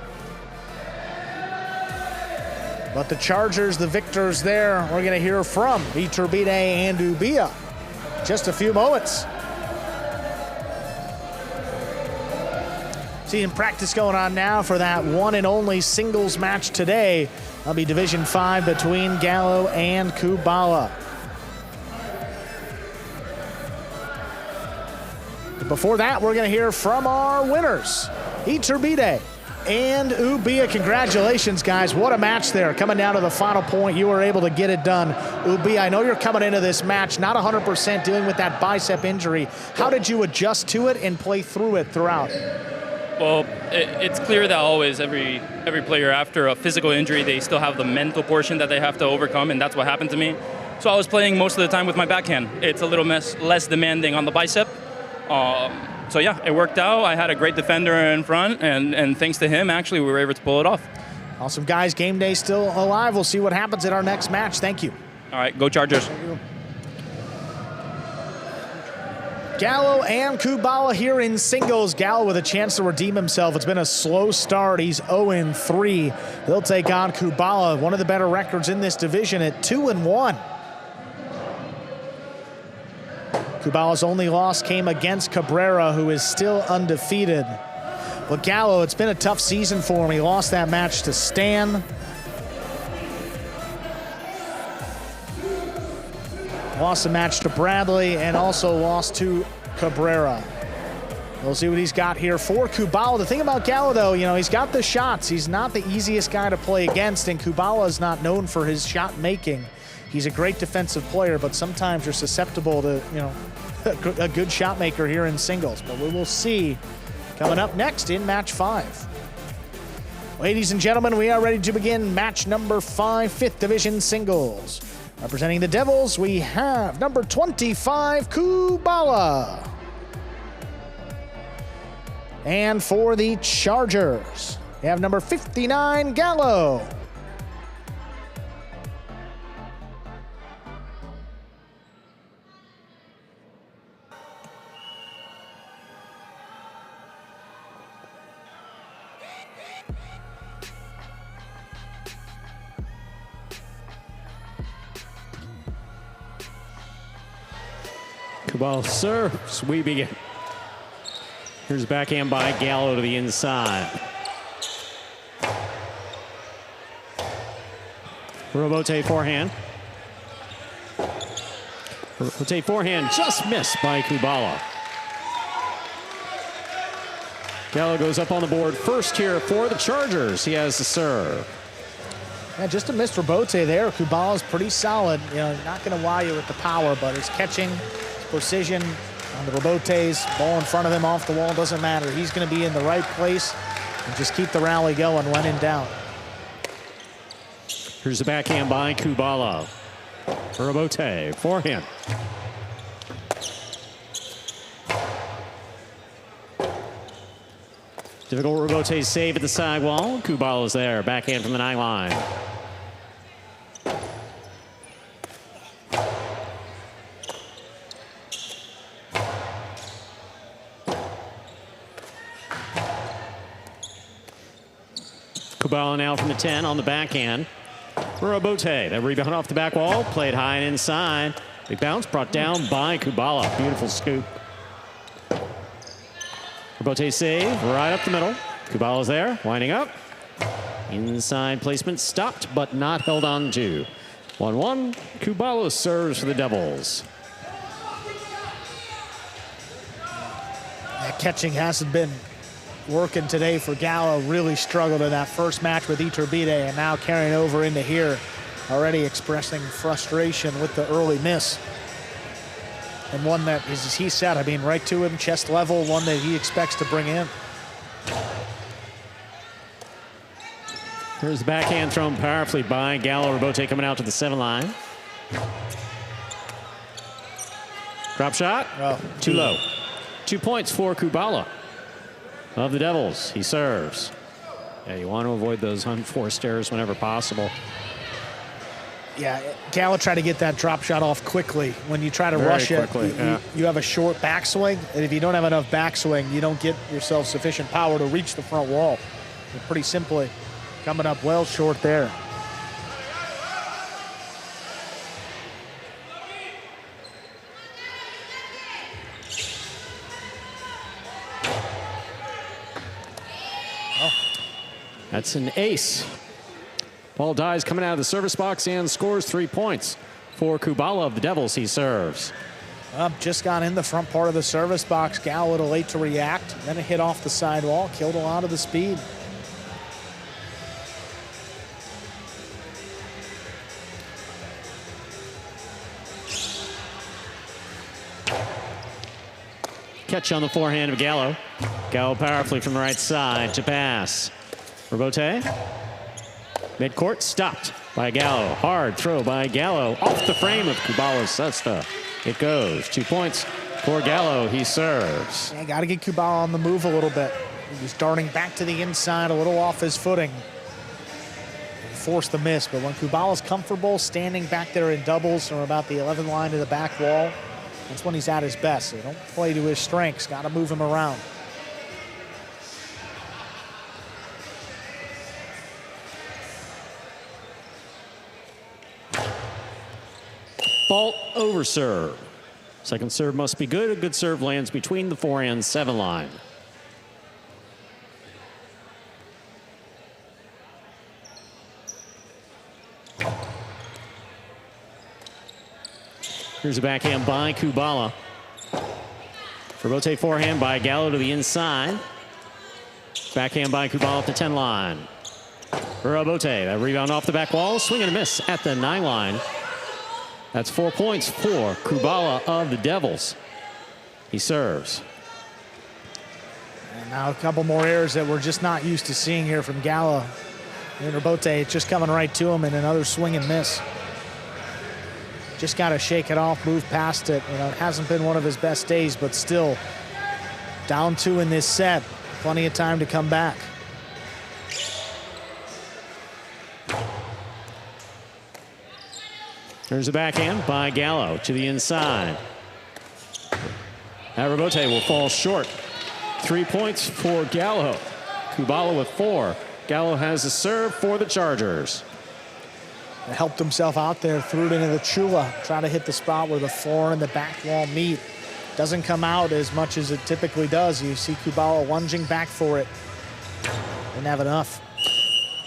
But the Chargers, the victors there, we're going to hear from Iturbide and Ubia. Just a few moments. Seeing practice going on now for that one and only singles match today. That'll be Division 5 between Gallo and Kubala. Before that, we're going to hear from our winners, Iturbide and Ubia. Congratulations, guys. What a match there. Coming down to the final point, you were able to get it done. Ubia, I know you're coming into this match not 100% dealing with that bicep injury. How did you adjust to it and play through it throughout? Well, it's clear that always every player after a physical injury, they still have the mental portion that they have to overcome, and that's what happened to me. So I was playing most of the time with my backhand. It's a little less demanding on the bicep. So yeah, it worked out. I had a great defender in front, and thanks to him, actually, we were able to pull it off. Awesome, guys. Game day still alive. We'll see what happens in our next match. Thank you. All right, go Chargers. Gallo and Kubala here in singles. Gallo with a chance to redeem himself. It's been a slow start. He's 0-3. They'll take on Kubala, one of the better records in this division at 2-1. Kubala's only loss came against Cabrera, who is still undefeated. But Gallo, it's been a tough season for him. He lost that match to Stan. Lost a match to Bradley and also lost to Cabrera. We'll see what he's got here for Kubala. The thing about Gallo, though, you know, he's got the shots. He's not the easiest guy to play against, and Kubala is not known for his shot making. He's a great defensive player, but sometimes you're susceptible to, you know, a good shot maker here in singles. But we will see coming up next in match 5. Ladies and gentlemen, we are ready to begin match number 5, 5th division singles. Representing the Devils, we have number 25, Kubala. And for the Chargers, we have number 59, Gallo. Kubala serves. We begin. Here's backhand by Gallo to the inside. Robote forehand. Robote forehand just missed by Kubala. Gallo goes up on the board first here for the Chargers. He has the serve. Yeah, just a missed Robote there. Kubala's pretty solid. You know, not going to wow you with the power, but his catching, his precision on the Robotes, ball in front of him off the wall, doesn't matter. He's going to be in the right place and just keep the rally going when in doubt. Here's the backhand by Kubala. Robote, forehand. Difficult Robote save at the sidewall. Kubala's there, backhand from the 9 line. Kubala now from the 10 on the backhand. Robote, that rebound off the back wall, played high and inside. Big bounce brought down by Kubala. Beautiful scoop. Robote save right up the middle. Kubala's there, winding up. Inside placement stopped, but not held on to. 1-1. Kubala serves for the Devils. That catching hasn't been working today for Gallo. Really struggled in that first match with Iturbide, and now carrying over into here. Already expressing frustration with the early miss. And one that, as he said, I mean, right to him, chest level, one that he expects to bring in. Here's the backhand thrown powerfully by Gallo. Robote coming out to the 7 line. Drop shot, too low. 2 points for Kubala of the Devils. He serves. Yeah, you want to avoid those unforced errors whenever possible. Yeah, Gallo tried to get that drop shot off quickly. When you try to rush it, you have a short backswing, and if you don't have enough backswing, you don't get yourself sufficient power to reach the front wall. And pretty simply, coming up well short there. That's an ace. Ball dies coming out of the service box and scores 3 points for Kubala of the Devils. He serves. Just got in the front part of the service box. Gallo a little late to react. Then it hit off the sidewall, killed a lot of the speed. Catch on the forehand of Gallo. Gallo powerfully from the right side to pass. Robote. Midcourt stopped by Gallo. Hard throw by Gallo off the frame of Kubala's cesta. It goes. 2 points for Gallo. He serves. Yeah, got to get Kubala on the move a little bit. He's darting back to the inside, a little off his footing. Forced the miss, but when Kubala's comfortable standing back there in doubles or about the 11 line to the back wall, that's when he's at his best. So don't play to his strengths. Got to move him around. Fault over serve. Second serve must be good. A good serve lands between the forehand 7 line. Here's a backhand by Kubala. Robote forehand by Gallo to the inside. Backhand by Kubala at the 10 line. Robote, that rebound off the back wall. Swing and a miss at the 9 line. That's 4 points for Kubala of the Devils. He serves. And now a couple more errors that we're just not used to seeing here from Gallo. And Robote, it's just coming right to him, and another swing and miss. Just got to shake it off, move past it. You know, it hasn't been one of his best days, but still down 2 in this set. Plenty of time to come back. There's a backhand by Gallo to the inside. That Robote will fall short. 3 points for Gallo. Kubala with 4. Gallo has a serve for the Chargers. Helped himself out there, threw it into the chula, try to hit the spot where the floor and the back wall meet. Doesn't come out as much as it typically does. You see Kubala lunging back for it. Didn't have enough.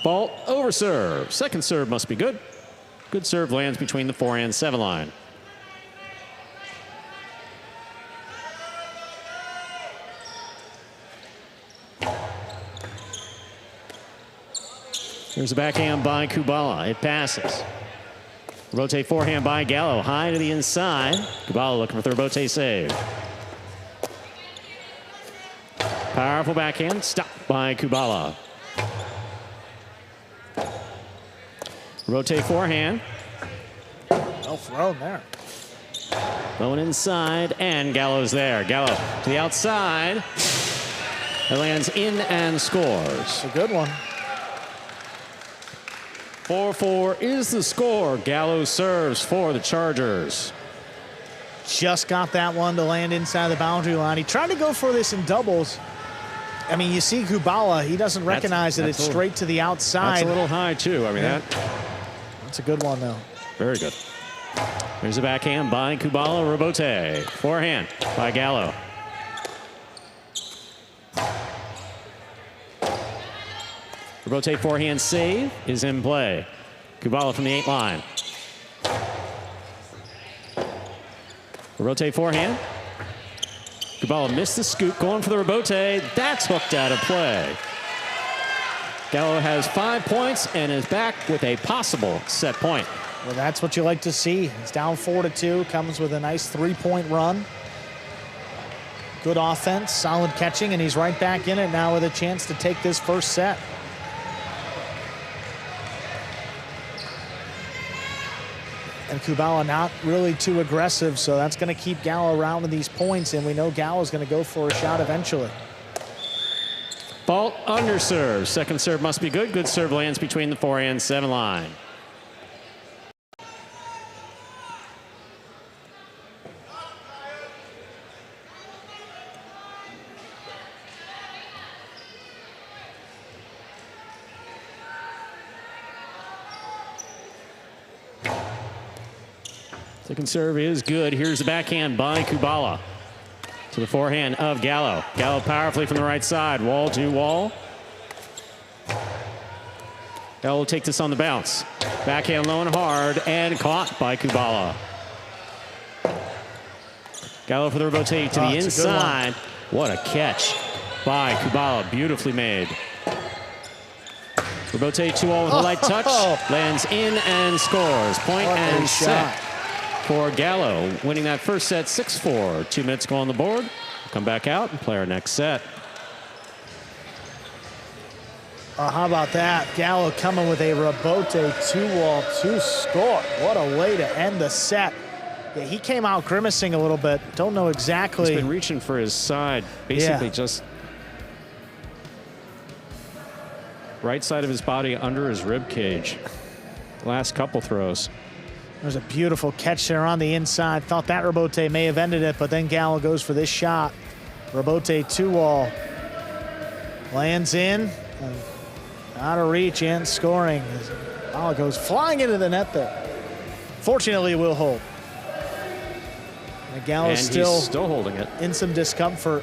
Fault over serve. Second serve must be good. Good serve lands between the forehand 7 line. Here's a backhand by Kubala. It passes. Robote forehand by Gallo. High to the inside. Kubala looking for the Robote save. Powerful backhand. Stopped by Kubala. Robote forehand. Well thrown there. Going inside, and Gallo's there. Gallo to the outside. It lands in and scores. It's a good one. 4-4 is the score. Gallo serves for the Chargers. Just got that one to land inside the boundary line. He tried to go for this in doubles. I mean, you see Kubala, he doesn't recognize that it's straight to the outside. That's a little high, too. I mean, that's a good one, though. Very good. There's a backhand by Kubala. Robote. Forehand by Gallo. Robote forehand save is in play. Kubala from the 8 line. Robote forehand. Kubala missed the scoop, going for the Robote. That's hooked out of play. Gallo has 5 points and is back with a possible set point. Well, that's what you like to see. It's down 4-2, comes with a nice 3-point run. Good offense, solid catching, and he's right back in it now with a chance to take this first set. And Kubala not really too aggressive, so that's going to keep Gallo around in these points, and we know Gallo's going to go for a shot eventually. Fault under serve. Second serve must be good. Good serve lands between the forehand 7 line. Second serve is good. Here's the backhand by Kubala to the forehand of Gallo. Gallo powerfully from the right side, wall to wall. Gallo will take this on the bounce. Backhand low and hard, and caught by Kubala. Gallo for the rebote to the inside. What a catch by Kubala. Beautifully made. Rebote 2-all with a light touch. Lands in and scores. Point and set for Gallo. Winning that first set 6-4. 2 minutes go on the board. Come back out and play our next set. How about that? Gallo coming with a rebote 2-wall to score. What a way to end the set. Yeah, he came out grimacing a little bit. Don't know exactly. He's been reaching for his side. Basically just right side of his body under his rib cage. Last couple throws. There's a beautiful catch there on the inside. Thought that rebote may have ended it, but then Gallo goes for this shot. Rebote 2-wall. Lands in. Out of reach and scoring. Gallo goes flying into the net there. Fortunately, it will hold. And Gallo's still holding it. In some discomfort.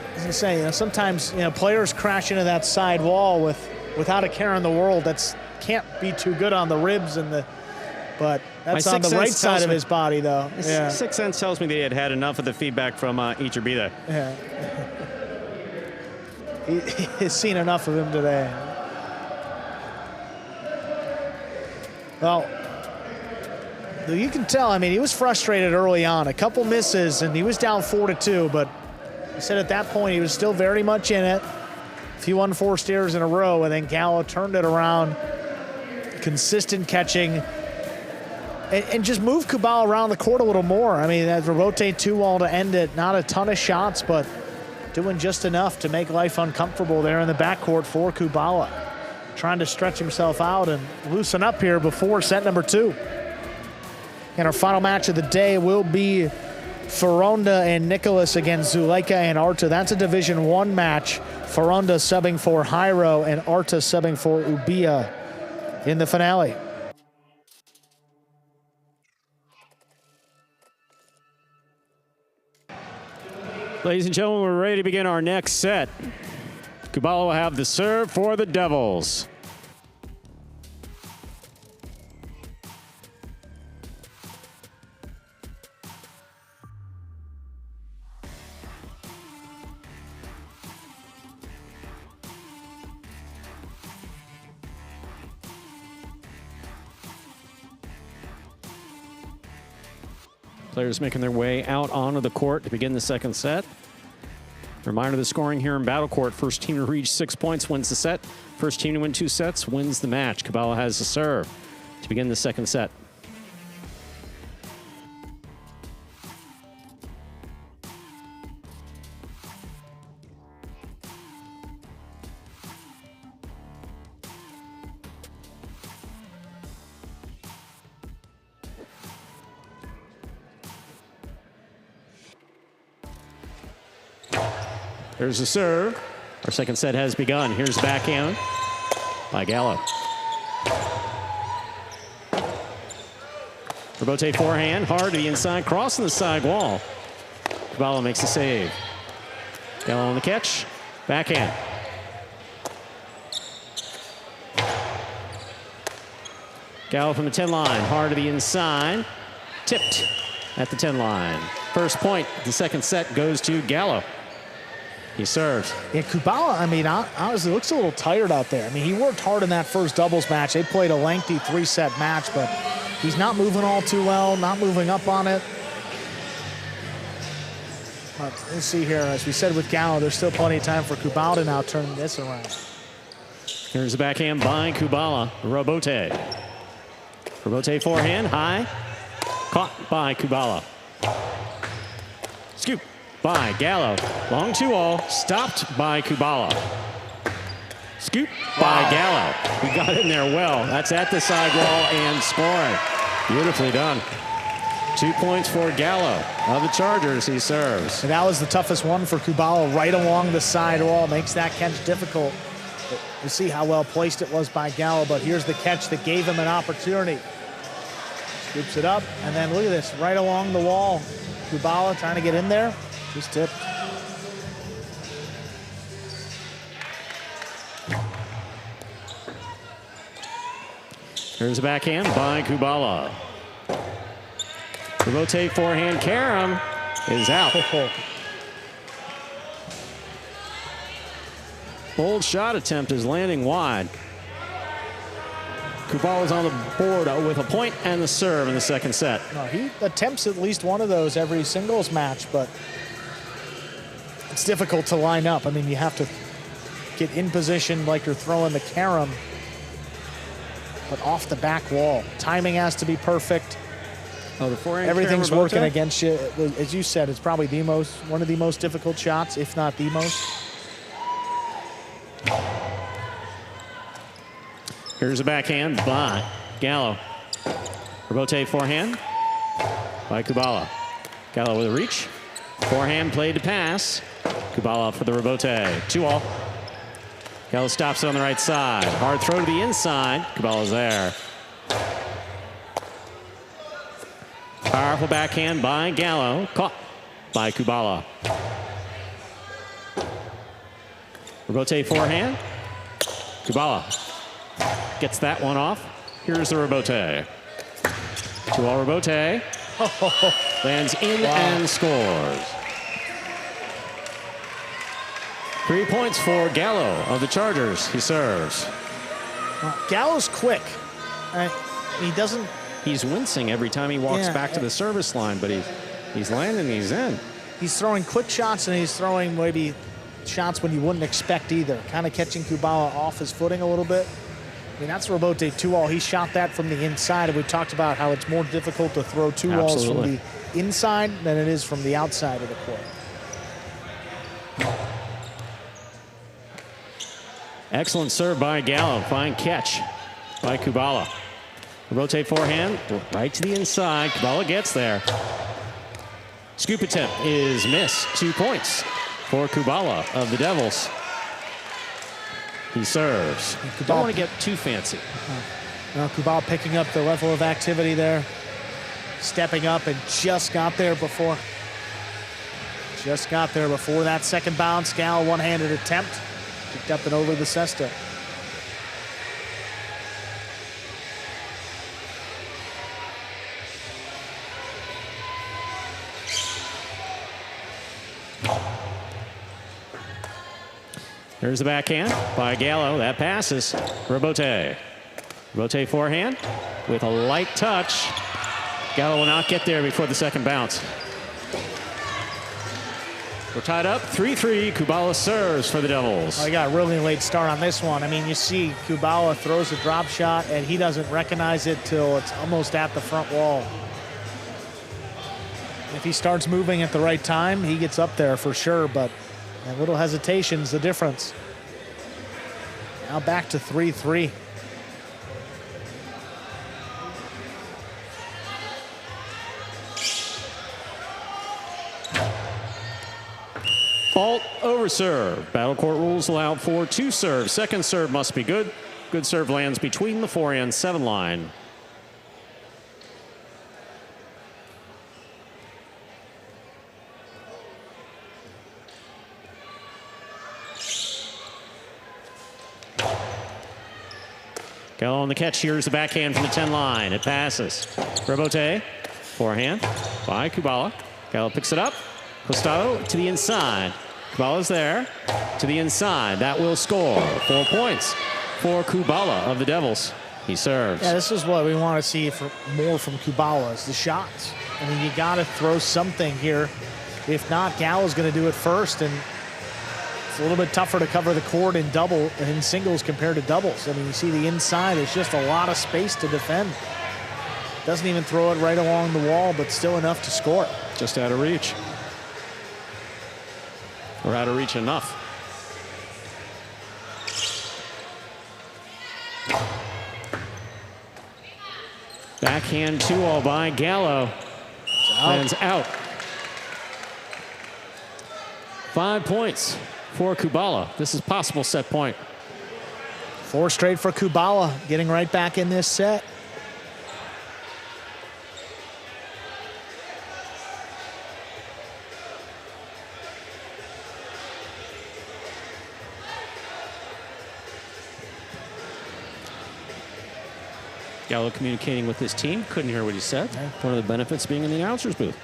I was gonna say, sometimes players crash into that side wall without a care in the world. That's can't be too good on the ribs but that's on the right side of his body, though. Yeah. Sixth sense tells me that he had enough of the feedback from Iturbide. Yeah. He has seen enough of him today. Well, you can tell. I mean, he was frustrated early on. A couple misses, and he was down 4-2. But he said at that point he was still very much in it. A few unforced errors in a row, and then Gallo turned it around. Consistent catching. And just move Kubala around the court a little more. I mean, that rebote 2-wall to end it. Not a ton of shots, but doing just enough to make life uncomfortable there in the backcourt for Kubala. Trying to stretch himself out and loosen up here before set number 2. And our final match of the day will be Ferronda and Nicholas against Zuleika and Arta. That's a Division 1 match. Ferronda subbing for Jairo and Arta subbing for Ubia in the finale. Ladies and gentlemen, we're ready to begin our next set. Kubala will have the serve for the Devils. Players making their way out onto the court to begin the second set. Reminder of the scoring here in Battle Court. First team to reach 6 points wins the set. First team to win 2 sets wins the match. Kubala has the serve to begin the second set. There's the serve. Our second set has begun. Here's the backhand by Gallo. Rebote forehand, hard to the inside, crossing the side wall. Kubala makes the save. Gallo on the catch, backhand. Gallo from the 10 line, hard to the inside, tipped at the 10 line. First point, the second set goes to Gallo. He serves. Yeah, Kubala, I mean, honestly, looks a little tired out there. I mean, he worked hard in that first doubles match. They played a lengthy 3-set match, but he's not moving all too well, not moving up on it. But let's see here. As we said with Gallo, there's still plenty of time for Kubala to now turn this around. Here's the backhand by Kubala. Rebote. Rebote forehand, high. Caught by Kubala. Scoop by Gallo. Long 2-all, stopped by Kubala. Scoop by Gallo. He got in there well. That's at the side wall and scoring. Beautifully done. 2 points for Gallo of the Chargers. He serves. And that was the toughest one for Kubala, right along the side wall. Makes that catch difficult. But we'll see how well placed it was by Gallo, but here's the catch that gave him an opportunity. Scoops it up, and then look at this, right along the wall. Kubala trying to get in there. Just tipped. Here's a backhand by Kubala. Rebote forehand carom is out. Bold shot attempt is landing wide. Kubala's on the board with a point and the serve in the second set. No, he attempts at least one of those every singles match, but it's difficult to line up. I mean, you have to get in position like you're throwing the carom, but off the back wall. Timing has to be perfect. Oh, the forehand Everything's carom working rebote? against you. As you said, it's probably one of the most difficult shots, if not the most. Here's a backhand by Gallo. Rebote forehand by Kubala. Gallo with a reach. Forehand played to pass. Kubala for the rebote. 2-all. Gallo stops it on the right side. Hard throw to the inside. Kubala's there. Powerful backhand by Gallo. Caught by Kubala. Rebote forehand. Kubala gets that one off. Here's the rebote. 2-all rebote. Lands in and scores. 3 points for Gallo of the Chargers. He serves. Gallo's quick. He doesn't. He's wincing every time he walks back to the service line, but he's landing, he's in. He's throwing quick shots, and he's throwing maybe shots when you wouldn't expect either. Kind of catching Kubala off his footing a little bit. I mean, that's Rebote 2-all. He shot that from the inside, and we talked about how it's more difficult to throw 2-alls from the inside than it is from the outside of the court. Excellent serve by Gallo. Fine catch by Kubala. Rebote forehand, right to the inside. Kubala gets there. Scoop attempt is missed. 2 points for Kubala of the Devils. He serves. Don't want to get too fancy. Kubala picking up the level of activity there. Stepping up and just got there before. Just got there before that second bounce. Gallo one-handed attempt. Picked up and over the cesta. Here's the backhand by Gallo. That passes. Rebote. Rebote forehand with a light touch. Gallo will not get there before the second bounce. We're tied up 3-3. Kubala serves for the Devils. Oh, he got a really late start on this one. I mean, you see Kubala throws a drop shot, and he doesn't recognize it till it's almost at the front wall. If he starts moving at the right time, he gets up there for sure, but a little hesitation's the difference. Now back to 3-3. Fault over serve. Battle court rules allow for 2 serves. Second serve must be good. Good serve lands between the 4 and 7 line. Gallo on the catch. Here's the backhand from the 10 line. It passes. Rebote. Forehand by Kubala. Gallo picks it up. Costado to the inside. Kubala's there. To the inside. That will score. 4 points for Kubala of the Devils. He serves. Yeah, this is what we want to see more from Kubala is the shots. I mean, you got to throw something here. If not, Gallo's going to do it first, and it's a little bit tougher to cover the court in singles compared to doubles. I mean, you see the inside, there's just a lot of space to defend. Doesn't even throw it right along the wall, but still enough to score. Just out of reach. Or out of reach enough. Backhand 2-all by Gallo. Lands out. 5 points for Kubala. This is possible set point. 4 straight for Kubala, getting right back in this set. Gallo communicating with his team. Couldn't hear what he said. One of the benefits being in the announcer's booth.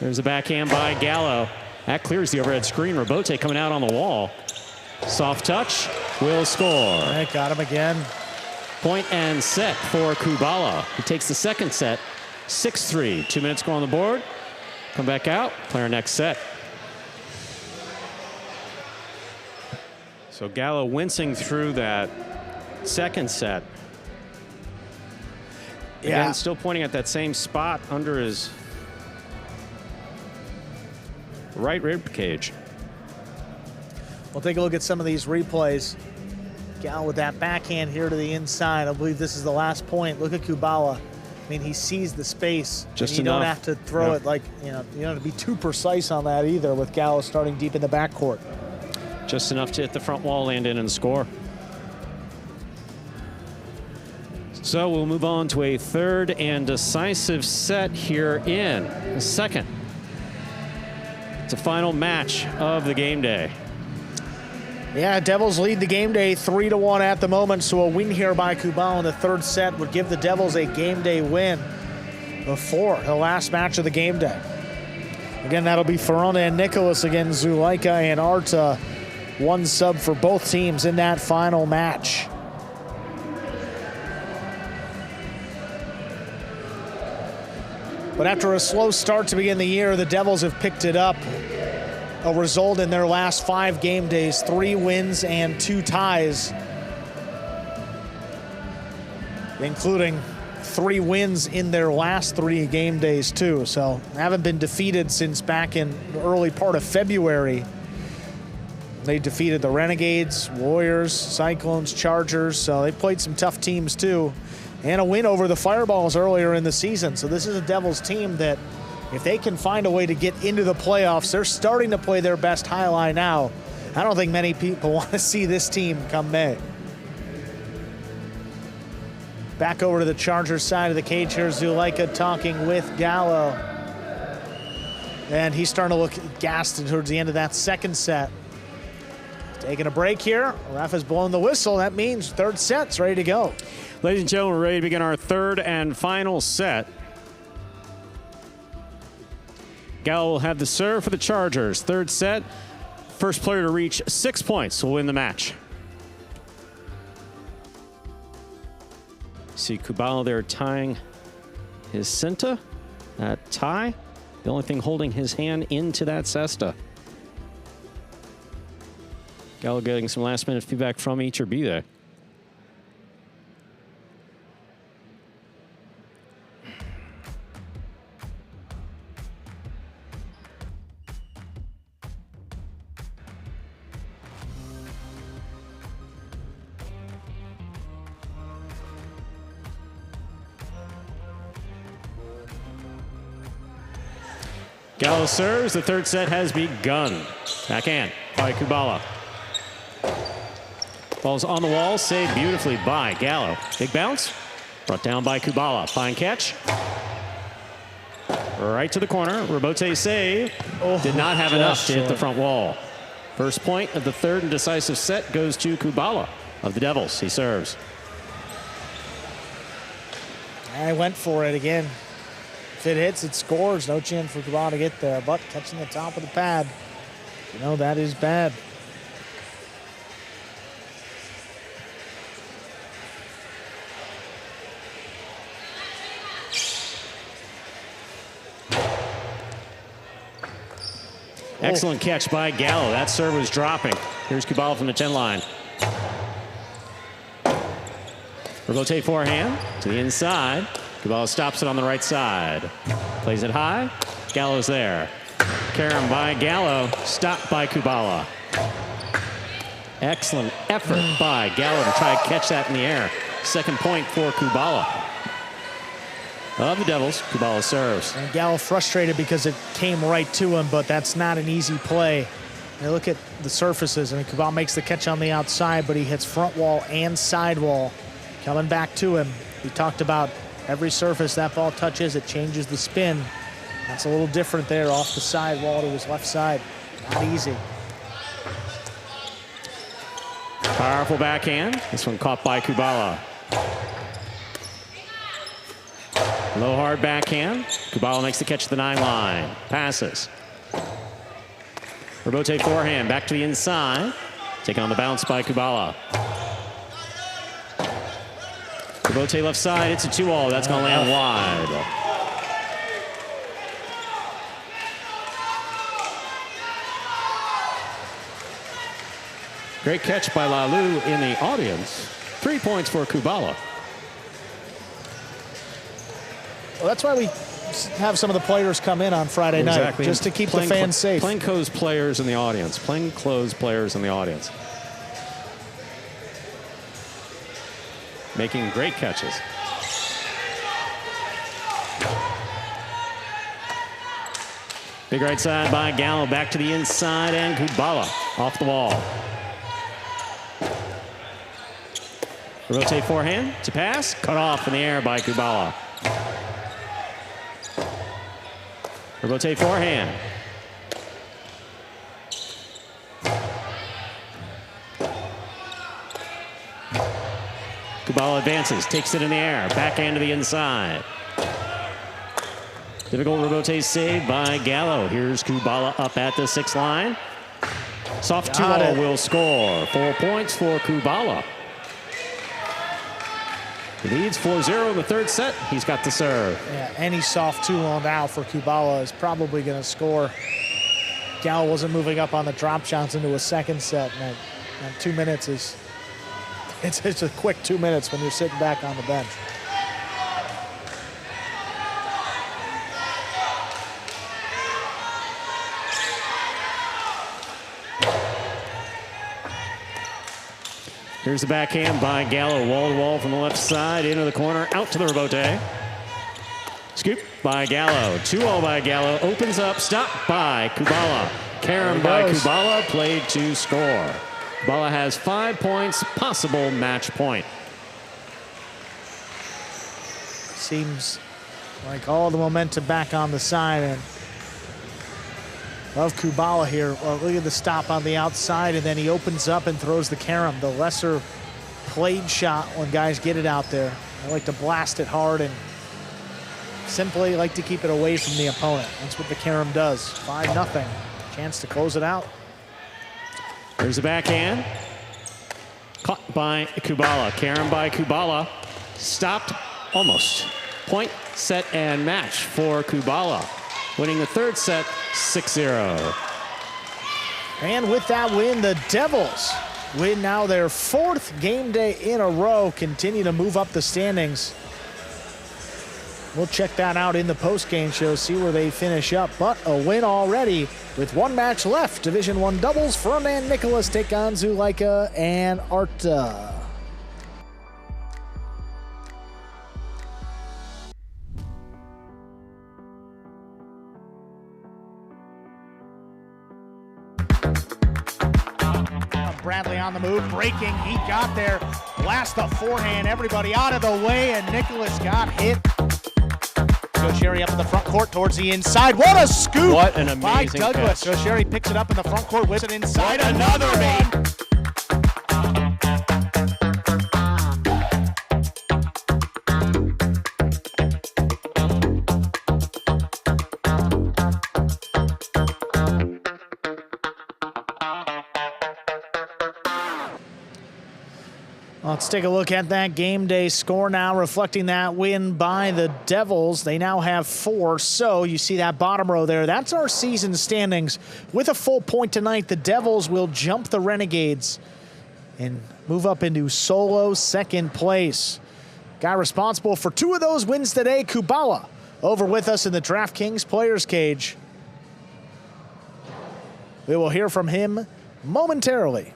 There's a backhand by Gallo. That clears the overhead screen. Robote coming out on the wall. Soft touch, will score. Right, got him again. Point and set for Kubala. He takes the second set, 6-3. 2 minutes go on the board. Come back out, play our next set. So Gallo wincing through that second set. Yeah. Again, still pointing at that same spot under his right rib cage. We'll take a look at some of these replays. Gallo with that backhand here to the inside. I believe this is the last point. Look at Kubala. I mean, he sees the space. Just you enough. don't have to throw it like, you don't have to be too precise on that either with Gallo starting deep in the backcourt. Just enough to hit the front wall, land in, and score. So we'll move on to a third and decisive set here in the second. It's a final match of the game day. Yeah, Devils lead the game day 3-1 at the moment, so a win here by Kubala in the third set would give the Devils a game day win before the last match of the game day. Again, that'll be Ferrona and Nicholas against Zulaika and Arta. One sub for both teams in that final match. But after a slow start to begin the year, the Devils have picked it up. A result in their last 5 game days, 3 wins and 2 ties, including 3 wins in their last 3 game days too. So haven't been defeated since back in the early part of February. They defeated the Renegades, Warriors, Cyclones, Chargers, so they played some tough teams too. And a win over the Fireballs earlier in the season. So this is a Devils team that, if they can find a way to get into the playoffs, they're starting to play their best highlight now. I don't think many people want to see this team come May. Back over to the Chargers side of the cage here. Zulaika talking with Gallo. And he's starting to look gassed towards the end of that second set. Taking a break here. Ref has blown the whistle. That means third set's ready to go. Ladies and gentlemen, we're ready to begin our third and final set. Gallo will have the serve for the Chargers. Third set, first player to reach 6 points will win the match. See Kubala there tying his centa, that tie. The only thing holding his hand into that cesta. Gallo getting some last minute feedback from each or be there. Gallo serves. The third set has begun. Backhand by Kubala. Ball's on the wall. Saved beautifully by Gallo. Big bounce. Brought down by Kubala. Fine catch. Right to the corner. Robote save. Did not have enough to hit the front wall. First point of the third and decisive set goes to Kubala of the Devils. He serves. I went for it again. If it hits, it scores. No chance for Kubala to get there, but catching the top of the pad, that is bad. Excellent catch by Gallo. That serve was dropping. Here's Kubala from the 10 line. Robote forehand to the inside. Kubala stops it on the right side. Plays it high. Gallo's there. Carom by Gallo. Stopped by Kubala. Excellent effort by Gallo to try to catch that in the air. Second point for Kubala. Of the Devils, Kubala serves. And Gallo frustrated because it came right to him, but that's not an easy play. And look at the surfaces. I mean, Kubala makes the catch on the outside, but he hits front wall and side wall. Coming back to him. We talked about every surface that ball touches, it changes the spin. That's a little different there off the side wall to his left side. Not easy. Powerful backhand. This one caught by Kubala. Low hard backhand. Kubala makes the catch at the 9 line. Passes. Rebote forehand back to the inside. Taken on the bounce by Kubala. Rebote left side. It's a 2-all. That's going to land wide. Great catch by Lalu in the audience. 3 points for Kubala. Well, that's why we have some of the players come in on Friday night, just to keep the fans safe. Plainclothes players in the audience. Plainclothes players in the audience. Making great catches. Big right side by Gallo. Back to the inside, and Kubala off the wall. Rotate forehand to pass. Cut off in the air by Kubala. Rotate forehand. Kubala advances, takes it in the air, backhand to the inside. Difficult Rebote save by Gallo. Here's Kubala up at the 6 line. Soft 2-all will score. 4 points for Kubala. He leads 4-0 in the 3rd set. He's got the serve. Yeah, any soft 2-all now for Kubala is probably going to score. Gallo wasn't moving up on the drop shots into a 2nd set. And 2 minutes is, it's a quick 2 minutes when you're sitting back on the bench. Here's the backhand by Gallo, wall-to-wall from the left side, into the corner, out to the Rebote. Scoop by Gallo, 2-all by Gallo, opens up, stopped by Kubala. Carom by Kubala, played to score. Kubala has 5 points, possible match point. Seems like all the momentum back on the side, and love Kubala here. Well, look at the stop on the outside, and then he opens up and throws the carom, the lesser played shot when guys get it out there. I like to blast it hard and simply like to keep it away from the opponent. That's what the carom does. 5-0. Chance to close it out. There's the backhand. Caught by Kubala. Carom by Kubala. Stopped almost. Point, set, and match for Kubala. Winning the 3rd set, 6-0. And with that win, the Devils win now their 4th game day in a row, continue to move up the standings. We'll check that out in the post-game show, see where they finish up. But a win already with 1 match left. Division I doubles, Fernand Nicholas take on Zuleika and Arta. Bradley on the move, breaking, he got there, blast the forehand, everybody out of the way, and Nicholas got hit. Sherry up in the front court towards the inside. What a scoop! What an amazing by Douglas. catch. Sherry picks it up in the front court, whips it inside. Another one. Let's take a look at that game day score now, reflecting that win by the Devils. They now have 4, so you see that bottom row there. That's our season standings. With a full point tonight, the Devils will jump the Renegades and move up into solo 2nd place. Guy responsible for 2 of those wins today, Kubala, over with us in the DraftKings Players Cage. We will hear from him momentarily.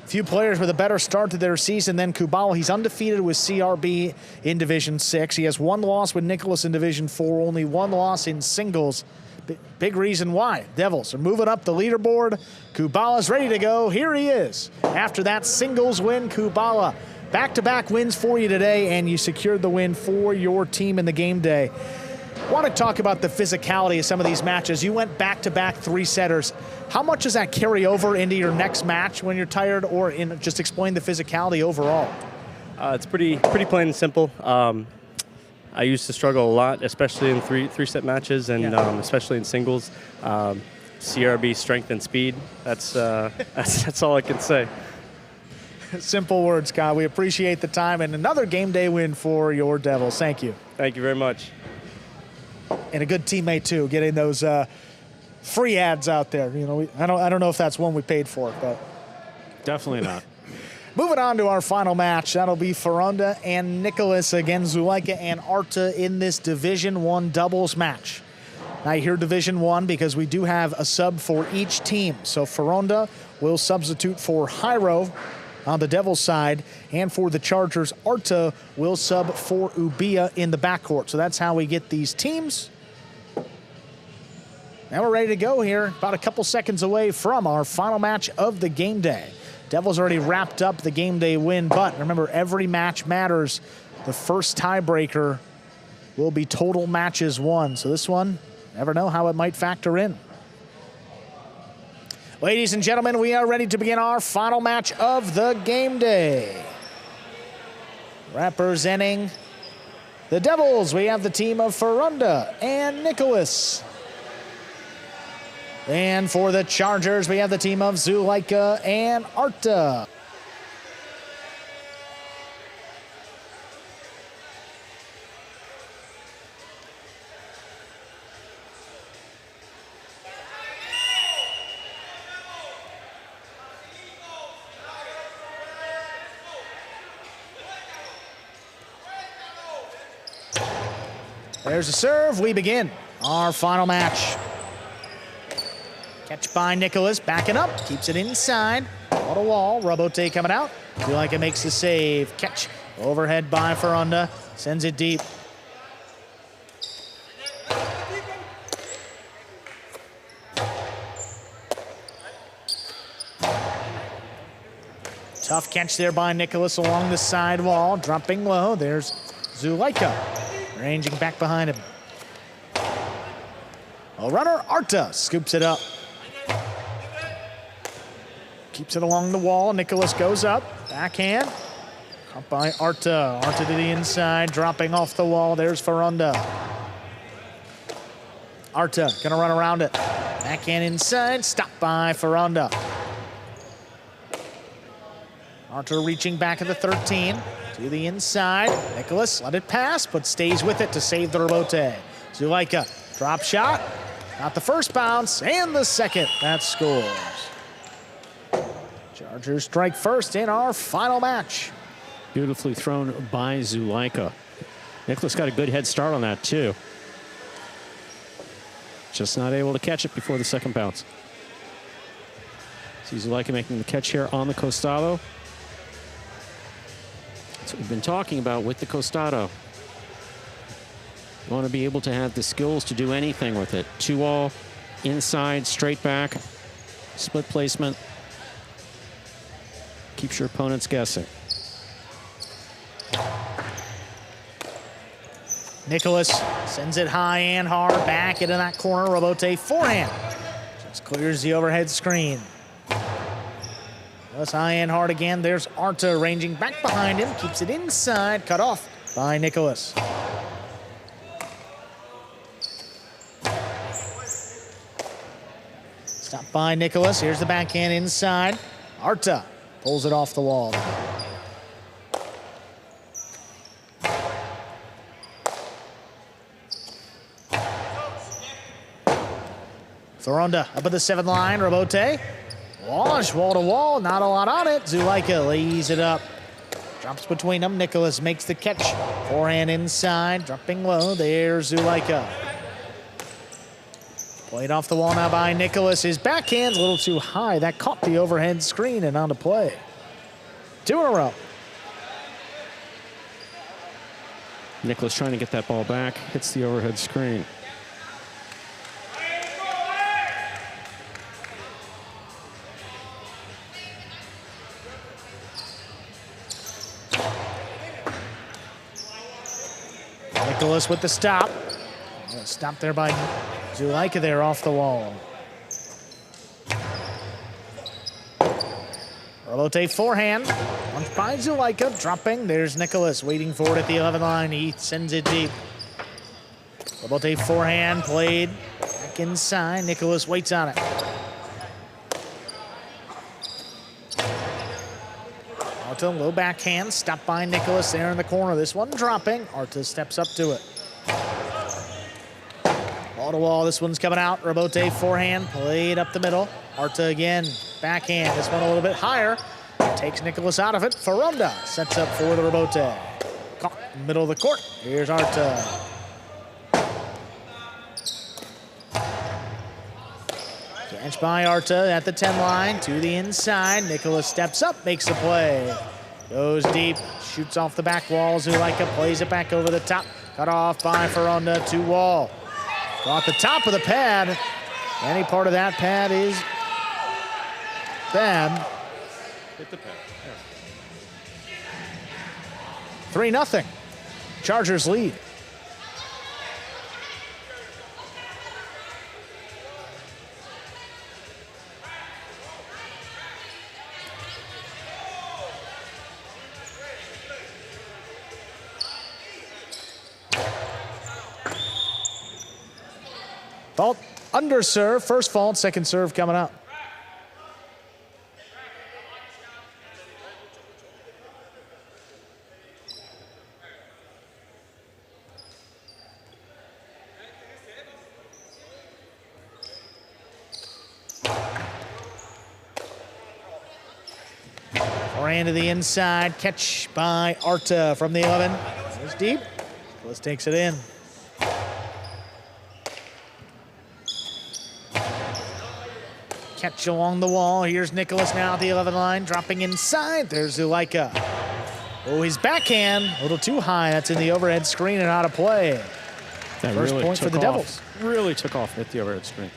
Few players with a better start to their season than Kubala. He's undefeated with CRB in Division 6. He has 1 loss with Nicholas in Division 4, only 1 loss in singles. Big reason why. Devils are moving up the leaderboard. Kubala's ready to go. Here he is. After that singles win, Kubala. Back-to-back wins for you today, and you secured the win for your team in the game day. Want to talk about the physicality of some of these matches. You went back-to-back three-setters. How much does that carry over into your next match when you're tired, or just explain the physicality overall? It's pretty plain and simple. I used to struggle a lot, especially in three-set matches, and especially in singles. CRB, strength and speed. That's all I can say. Simple words, Scott. We appreciate the time, and another game day win for your Devils. Thank you. Thank you very much. And a good teammate too, getting those free ads out there. You know, I don't know if that's one we paid for, but definitely not. Moving on to our final match, that'll be Ferunda and Nicholas against Zuleika and Arta in this Division 1 doubles match. Now you hear Division 1 because we do have a sub for each team. So Ferunda will substitute for Jairo on the Devils side, and for the Chargers, Arta will sub for Ubia in the backcourt. So that's how we get these teams. Now we're ready to go here, about a couple seconds away from our final match of the game day. Devils already wrapped up the game day win, but remember, every match matters. The first tiebreaker will be total matches won. So this one, never know how it might factor in. Ladies and gentlemen, we are ready to begin our final match of the game day. Representing the Devils, we have the team of Ferunda and Nicholas. And for the Chargers, we have the team of Zuleika and Arta. There's a serve. We begin our final match. Catch by Nicholas, backing up, keeps it inside. Wall to wall, Robote coming out. Zuleika makes the save. Catch overhead by Ferunda, sends it deep. Tough catch there by Nicholas along the side wall, dropping low. There's Zuleika, ranging back behind him. A runner, Arta, scoops it up. Keeps it along the wall. Nicholas goes up. Backhand. Caught by Arta. Arta to the inside, dropping off the wall. There's Ferunda. Arta gonna run around it. Backhand inside. Stopped by Ferunda. Arta reaching back at the 13. To the inside. Nicholas let it pass, but stays with it to save the rebote. Zuleika, drop shot. Got the first bounce and the second. That scores. Chargers strike first in our final match. Beautifully thrown by Zuleika. Nicholas got a good head start on that too. Just not able to catch it before the second bounce. See Zuleika making the catch here on the costado. That's what we've been talking about with the costado. You want to be able to have the skills to do anything with it. 2-all, inside, straight back, split placement. Keeps your opponents guessing. Nicholas sends it high and hard back into that corner. Robote forehand. Just clears the overhead screen. Nicholas high and hard again. There's Arta ranging back behind him. Keeps it inside. Cut off by Nicholas. Stopped by Nicholas. Here's the backhand inside. Arta pulls it off the wall. Ferunda up at the 7th line. Robote. Launch wall to wall. Not a lot on it. Zuleika lays it up. Drops between them. Nicholas makes the catch. Forehand inside. Dropping low. There's Zuleika. Played off the wall now by Nicholas. His backhand's a little too high. That caught the overhead screen and on to play. 2 in a row. Nicholas trying to get that ball back. Hits the overhead screen. Nicholas with the stop. Stopped there by Zulaika there off the wall. Rebote forehand. Punched by Zulaika, dropping. There's Nicholas waiting for it at the 11 line. He sends it deep. Rebote forehand played back inside. Nicholas waits on it. Arta, low backhand, stopped by Nicholas there in the corner. This one dropping. Arta steps up to it. Wall to wall, this one's coming out. Rebote forehand, played up the middle. Arta again, backhand. This one a little bit higher. Takes Nicholas out of it. Ferronda sets up for the rebote. Caught in the middle of the court. Here's Arta. Catch by Arta at the 10 line to the inside. Nicholas steps up, makes the play. Goes deep, shoots off the back wall. Zulaika plays it back over the top. Cut off by Ferronda to wall. Caught the top of the pad. Any part of that pad is bad. Hit the pad. 3-0. Chargers lead. Fault, under serve, first fault, second serve coming up. Forehand to the inside, catch by Arta from the 11. It's deep, Nicholas takes it in. Catch along the wall. Here's Nicholas now at the 11 line, dropping inside. There's Zulaika. Oh, his backhand, a little too high. That's in the overhead screen and out of play. That First really point for the Devils. Really took off at the overhead screen.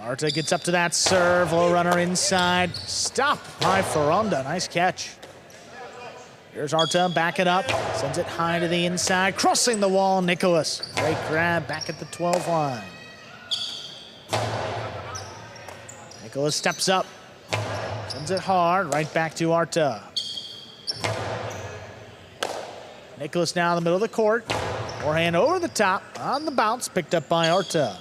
Arta gets up to that serve, low runner inside. Stop by Ferronda, nice catch. Here's Arta, back it up, sends it high to the inside, crossing the wall, Nicholas. Great grab back at the 12 line. Nicholas steps up, sends it hard, right back to Arta. Nicholas now in the middle of the court. Forehand over the top, on the bounce, picked up by Arta.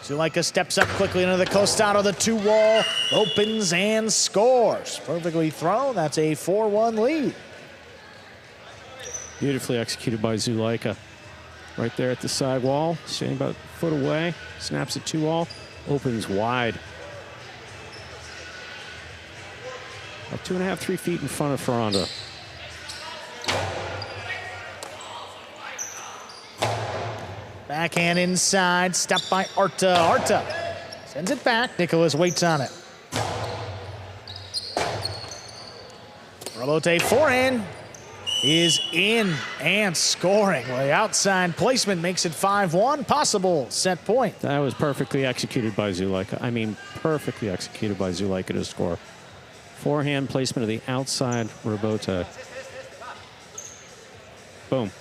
Zulaika steps up quickly into the costado, the 2-wall, opens and scores. Perfectly thrown, that's a 4-1 lead. Beautifully executed by Zulaika. Right there at the side wall, standing about a foot away, snaps it 2-wall, opens wide. About 2.5, 3 feet in front of Ferronda. Backhand inside, stepped by Arta. Arta sends it back. Nicholas waits on it. Rebote forehand is in and scoring. Well, the outside placement makes it 5-1. Possible set point. That was perfectly executed by Zulaika. I mean, perfectly executed by Zulaika to score. Forehand placement of the outside rebote. Boom.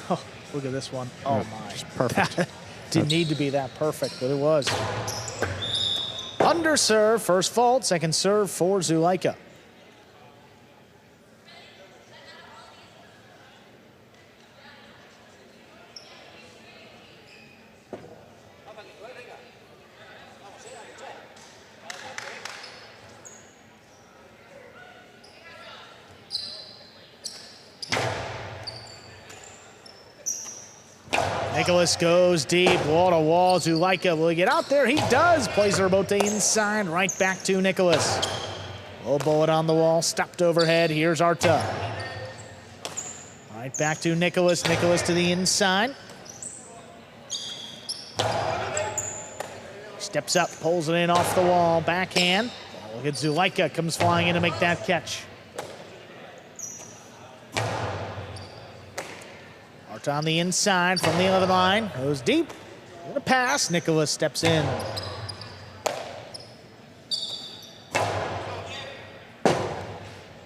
Oh, look at this one. Oh, my. Just perfect. Didn't need to be that perfect, but it was. Under serve, first fault, second serve for Zulaika. Nicholas goes deep, wall to wall. Zulaika, will he get out there? He does. Plays the rebote inside, right back to Nicholas. Low bullet on the wall, stopped overhead. Here's Arta. Right back to Nicholas. Nicholas to the inside. Steps up, pulls it in off the wall. Backhand. Look at Zulaika, comes flying in to make that catch. Arta on the inside from the 11 line. Goes deep. With a pass. Nicholas steps in.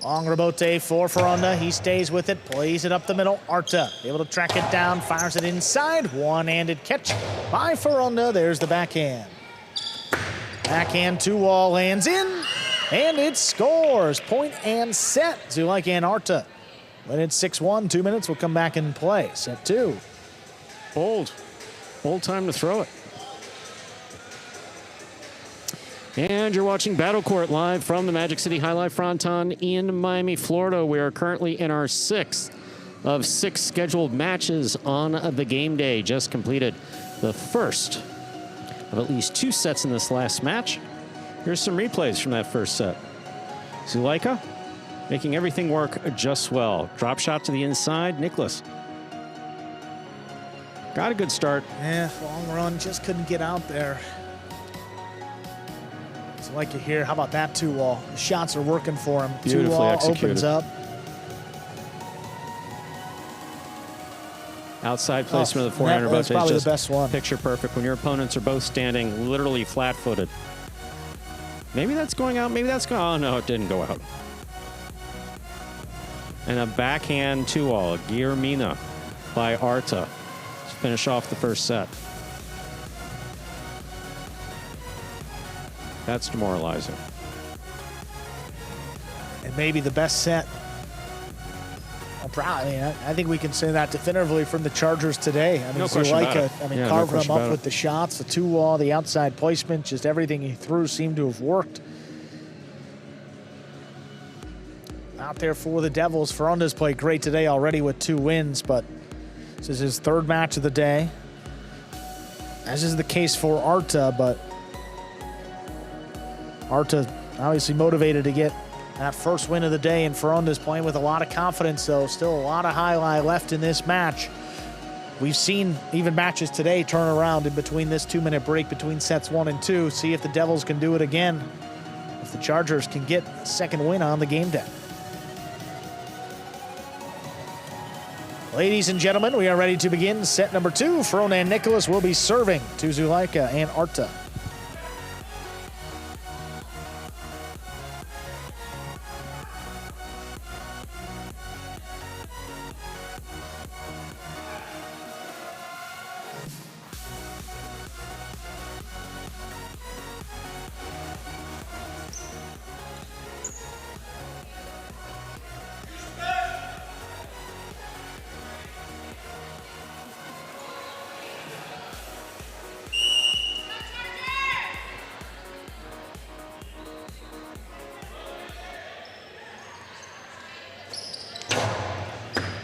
Long rebote for Fronton. He stays with it, plays it up the middle. Arta able to track it down, fires it inside. One-handed catch by Fronton. There's the backhand. Backhand 2-wall lands in, and it scores. Point and set. Zulaika and Arta. When it's 6-1, 2 minutes will come back in play. Set 2. Bold time to throw it. And you're watching Battle Court live from the Magic City Jai-Alai Fronton in Miami, Florida. We are currently in our 6th of 6 scheduled matches on the game day. Just completed the first of at least 2 sets in this last match. Here's some replays from that first set. Zulaika making everything work just well. Drop shot to the inside. Nicholas got a good start. Yeah, long run, just couldn't get out there. Like you hear, how about that 2-wall? The shots are working for him. Beautifully 2-wall executed. opens up. Outside placement of the forehand that's rebote probably is the best one. Picture perfect when your opponents are both standing literally flat-footed. Maybe that's going out, maybe that's going. Oh no, it didn't go out. And a backhand 2-wall, Guillermina by Arta to finish off the first set. That's demoralizing. And maybe the best set. I think we can say that definitively from the Chargers today. I mean, No question about it. Zulaika, carving them up with the shots, the 2-wall, the outside placement, just everything he threw seemed to have worked. Out there for the Devils. Fronton's played great today already with 2 wins, but this is his 3rd match of the day. As is the case for Arta, but Arta obviously motivated to get that first win of the day, and Fronton's playing with a lot of confidence, though. Still a lot of Jai-Alai left in this match. We've seen even matches today turn around in between this 2-minute break between sets 1 and 2. See if the Devils can do it again, if the Chargers can get a second win on the game day. Ladies and gentlemen, we are ready to begin set number 2. Fronton and Nicholas will be serving to Zulaika and Arta.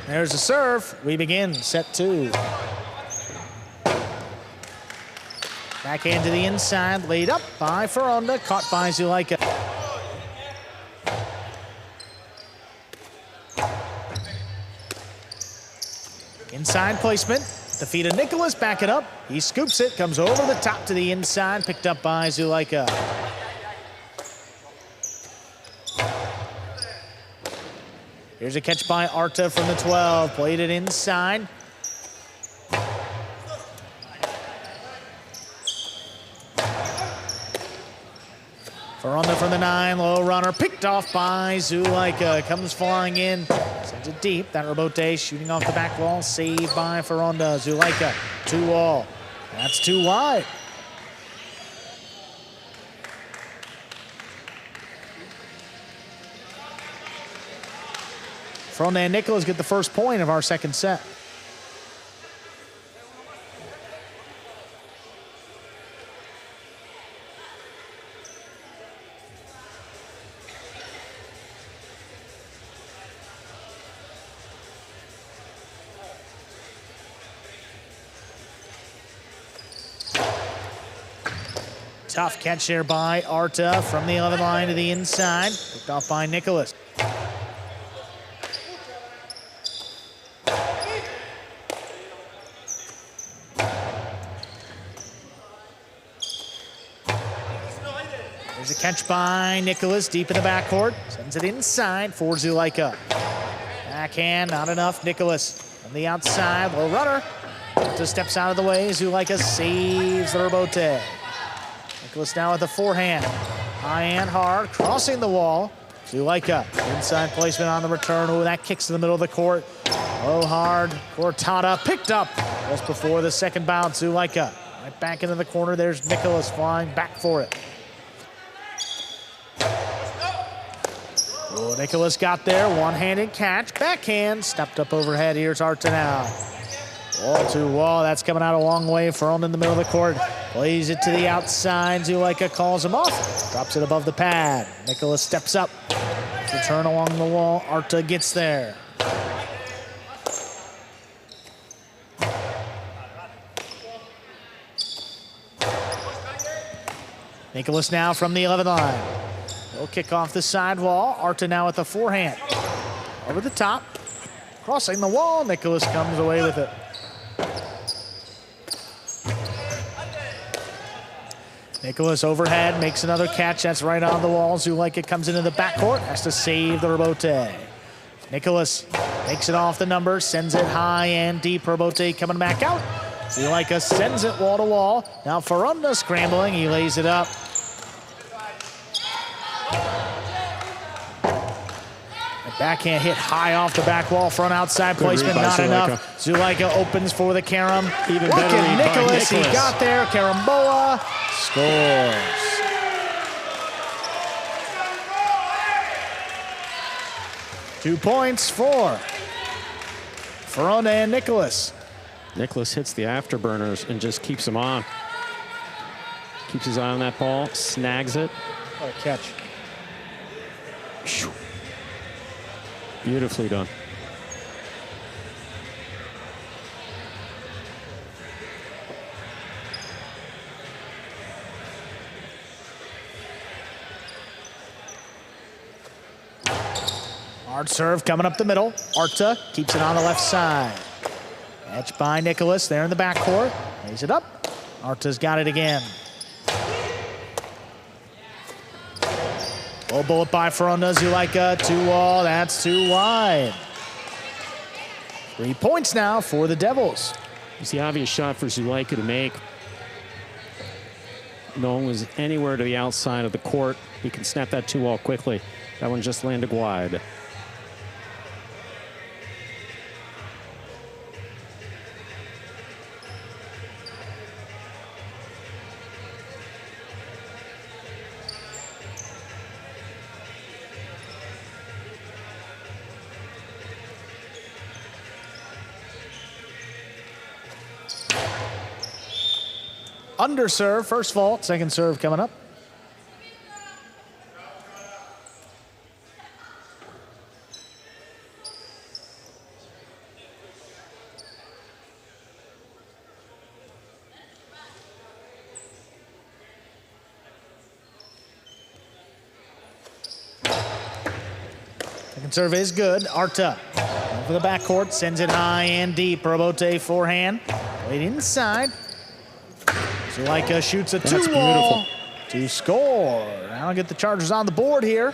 There's a serve. We begin set 2. Backhand to the inside, laid up by Fronton, caught by Zulaika. Inside placement, the feet of Nicholas, back it up. He scoops it, comes over the top to the inside, picked up by Zulaika. Here's a catch by Arta from the 12. Played it inside. Fronton from the 9. Low runner picked off by Zulaika. Comes flying in. Sends it deep. That rebote shooting off the back wall. Saved by Fronton. Zulaika. 2-wall. That's 2 wide. Fronton and Nicholas get the first point of our second set. Tough catch there by Arta from the 11 line to the inside. Picked off by Nicholas. There's a catch by Nicholas deep in the backcourt. Sends it inside for Zulaika. Backhand, not enough. Nicholas On the outside, low runner. Just steps out of the way. Zulaika saves the rebote. Nicholas now with the forehand. High and hard, crossing the wall. Zulaika, inside placement on the return. Oh, that kicks to the middle of the court. Low hard, Cortada picked up just before the second bounce. Zulaika right back into the corner. There's Nicholas flying back for it. Oh, Nicholas got there, one-handed catch, backhand, stepped up overhead. Here's Arta now. Wall to wall, that's coming out a long way. Fronton in the middle of the court, plays it to the outside. Zulaika calls him off, drops it above the pad. Nicholas steps up, return along the wall. Arta gets there. Nicholas now from the 11 line. He'll kick off the sidewall. Arta now with the forehand. Over the top, crossing the wall. Nicholas comes away with it. Nicholas overhead, makes another catch. That's right on the wall. Zulaika comes into the backcourt, has to save the rebote. Nicholas makes it off the number, sends it high and deep. Rebote coming back out. Zulaika sends it wall to wall. Now Ferunda scrambling, he lays it up. Backhand hit high off the back wall, front outside placement, not enough. Zulaika opens for the carom. Even better read by Nicholas, he got there. Carambola scores. Two points for Ferrone and Nicholas. Nicholas hits the afterburners and just keeps him on. Keeps his eye on that ball, snags it. What a catch. Beautifully done. Hard serve coming up the middle. Arta keeps it on the left side. Catch by Nicholas there in the backcourt. Lays it up. Arta's got it again. Low bullet by Ferunda. Zulaika, 2-wall. That's too wide. 3 points now for the Devils. It's the obvious shot for Zulaika to make. No one was anywhere to the outside of the court. He can snap that 2-wall quickly. That one just landed wide. Under serve, first fault, second serve coming up. Second serve is good. Arta over the backcourt, sends it high and deep. Rebote forehand, played inside. Zulaika shoots a 2-wall to score. Now get the Chargers on the board here.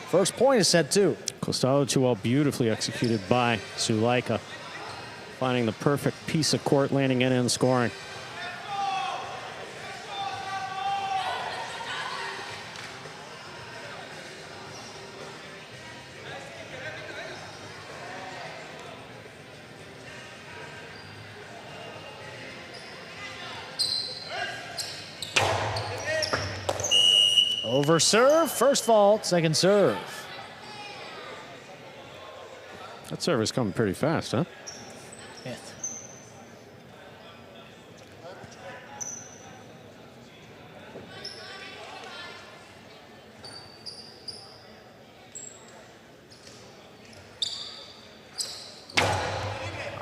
First point is set 2. Costello 2-wall beautifully executed by Zulaika. Finding the perfect piece of court, landing in and scoring. Over serve, first fault, second serve. That serve is coming pretty fast, huh? Fifth.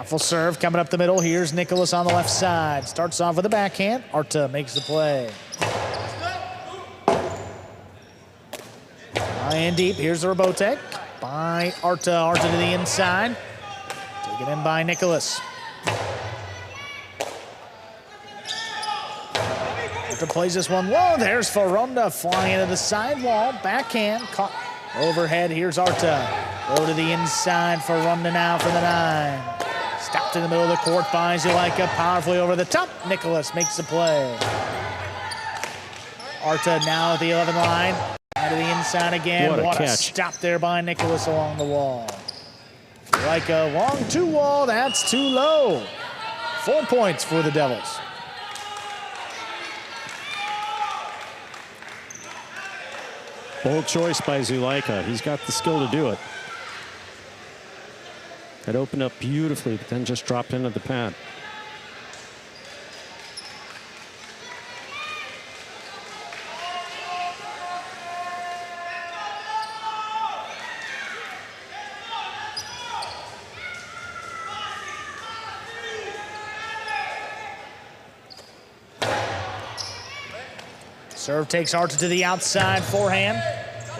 Full serve coming up the middle. Here's Nicholas on the left side. Starts off with a backhand. Arta makes the play. High and deep. Here's the rebote by Arta. Arta to the inside. Taken in by Nicholas. Arta plays this one low. There's Ferunda flying into the sidewall. Backhand. Caught overhead. Here's Arta. Go to the inside. Ferunda now for the 9. Stopped in the middle of the court by Zulaika, powerfully over the top. Nicholas makes the play. Arta now at the 11 line. Out of the inside again. What a catch. Stop there by Nicholas along the wall. Zulaika, long 2-wall, that's too low. 4 points for the Devils. Bold choice by Zulaika. He's got the skill to do it. That opened up beautifully, but then just dropped into the pad. Serve takes Arta to the outside, forehand.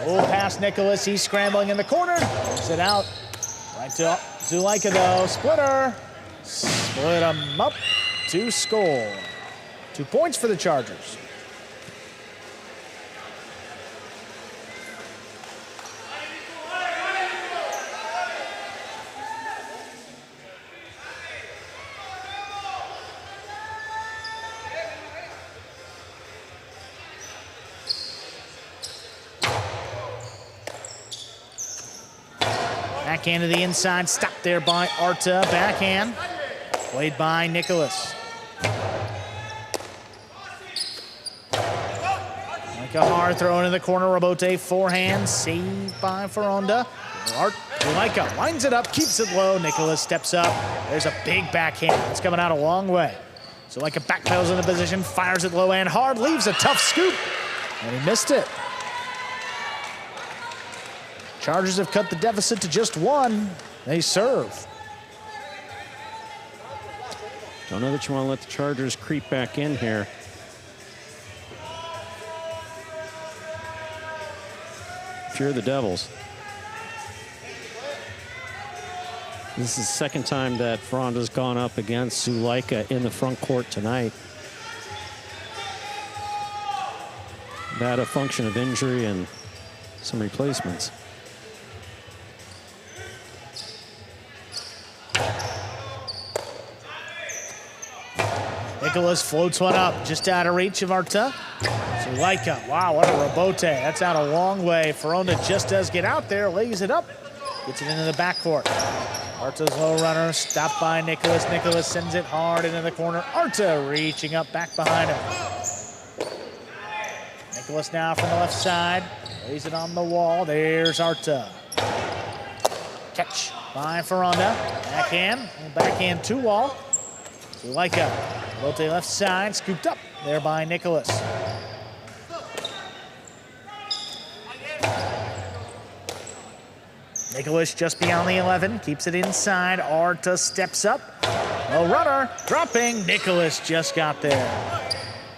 Pull past Nicholas, he's scrambling in the corner. Pulls it out. Right to Zulaika though, splitter. Split him up to score. 2 points for the Chargers. Backhand to the inside, stopped there by Arta. Backhand, played by Nicholas. Like a hard throw into the corner, Robote forehand, saved by Ferronda. Zulaika lines it up, keeps it low. Nicholas steps up. There's a big backhand. It's coming out a long way. Zulaika backpedals in the position, fires it low and hard, leaves a tough scoop, and he missed it. Chargers have cut the deficit to just 1. They serve. Don't know that you want to let the Chargers creep back in here. If you're the Devils. This is the second time that Ferronda's gone up against Zulaika in the front court tonight. That a function of injury and some replacements. Nicholas floats one up, just out of reach of Arta. Zulaika, wow, what a rebote. That's out a long way. Ferronda just does get out there, lays it up, gets it into the backcourt. Arta's low runner, stopped by Nicholas. Nicholas sends it hard into the corner. Arta reaching up back behind him. Nicholas now from the left side, lays it on the wall. There's Arta. Catch by Ferronda. Backhand 2-wall. Zulaika, Rote left side, scooped up there by Nicholas. Nicholas just beyond the 11, keeps it inside. Arta steps up. A runner, dropping. Nicholas just got there.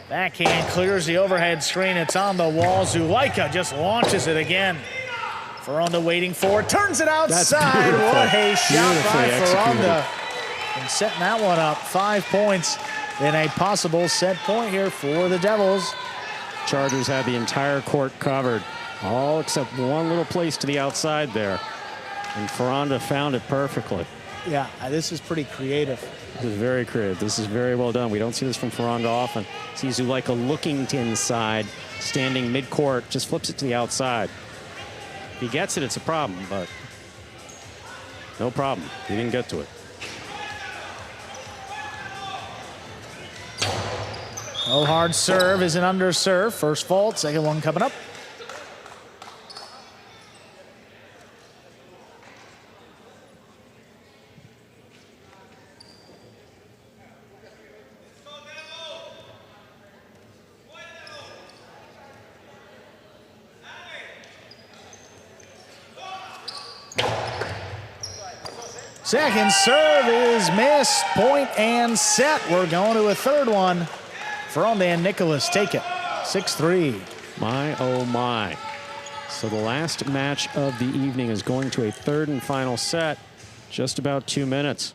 Backhand clears the overhead screen. It's on the wall. Zulaika just launches it again. Ferronda waiting for it, turns it outside. What a shot by Ferronda. And setting that one up, 5 points in a possible set point here for the Devils. Chargers have the entire court covered, all except one little place to the outside there. And Ferronda found it perfectly. Yeah, this is pretty creative. This is very creative. This is very well done. We don't see this from Ferronda often. See Zulaika looking to inside, standing mid-court, just flips it to the outside. If he gets it, it's a problem, but no problem. He didn't get to it. No hard serve is an under serve. First fault, second one coming up. Second serve is missed. Point and set. We're going to a third one. Ferronda and Nicholas take it. 6-3. My, oh my. So the last match of the evening is going to a third and final set. Just about 2 minutes.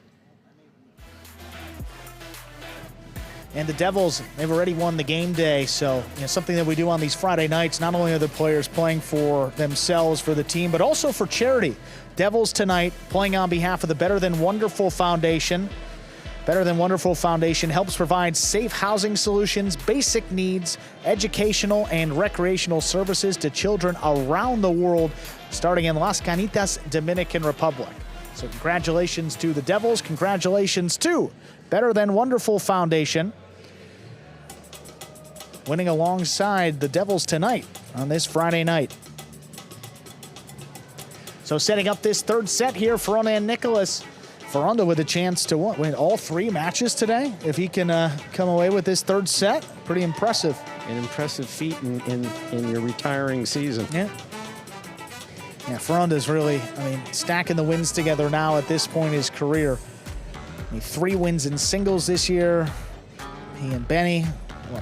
And the Devils, they've already won the game day, so something that we do on these Friday nights. Not only are the players playing for themselves, for the team, but also for charity. Devils tonight playing on behalf of the Better Than Wonderful Foundation. Better Than Wonderful Foundation helps provide safe housing solutions, basic needs, educational and recreational services to children around the world, starting in Las Canitas, Dominican Republic. So congratulations to the Devils. Congratulations to Better Than Wonderful Foundation, winning alongside the Devils tonight on this Friday night. So setting up this third set here, Ferranda and Nicholas. Ferranda with a chance to win all 3 matches today. If he can come away with this third set, pretty impressive. An impressive feat in your retiring season. Yeah. Yeah, Ferranda's really, stacking the wins together now at this point in his career. 3 wins in singles this year. He and Benny,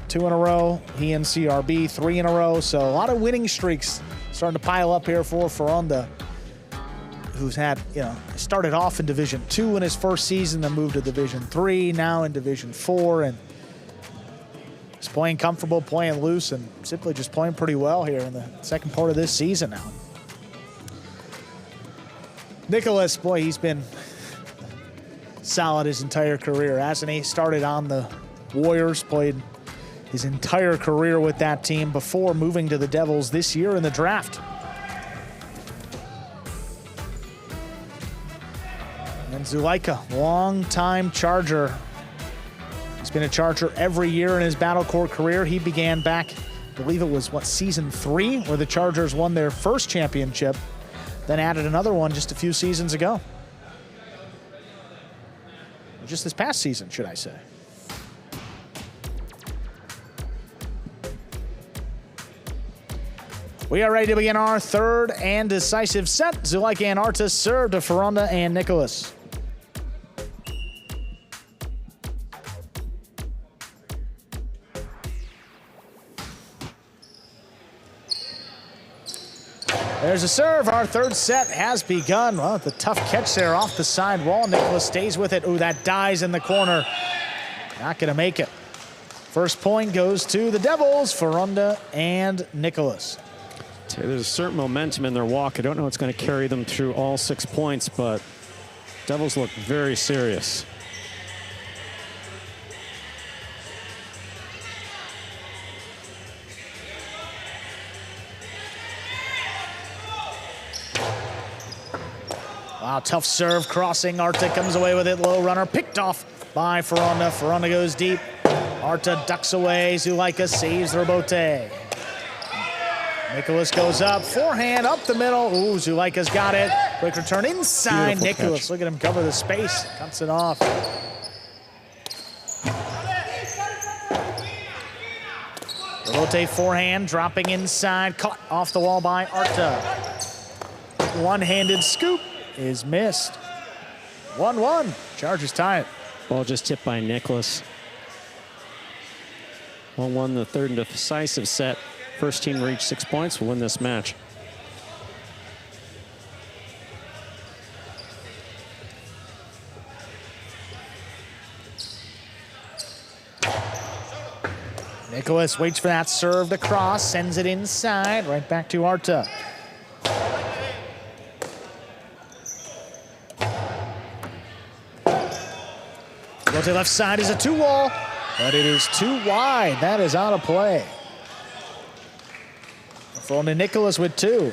2 in a row. He and CRB, 3 in a row. So a lot of winning streaks starting to pile up here for Ferranda, who's had, started off in Division 2 in his first season, then moved to Division 3, now in Division 4, and he's playing comfortable, playing loose, and simply just playing pretty well here in the second part of this season now. Nicholas, boy, he's been solid his entire career, hasn't he? Started on the Warriors, played his entire career with that team before moving to the Devils this year in the draft. And Zulaika, long-time Charger. He's been a Charger every year in his Battle Court career. He began back, I believe it was, season 3, where the Chargers won their first championship, then added another one just a few seasons ago. Just this past season, should I say. We are ready to begin our third and decisive set. Zulaika and Arta serve to Ferranda and Nicholas. There's a serve. Our third set has begun. Well, the tough catch there off the side wall. Nicholas stays with it. Ooh, that dies in the corner. Not going to make it. First point goes to the Devils, Ferranda and Nicholas. There's a certain momentum in their walk. I don't know what's going to carry them through all 6 points, but Devils look very serious. Wow, tough serve, crossing. Arta comes away with it. Low runner, picked off by Ferranda. Ferranda goes deep. Arta ducks away. Zulaika saves the rebote. Nicholas goes up, forehand up the middle. Ooh, Zulaika's got it. Quick return inside. Beautiful Nicholas, catch. look at him cover the space. Cuts it off. Rebote forehand, dropping inside. Caught off the wall by Arta. One-handed scoop is missed. 1-1. Chargers tie it. Ball just tipped by Nicholas. 1-1, the third and decisive set. First team to reach 6 points will win this match. Nicholas waits for that serve to cross, sends it inside, right back to Arta. Go to left side is a 2-wall, but it is too wide. That is out of play. Thrown to Nicholas with 2.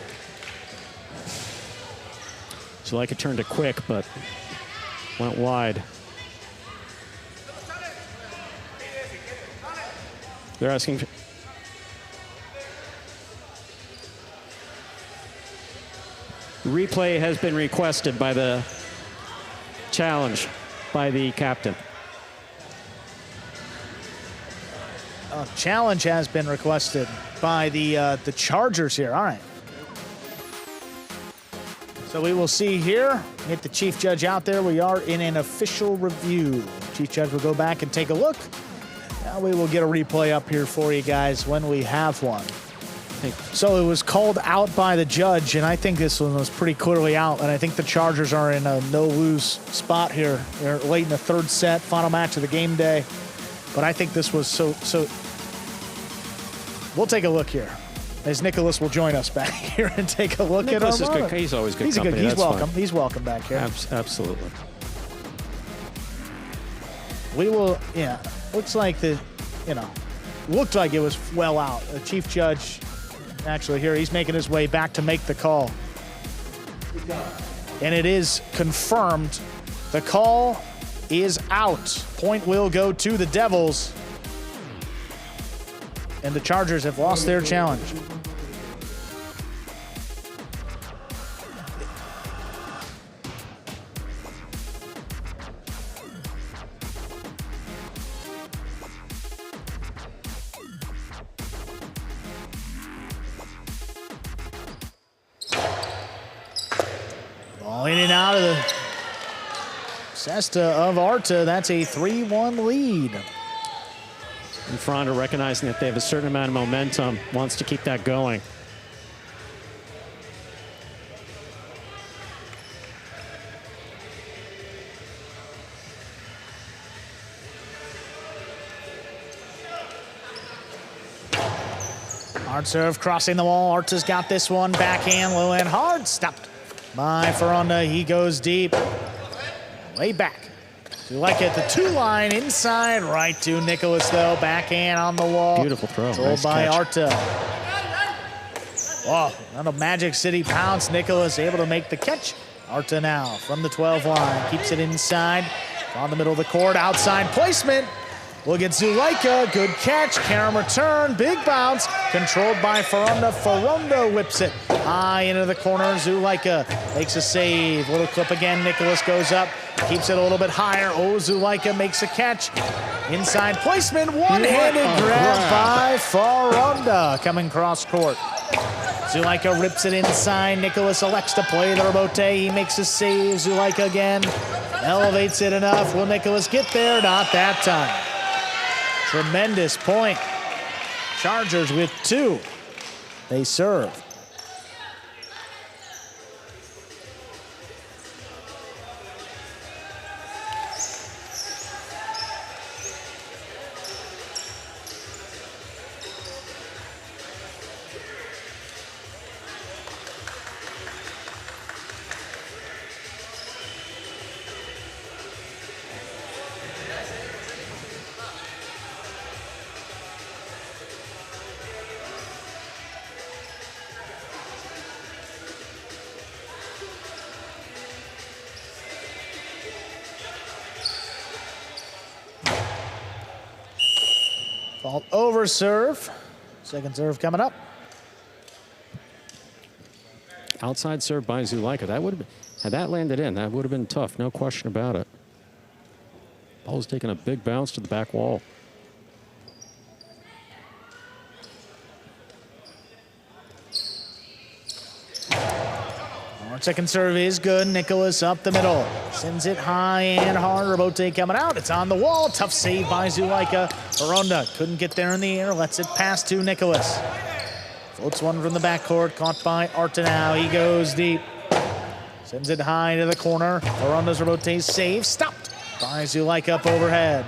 Zulaika turned it quick, but went wide. They're asking. Replay has been requested by the challenge by the captain. Challenge has been requested by the Chargers here. All right. So we will see here. Get the chief judge out there. We are in an official review. Chief judge will go back and take a look. Now we will get a replay up here for you guys when we have one. So it was called out by the judge, and I think this one was pretty clearly out, and I think the Chargers are in a no-lose spot here. They're late in the third set, final match of the game day. But I think this was so. We'll take a look here, as Nicholas will join us back here and take a look Nicholas at is Armada. good. He's always good He's company. He's That's welcome. fine. He's welcome back here. Absolutely. We will. Yeah. Looks like looked like it was well out. The chief judge, actually here, he's making his way back to make the call, and it is confirmed. The call is out. Point will go to the Devils. And the Chargers have lost their challenge. Ball in and out of the cesta of Arta. That's a 3-1 lead. And Fronton, recognizing that they have a certain amount of momentum, wants to keep that going. Hard serve, crossing the wall. Arta's got this one. Backhand, low and hard. Stopped by Ferranda. He goes deep. Way back. Like at the 2-line, inside, right to Nicholas, though. Backhand on the wall. Beautiful throw. Controlled Nice by catch. Arta. Oh, on a Magic City pounce. Nicholas able to make the catch. Arta now from the 12-line. Keeps it inside. On the middle of the court. Outside placement. Look at Zulaika. Good catch. Karam return. Big bounce. Controlled by Ferranda. Ferranda whips it high into the corner. Zulaika makes a save. Little clip again. Nicholas goes up. Keeps it a little bit higher. Oh, Zulaika makes a catch. Inside placement. One-handed grab by Ferranda. Coming cross court. Zulaika rips it inside. Nicholas elects to play the rebote. He makes a save. Zulaika again. Elevates it enough. Will Nicholas get there? Not that time. Tremendous point. Chargers with 2. They serve. Fault over serve. Second serve coming up. Outside serve by Zulaika. That would have been, had that landed in, that would have been tough. No question about it. Ball's taking a big bounce to the back wall. Second serve is good. Nicholas up the middle. Sends it high and hard. Rebote coming out. It's on the wall. Tough save by Zulaika. Ferranda couldn't get there in the air. Lets it pass to Nicholas. Floats one from the backcourt. Caught by Arta now. He goes deep. Sends it high to the corner. Ferranda's rebote save. Stopped by Zulaika up overhead.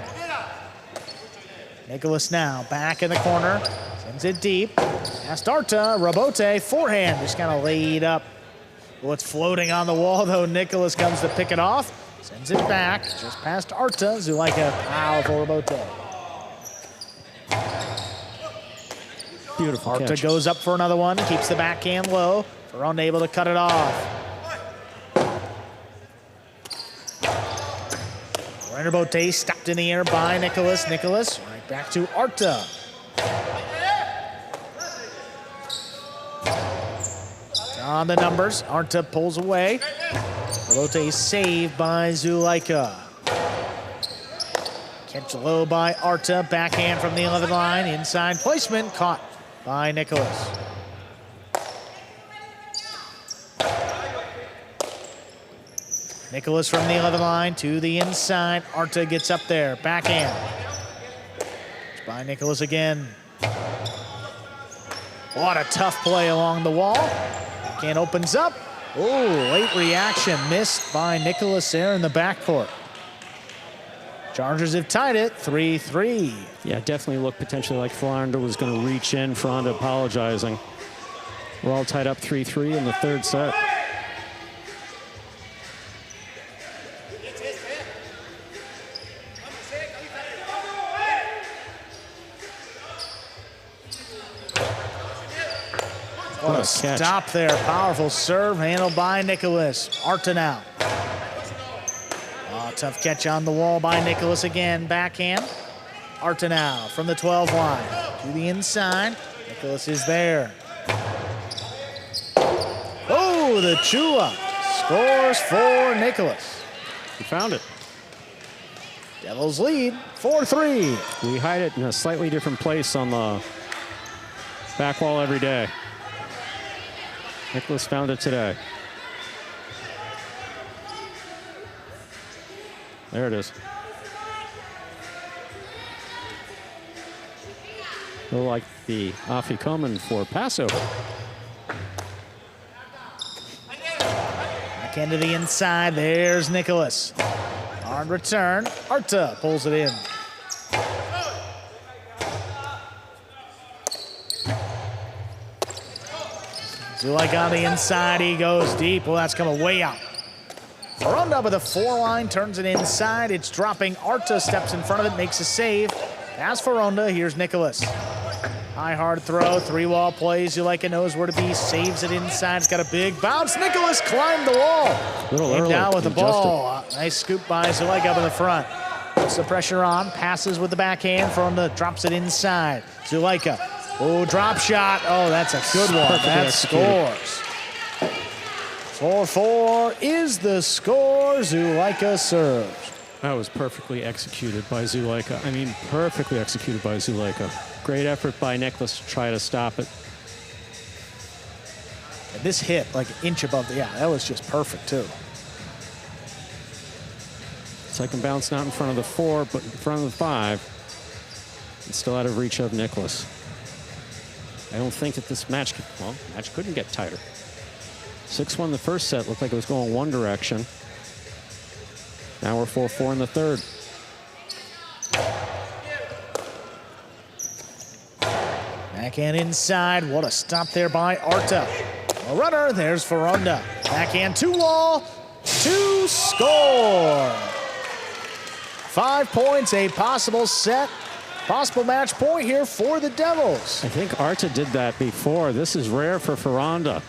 Nicholas now back in the corner. Sends it deep. Past Arta. Rebote forehand. Just kind of laid up. Well, it's floating on the wall, though. Nicholas comes to pick it off. Sends it back. Just past Arta. Zulaika, powerful rebote. Beautiful Arta catch. goes up for another one. Keeps the backhand low. Ferranda able to cut it off. Rebote stopped in the air by Nicholas. Nicholas right back to Arta. On the numbers, Arta pulls away. Rebote saved by Zulaika. Catch low by Arta. Backhand from the 11 line. Inside placement caught by Nicholas. Nicholas from the 11 line to the inside. Arta gets up there. Backhand. It's by Nicholas again. What a tough play along the wall. Backhand opens up. Oh, late reaction missed by Nicholas there in the backcourt. Chargers have tied it 3-3. Yeah, definitely looked potentially like Ferrando was going to reach in. Ferrando apologizing. We're all tied up 3-3 in the third set. What a stop there. Powerful serve handled by Nicholas. Arta now. Oh, tough catch on the wall by Nicholas again. Backhand. Arta now from the 12 line to the inside. Nicholas is there. Oh, the Chula scores for Nicholas. He found it. Devils lead 4-3. We hide it in a slightly different place on the back wall every day. Nicholas found it today. There it is. A little like the Afikomen for Passover. Back into the inside. There's Nicholas. On return, Arta pulls it in. Zulaika on the inside, he goes deep. Well, that's coming way out. Ferrando with a 4-line, turns it inside. It's dropping. Arta steps in front of it, makes a save. As Ferrando, here's Nicholas. High, hard throw, 3-wall plays. Zulaika knows where to be, saves it inside. It's got a big bounce. Nicholas climbed the wall. Little early. Down with the ball. Nice scoop by Zulaika up in the front. Puts the pressure on, passes with the backhand. Ferrando drops it inside. Zulaika. Oh, drop shot. Oh, that's a good one. That scores. 4-4 is the score. Zulaika serves. That was perfectly executed by Zulaika. I mean, perfectly executed by Zulaika. Great effort by Nicholas to try to stop it. And this hit like an inch above the, yeah, that was just perfect too. Second bounce not in front of the 4, but in front of the 5. It's still out of reach of Nicholas. I don't think that this match, match couldn't get tighter. 6-1 the first set, looked like it was going one direction. Now we're 4-4 in the third. Backhand inside, what a stop there by Arta. A runner, there's Ferrando. Backhand 2-wall, 2 score. 5 points, a possible set. Possible match point here for the Devils. I think Arta did that before. This is rare for Ferrando.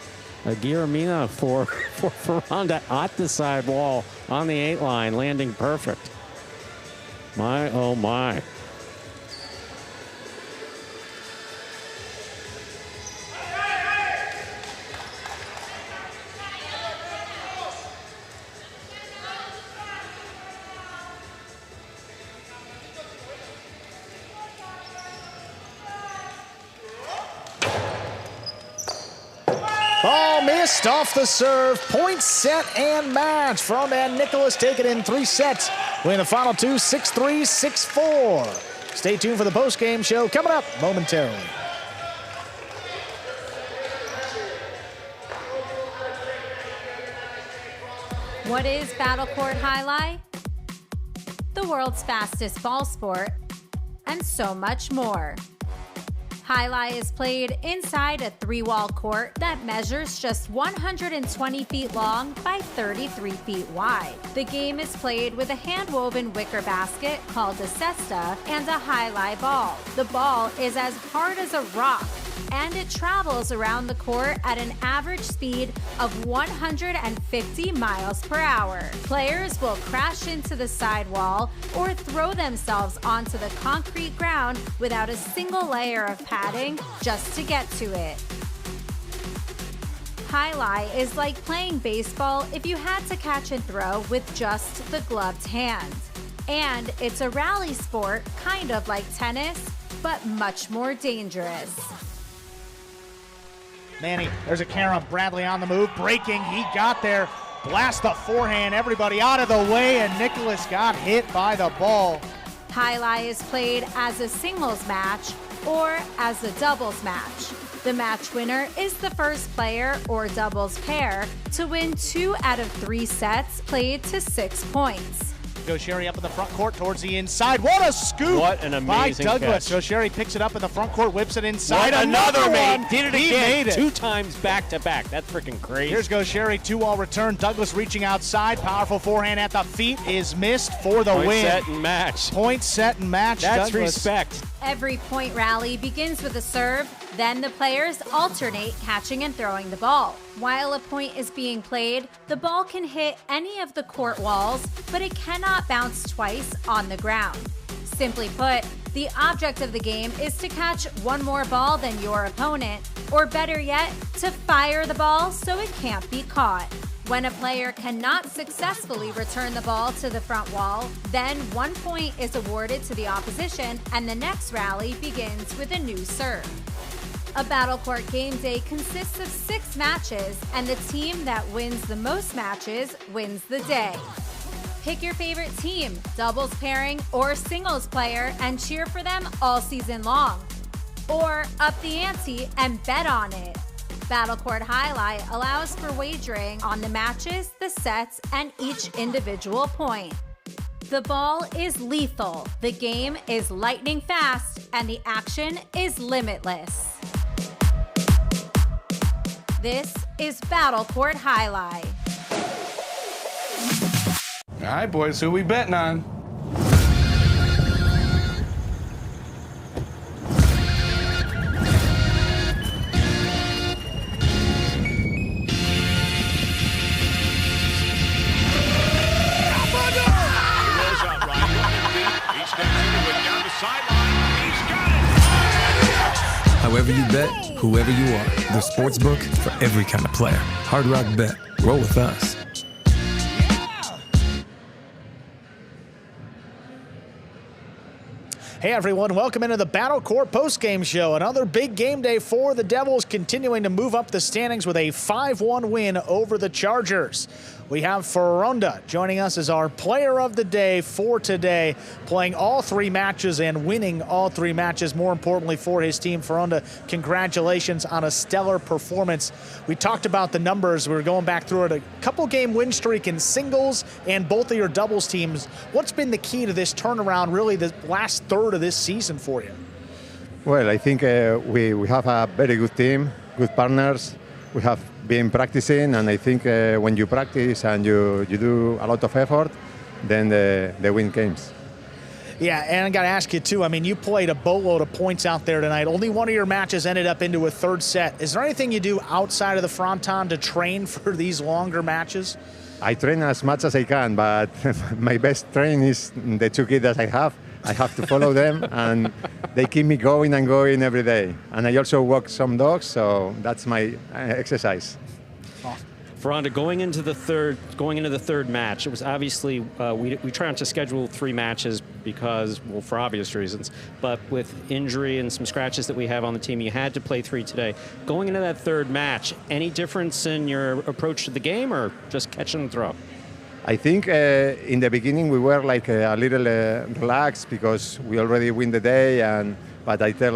A Giramina for Ferrando at the side wall on the 8 line, landing perfect. My, oh my. Ball missed off the serve. Point, set, and match. Ferrando and Nicholas take it in 3 sets. Win the final 2, 6-3, 6-4. Stay tuned for the post-game show coming up momentarily. What is Battle Court Jai-Alai? The world's fastest ball sport, and so much more. Jai-Alai is played inside a 3-wall court that measures just 120 feet long by 33 feet wide. The game is played with a hand-woven wicker basket called a cesta and a Jai-Alai ball. The ball is as hard as a rock, and it travels around the court at an average speed of 150 miles per hour. Players will crash into the sidewall or throw themselves onto the concrete ground without a single layer of padding just to get to it. Jai-Alai is like playing baseball if you had to catch and throw with just the gloved hand. And it's a rally sport, kind of like tennis, but much more dangerous. Manny, there's a Karen Bradley on the move, breaking, he got there, blast the forehand, everybody out of the way, and Nicholas got hit by the ball. Jai-Alai is played as a singles match or as a doubles match. The match winner is the first player or doubles pair to win 2 out of 3 sets played to 6 points. Gaucheri up in the front court towards the inside. What a scoop! What an amazing by Douglas. catch. Gaucheri picks it up in the front court, whips it inside. Right, another one. one. Did it He again. made it. 2 times back to back. That's freaking crazy. Here's Gaucheri, 2-all return. Douglas reaching outside. Powerful forehand at the feet is missed for the Point, win. set, and match. Point, set, and match. That's Douglas. respect. Every point rally begins with a serve, then the players alternate catching and throwing the ball. While a point is being played, the ball can hit any of the court walls, but it cannot bounce twice on the ground. Simply put, the object of the game is to catch one more ball than your opponent, or better yet, to fire the ball so it can't be caught. When a player cannot successfully return the ball to the front wall, then 1 point is awarded to the opposition and the next rally begins with a new serve. A Battle Court Game Day consists of 6 matches, and the team that wins the most matches wins the day. Pick your favorite team, doubles pairing, or singles player, and cheer for them all season long. Or up the ante and bet on it. Battle Court Jai-Alai allows for wagering on the matches, the sets, and each individual point. The ball is lethal, the game is lightning fast, and the action is limitless. This is Battle Court Jai-Alai. All right, boys, who we betting on? However you bet, whoever you are, the sportsbook for every kind of player. Hard Rock Bet. Roll with us. Hey everyone, welcome into the Battle Court postgame show. Another big game day for the Devils, continuing to move up the standings with a 5-1 win over the Chargers. We have Fronton joining us as our player of the day for today, playing all 3 matches and winning all 3 matches. More importantly for his team, Fronton, congratulations on a stellar performance. We talked about the numbers. We were going back through it. A couple game win streak in singles and both of your doubles teams. What's been the key to this turnaround, really the last third of this season for you? Well, I think we have a very good team, good partners. We have been practicing, and I think when you practice and you do a lot of effort, then the win comes. Yeah, and I got to ask you too, I mean, you played a boatload of points out there tonight. Only one of your matches ended up into a third set. Is there anything you do outside of the Fronton to train for these longer matches? I train as much as I can, but my best train is the 2 kids that I have. I have to follow them, and they keep me going and going every day. And I also walk some dogs, so that's my exercise. Fronton, going into the third match, it was obviously we try not to schedule 3 matches because, well, for obvious reasons. But with injury and some scratches that we have on the team, you had to play 3 today. Going into that third match, any difference in your approach to the game, or just catch and throw? I think in the beginning we were like a little relaxed because we already win the day, but I tell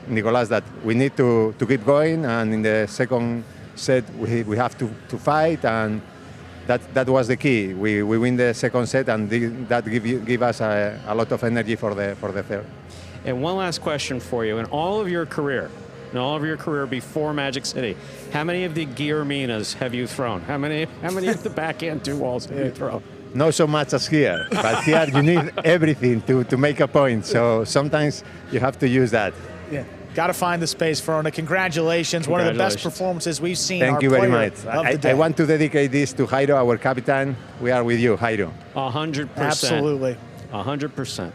Nicolas that we need to keep going, and in the second set we have to fight, and that was the key. We win the second set, and that give us a lot of energy for the third. And one last question for you. In all of your career before Magic City, how many of the Guillerminas have you thrown? How many of the backhand 2-walls have you thrown? Not so much as here, but here you need everything to make a point. So sometimes you have to use that. Yeah, got to find the space, Fronton. Congratulations. One of the best performances we've seen. Thank you very much. I want to dedicate this to Jairo, our captain. We are with you, Jairo. 100%. Absolutely. 100%.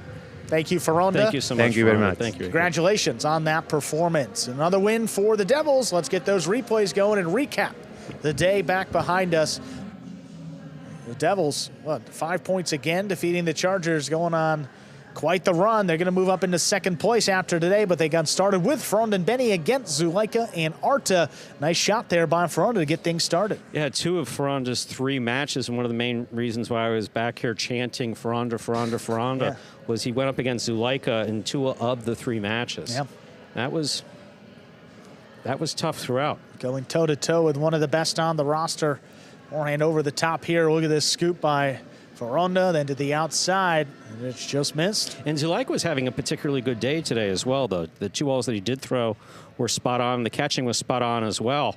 Thank you, Fronton. Thank you so much. Thank you very much. Thank you. Congratulations on that performance. Another win for the Devils. Let's get those replays going and recap the day back behind us. The Devils, 5 points again, defeating the Chargers, going on quite the run. They're going to move up into second place after today, but they got started with Fronton Benny against Zuleika and Arta. Nice shot there by Fronton to get things started. Yeah, 2 of Fronton's 3 matches, and one of the main reasons why I was back here chanting Fronton was he went up against Zuleika in 2 of the 3 matches. Yeah. That was tough throughout. Going toe-to-toe with one of the best on the roster. Forehand over the top here. Look at this scoop by Fronton then to the outside, and it's just missed. And Zulaika was having a particularly good day today as well, though. The 2 balls that he did throw were spot on. The catching was spot on as well.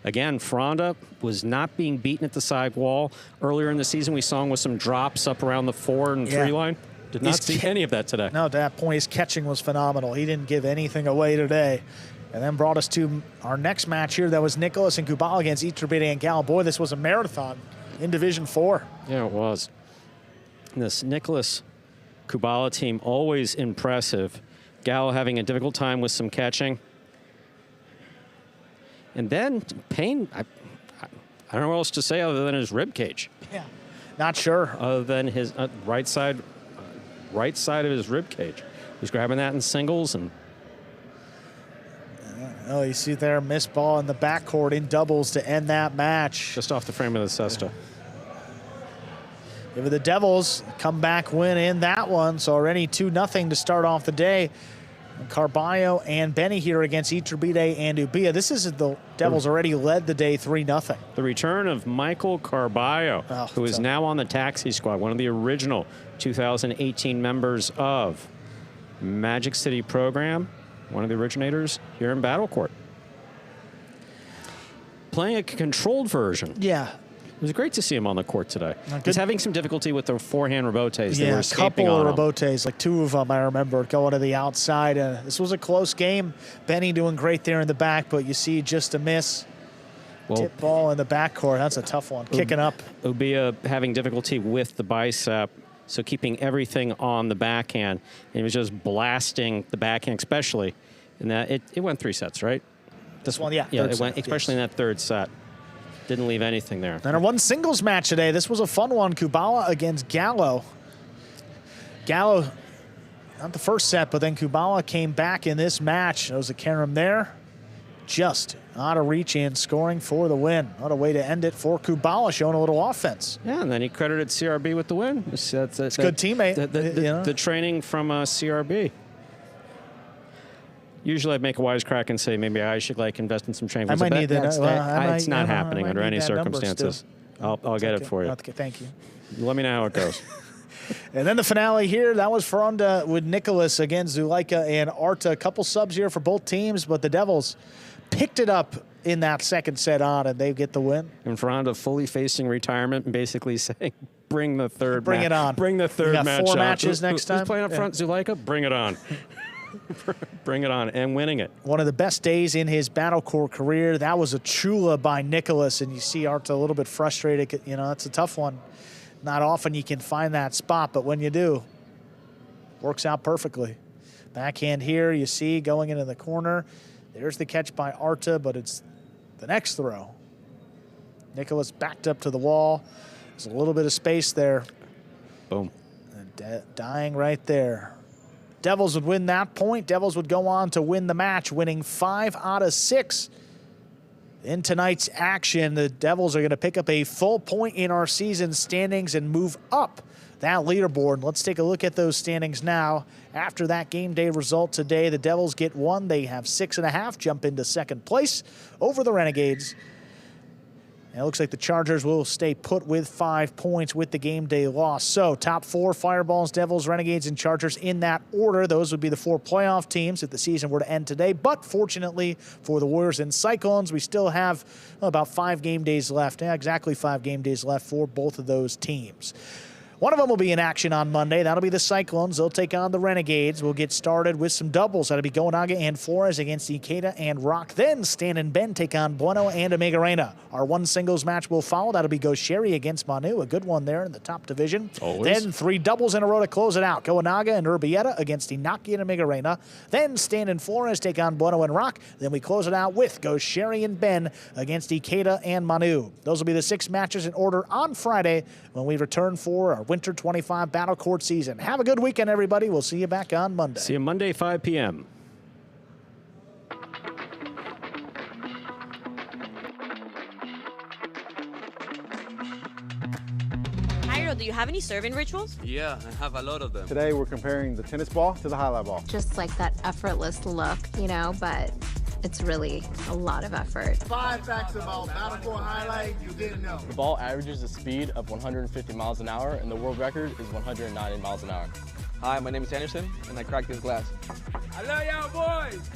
Again, Fronton was not being beaten at the side wall. Earlier in the season, we saw him with some drops up around the 4 and 3 line. Did not see any of that today. No, to that point, his catching was phenomenal. He didn't give anything away today. And then brought us to our next match here. That was Nicholas and Kubala against Iturbide and Gallo. Boy, this was a marathon in Division 4. Yeah, it was. This Nicholas Kubala team, always impressive. Gallo having a difficult time with some catching. And then Payne, I don't know what else to say other than his rib cage. Yeah, not sure. Other than his right side of his rib cage. He's grabbing that in singles and. Oh, you see there, missed ball in the backcourt in doubles to end that match. Just off the frame of the cesta. Give it the Devils, comeback win in that one. So already 2-0 to start off the day. And Carballo and Benny here against Iturbide and Ubia. This is the Devils already led the day 3-0. The return of Michael Carballo, who is now on the taxi squad, one of the original 2018 members of Magic City program, one of the originators here in Battle Court. Playing a controlled version. Yeah. It was great to see him on the court today. He's having some difficulty with the forehand rebotes. Yeah, they were a escaping couple on of him. rebotes, like 2 of them I remember going to the outside. This was a close game. Benny doing great there in the back, but you see just a miss. Tip ball in the backcourt. That's a tough one. Kicking up. Ubia having difficulty with the bicep, so keeping everything on the backhand. And he was just blasting the backhand, especially in that. It went 3 sets, right? This one, yeah. Yeah, it went, especially in that 3rd set. Didn't leave anything there. And our one singles match today. This was a fun one. Kubala against Gallo. Gallo, not the first set, but then Kubala came back in this match. There was a Karam there. Just out of reach and scoring for the win. What a way to end it for Kubala, showing a little offense. Yeah, and then he credited CRB with the win. It's a good teammate. The training from CRB. Usually I'd make a wisecrack and say maybe I should invest in some training. I might need that. It's not happening under any circumstances. I'll get it for you. Okay, thank you. Let me know how it goes. And then the finale here, that was Fronton with Nicholas against Zulaika and Arta. A couple subs here for both teams, but the Devils picked it up in that 2nd set on, and they get the win. And Fronton fully facing retirement and basically saying, bring the third Bring it on. Bring the third match on. 4 matches next time. Who's playing up front, Zulaika? Bring it on. Bring it on, and winning it. One of the best days in his Battle Court career. That was a chula by Nicholas, and you see Arta a little bit frustrated. You know, it's a tough one. Not often you can find that spot, but when you do, works out perfectly. Backhand here, you see, going into the corner. There's the catch by Arta, but it's the next throw. Nicholas backed up to the wall. There's a little bit of space there. Boom. And dying right there. Devils would win that point. Devils would go on to win the match, winning 5 out of 6. In tonight's action, the Devils are going to pick up a full point in our season standings and move up that leaderboard. Let's take a look at those standings now. After that game day result today, the Devils get 1. They have 6.5, jump into 2nd place over the Renegades. And it looks like the Chargers will stay put with 5 points with the game day loss. So top 4, Fireballs, Devils, Renegades, and Chargers in that order. Those would be the 4 playoff teams if the season were to end today. But fortunately for the Warriors and Cyclones, we still have about 5 game days left. Yeah, exactly 5 game days left for both of those teams. One of them will be in action on Monday. That'll be the Cyclones. They'll take on the Renegades. We'll get started with some doubles. That'll be Gonaga and Flores against Ikeda and Rock. Then Stan and Ben take on Bueno and Omega Reina. Our one singles match will follow. That'll be Gosheri against Manu. A good one there in the top division. Always. Then 3 doubles in a row to close it out. Gonaga and Urbieta against Inaki and Omega Reina. Then Stan and Flores take on Bueno and Rock. Then we close it out with Gosheri and Ben against Ikeda and Manu. Those will be the 6 matches in order on Friday when we return for our Winter 25 Battle Court season. Have a good weekend, everybody. We'll see you back on Monday. See you Monday, 5 p.m. Jairo, do you have any serving rituals? Yeah, I have a lot of them. Today we're comparing the tennis ball to the highlight ball. Just like that effortless look, you know, but It's really a lot of effort. 5 facts about Battle Court Jai-Alai you didn't know. The ball averages a speed of 150 miles an hour, and the world record is 190 miles an hour. Hi, my name is Anderson, and I cracked this glass. I love y'all boys!